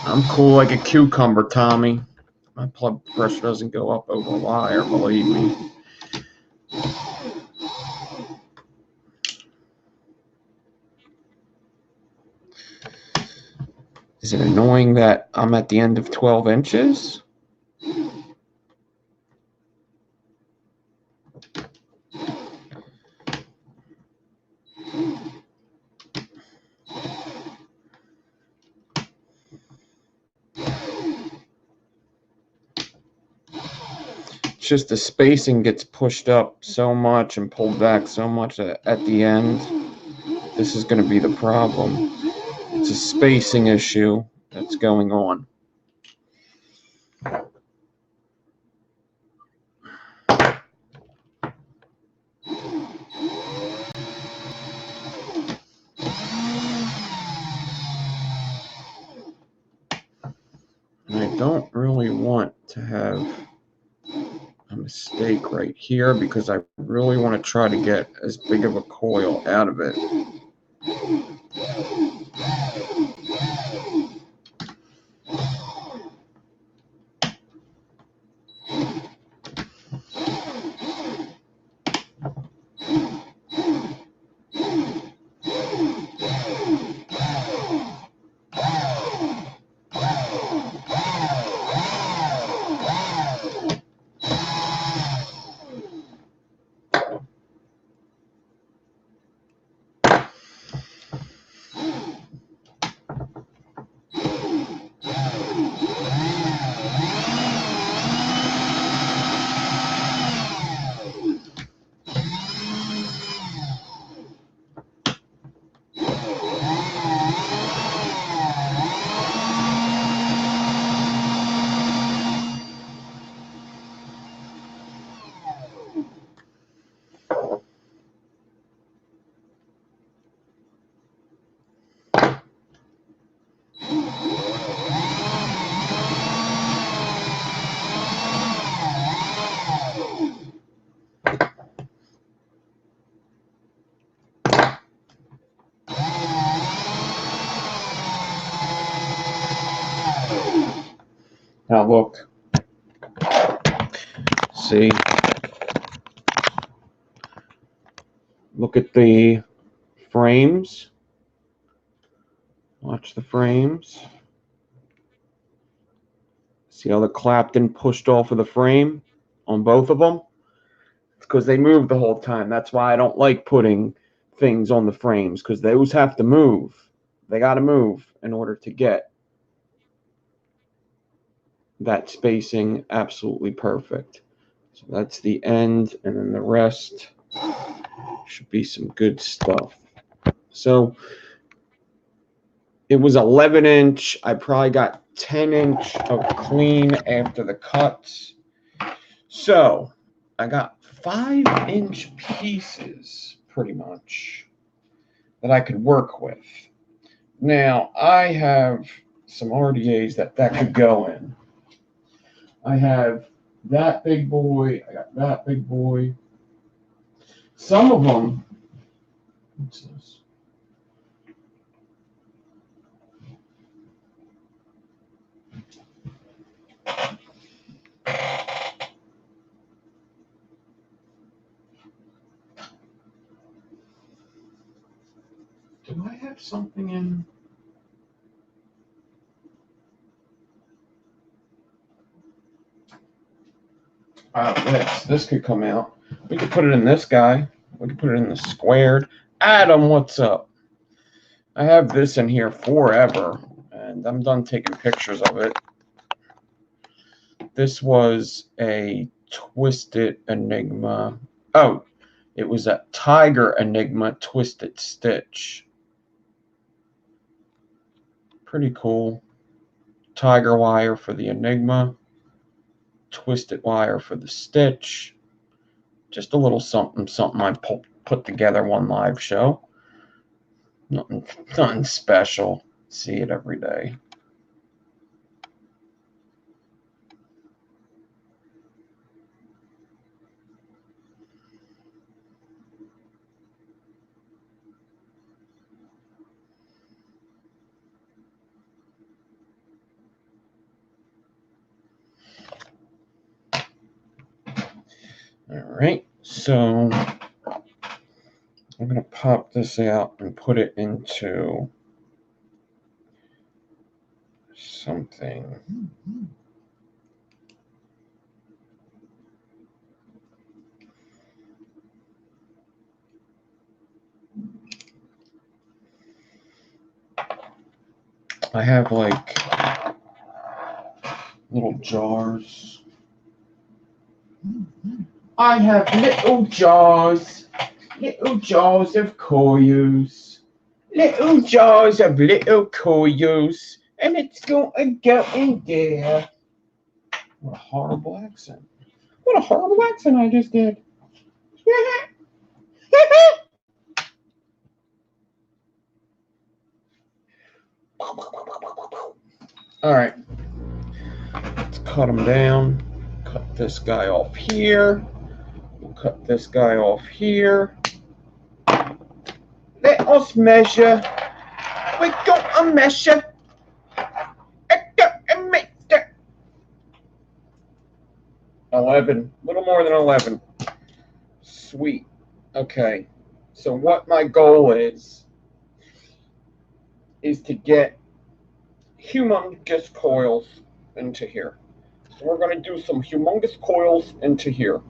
I'm cool like a cucumber, Tommy. My blood pressure doesn't go up over a wire, believe me. Is it annoying that I'm at the end of 12 inches? It's just the spacing gets pushed up so much and pulled back so much at the end. This is going to be the problem. It's a spacing issue that's going on. don't really want to have a mistake right here because I really want to try to get as big of a coil out of it. Now look, see, look at the frames, watch the frames, see how the Clapton pushed off of the frame on both of them? It's because they moved the whole time. That's why I don't like putting things on the frames, because those have to move. They got to move in order to get that spacing absolutely perfect. So that's the end, and then the rest should be some good stuff. So it was 11-inch. I probably got 10-inch of clean after the cuts. So I got 5-inch pieces pretty much that I could work with. Now I have some RDAs that could go in. I have that big boy. I got that big boy. Some of them. What's this? Do I have something in? This could come out. We could put it in this guy. We could put it in the squared. Adam, what's up? I have this in here forever, and I'm done taking pictures of it. This was a Twisted Enigma. Oh, it was a Tiger Enigma Twisted Stitch. Pretty cool. Tiger wire for the Enigma. Twisted wire for the Stitch. Just a little something I put together one live show. Nothing special. See it every day. All right, so I'm going to pop this out and put it into something. I have like little jars. I have little jars of coils. Little jars of little coils. And it's going to go in there. What a horrible accent. What a horrible accent I just did. All right. cut them down. Cut this guy off here. We'll cut this guy off here. Let us measure. We got a measure. 11, a little more than 11. Sweet. Okay, so what my goal is to get humongous coils into here. So we're going to do some humongous coils into here.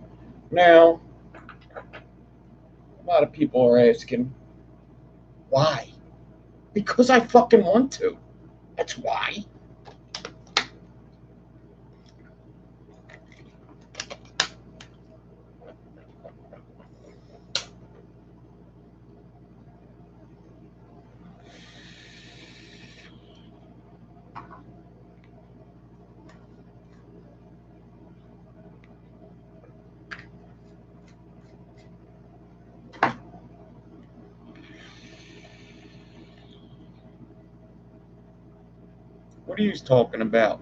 Now, a lot of people are asking, why? Because I fucking want to. That's why. What are you talking about?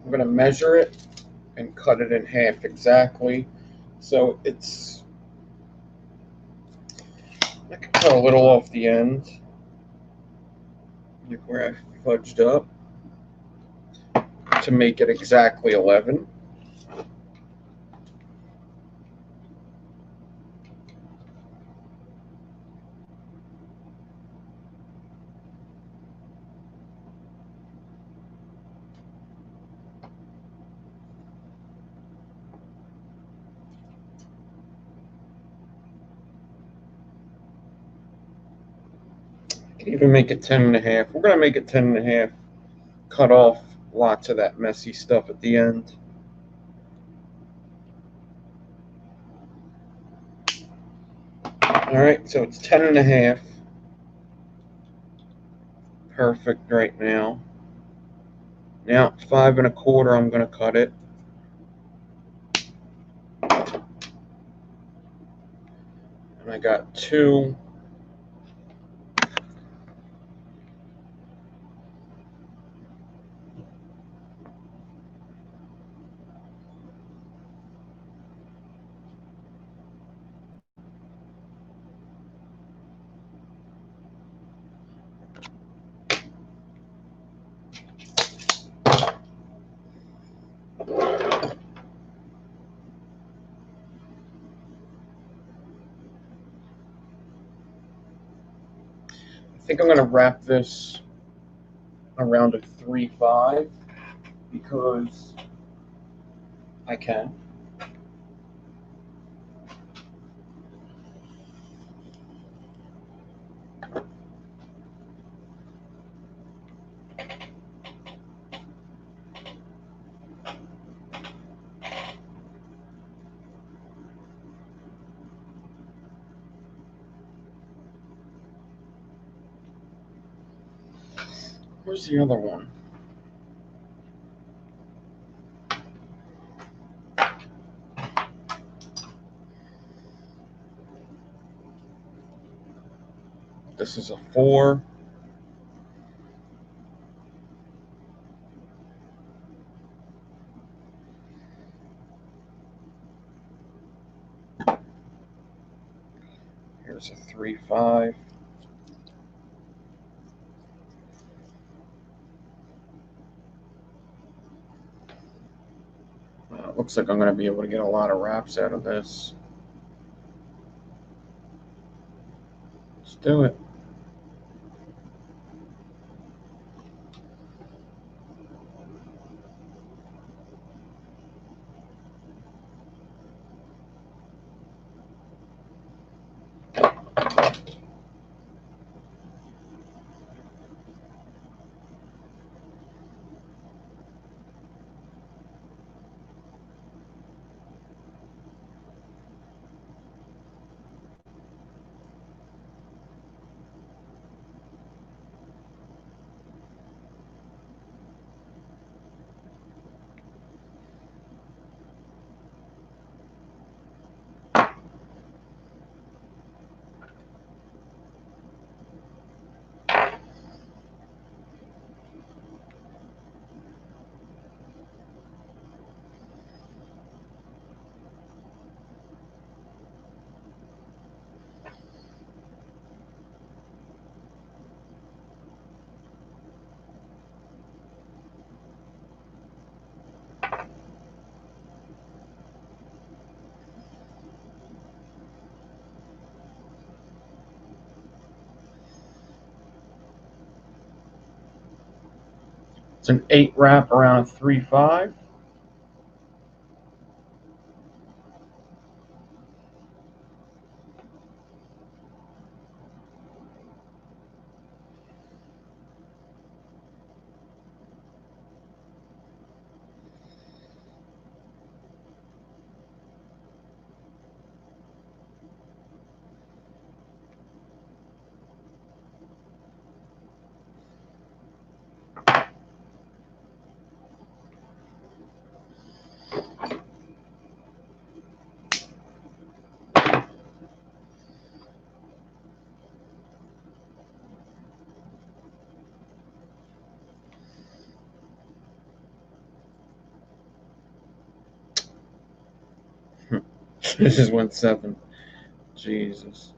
I'm going to measure it and cut it in half exactly. So it's, I can cut a little off the end, like where I fudged up, to make it exactly 11. Even make it 10 and a half. We're going to make it 10 and a half. Cut off lots of that messy stuff at the end. All right, so it's 10 and a half. Perfect right now. Now, 5 1/4, I'm going to cut it. And I got 2. I think I'm going to wrap this around a 3/5 because I can. Where's the other one? This is a 4. Here's a 3/5. Looks like I'm going to be able to get a lot of wraps out of this. Let's do it. It's an 8 wrap around 3.5. This is 1.7. Jesus.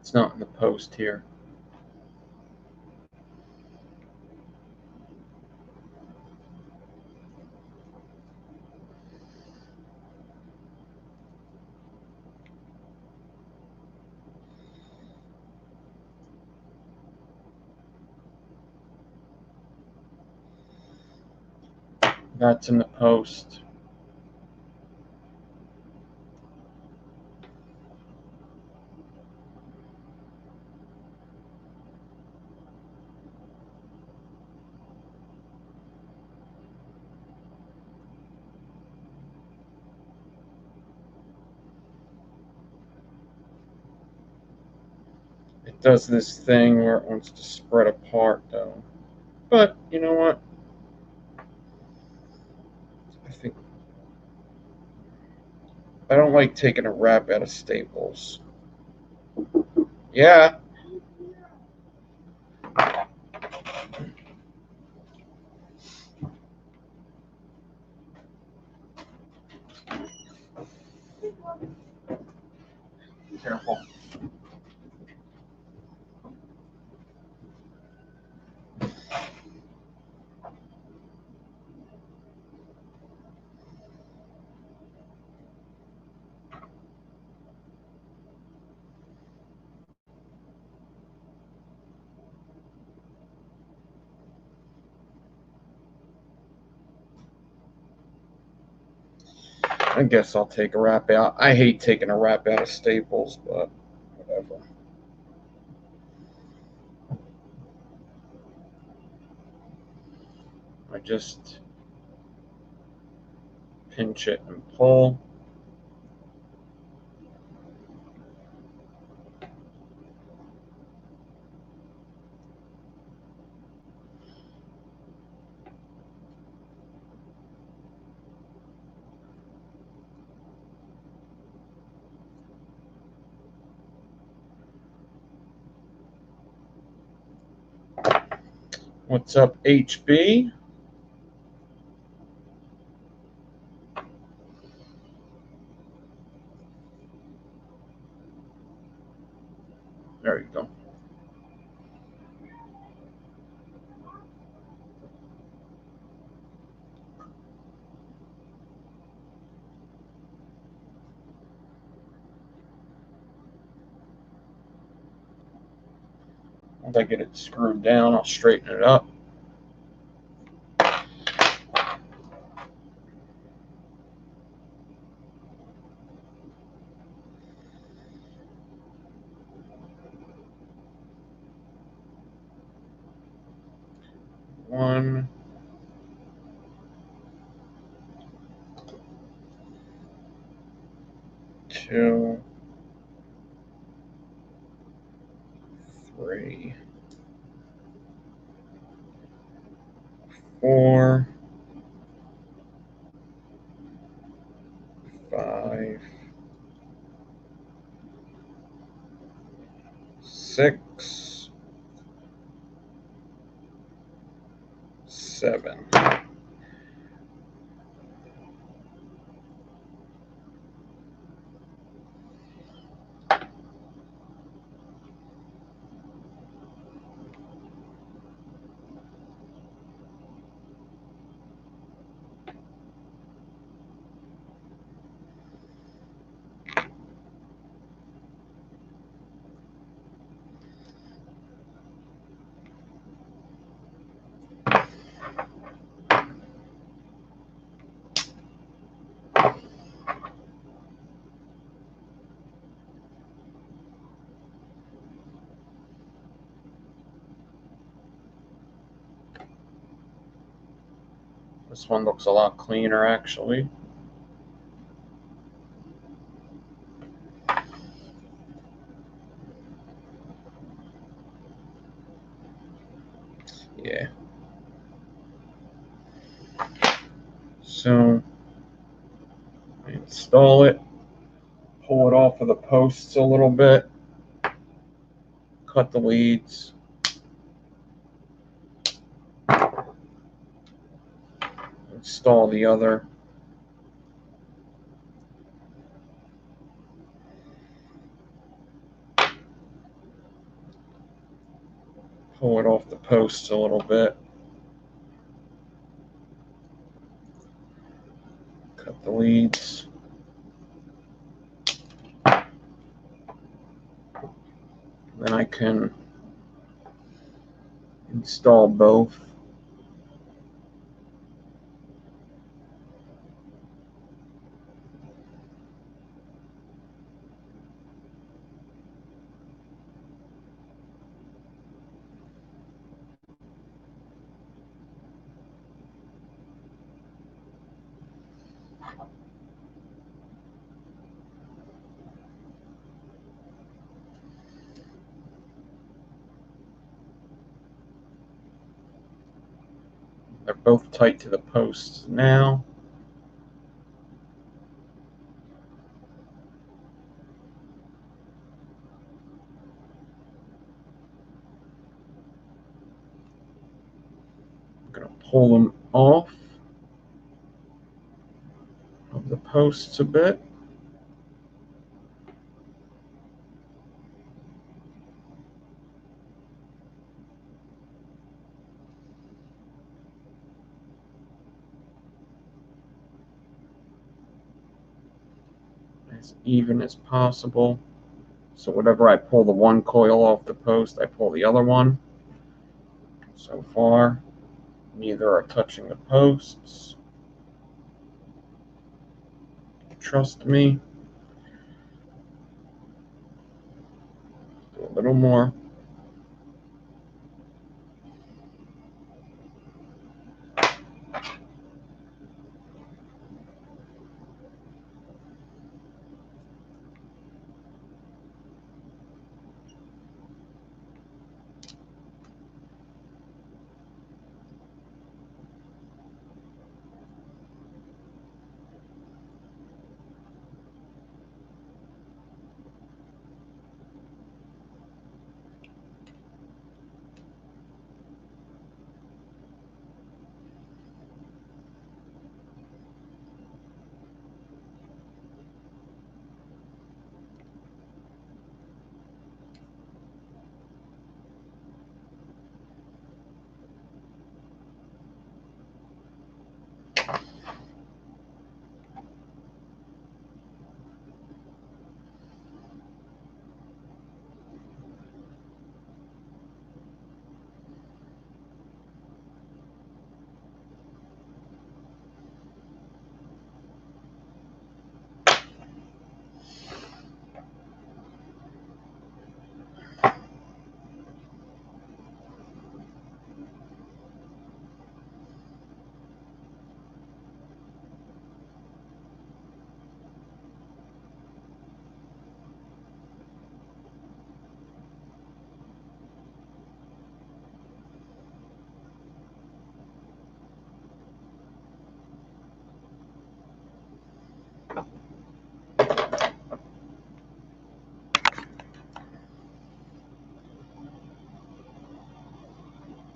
It's not in the post here. That's in the post. It does this thing where it wants to spread apart, though. But you know what? I think I don't like taking a wrap out of staples. Yeah. Careful. I guess I'll take a wrap out. I hate taking a wrap out of staples, but whatever. I just pinch it and pull. What's up, HB? There you go. Once I get it screwed down, I'll straighten it up. One, two, three, four, 5, 6, 7. This one looks a lot cleaner, actually. Yeah. So, I install it, pull it off of the posts a little bit, cut the leads, install the other. Pull it off the posts a little bit. Cut the leads. Then I can install both. They're both tight to the posts now. I'm going to pull them off of the posts a bit. As even as possible. So whenever I pull the one coil off the post, I pull the other one. So far, neither are touching the posts. Trust me. Do a little more.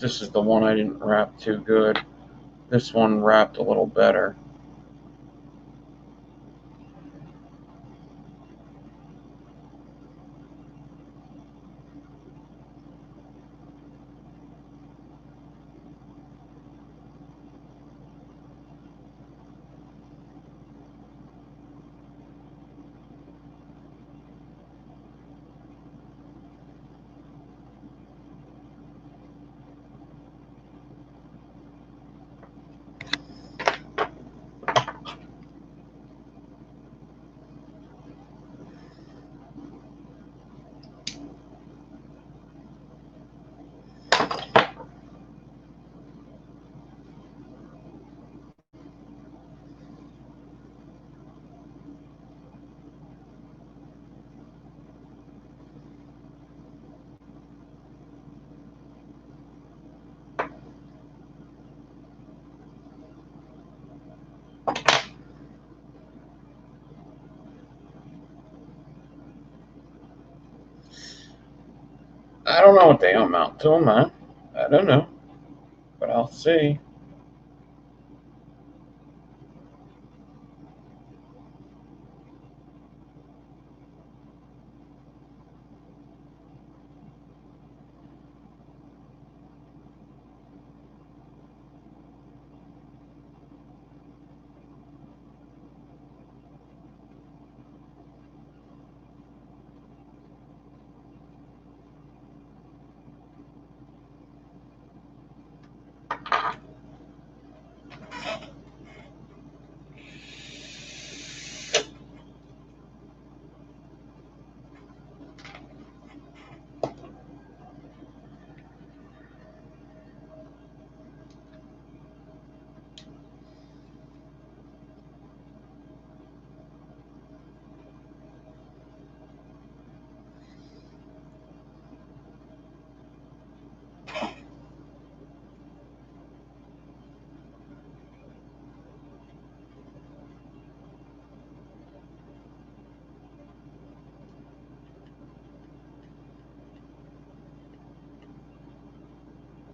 this is the one I didn't wrap too good. This one wrapped a little better. I don't know what they amount to, man. I don't know, but I'll see.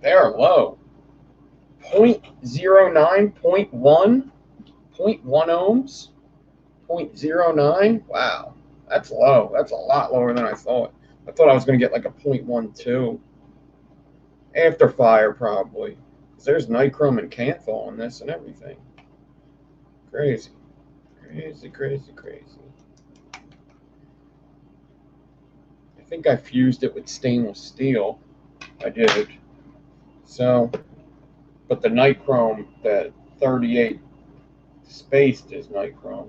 They're low. 0.09, 0.1, 0.1 ohms, 0.09. Wow, that's low. That's a lot lower than I thought. I thought I was going to get like a 0.12. After fire, probably. Because there's nichrome and canthal in this and everything. Crazy. Crazy, crazy, crazy. I think I fused it with stainless steel. I did. So, but the nichrome, the 38 spaced is nichrome.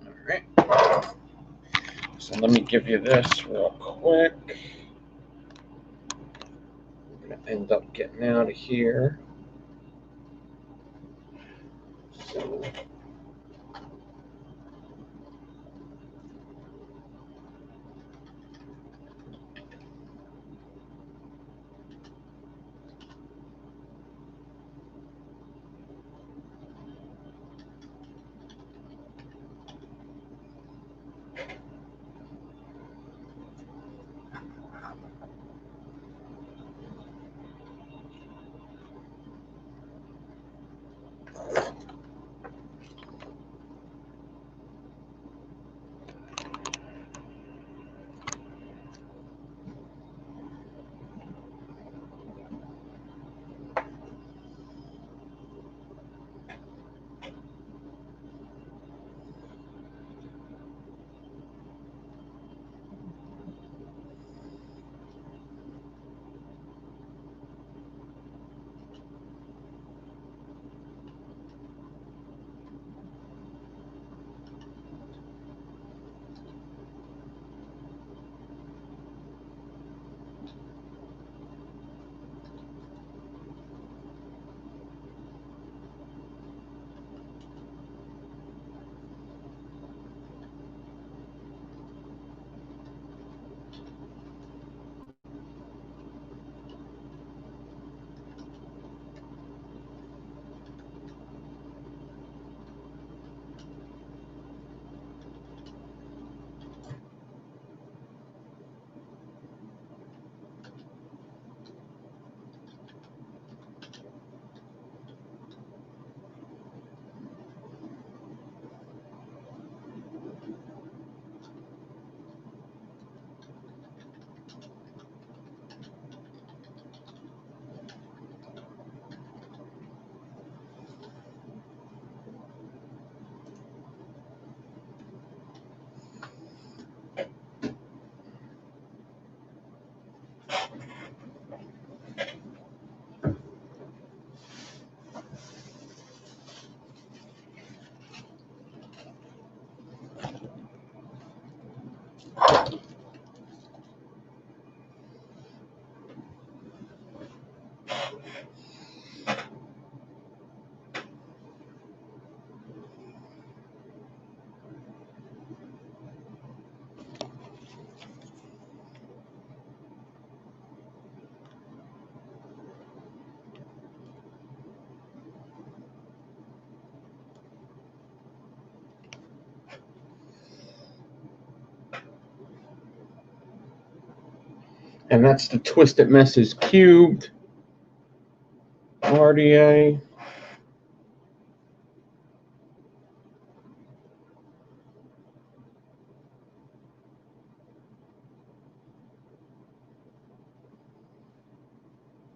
Alright. So let me give you this real quick. I'm going to end up getting out of here. So, And that's the Twisted Messes cubed RDA.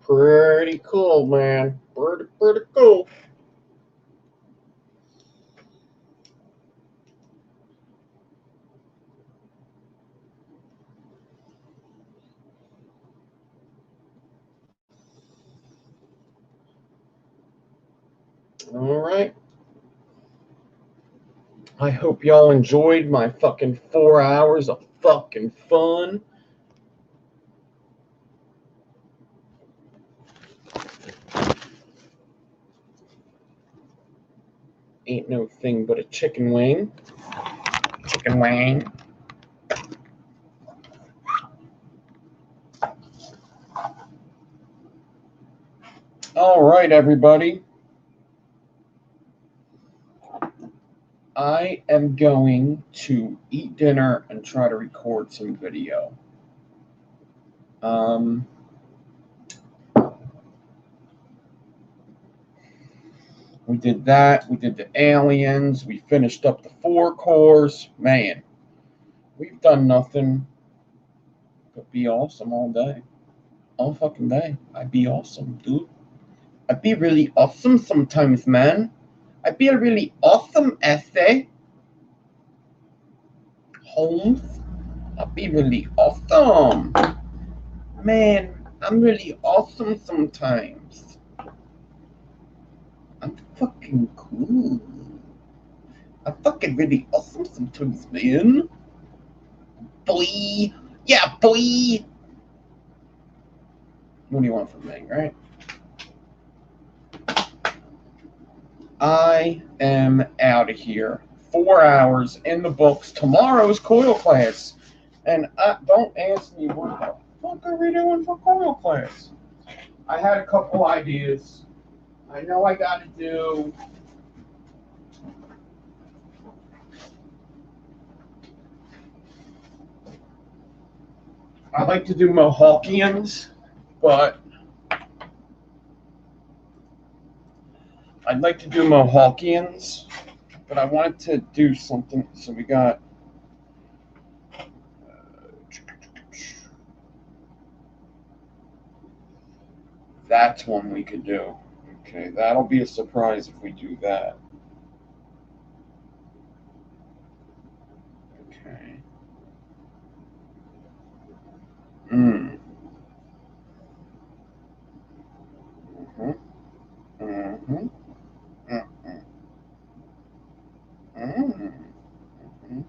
Pretty cool, man. Pretty cool. All right. I hope y'all enjoyed my fucking 4 hours of fucking fun. Ain't no thing but a chicken wing. Chicken wing. All right, everybody. I am going to eat dinner and try to record some video. We did that. We did the aliens. We finished up the 4 cores. Man, we've done nothing but be awesome all day. All fucking day. I'd be awesome, dude. I'd be really awesome sometimes, man. I'd be a really awesome essay. Holmes. I'd be really awesome. Man, I'm really awesome sometimes. I'm fucking cool. I'm fucking really awesome sometimes, man. Boy. Yeah, boy. What do you want from me, right? I am out of here. 4 hours in the books. Tomorrow's Coil class. And don't ask me what the fuck are we doing for Coil class. I had a couple ideas. I know I got to do... I like to do Mohawkians, but... I'd like to do Mohawkians, but I wanted to do something. So we got... that's one we could do. Okay, that'll be a surprise if we do that. Okay. Mm-hmm. Mm-hmm. Mm-hmm. Mm-hmm.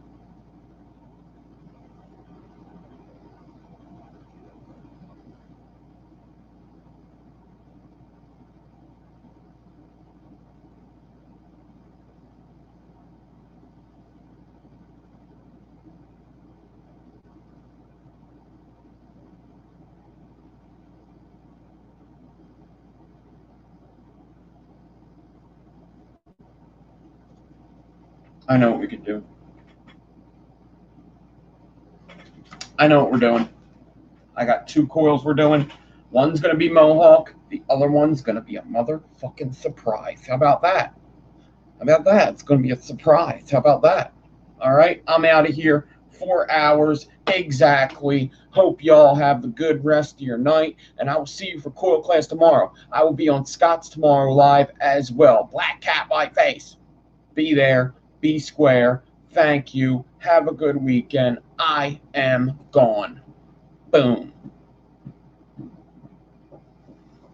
I know what we could do. I know what we're doing. I got 2 coils we're doing. One's going to be Mohawk. The other one's going to be a motherfucking surprise. How about that? How about that? It's going to be a surprise. How about that? All right. I'm out of here. 4 hours exactly. Hope y'all have a good rest of your night. And I will see you for Coil class tomorrow. I will be on Scott's tomorrow live as well. Black cat, white face. Be there. Be square. Thank you. Have a good weekend. I am gone. Boom.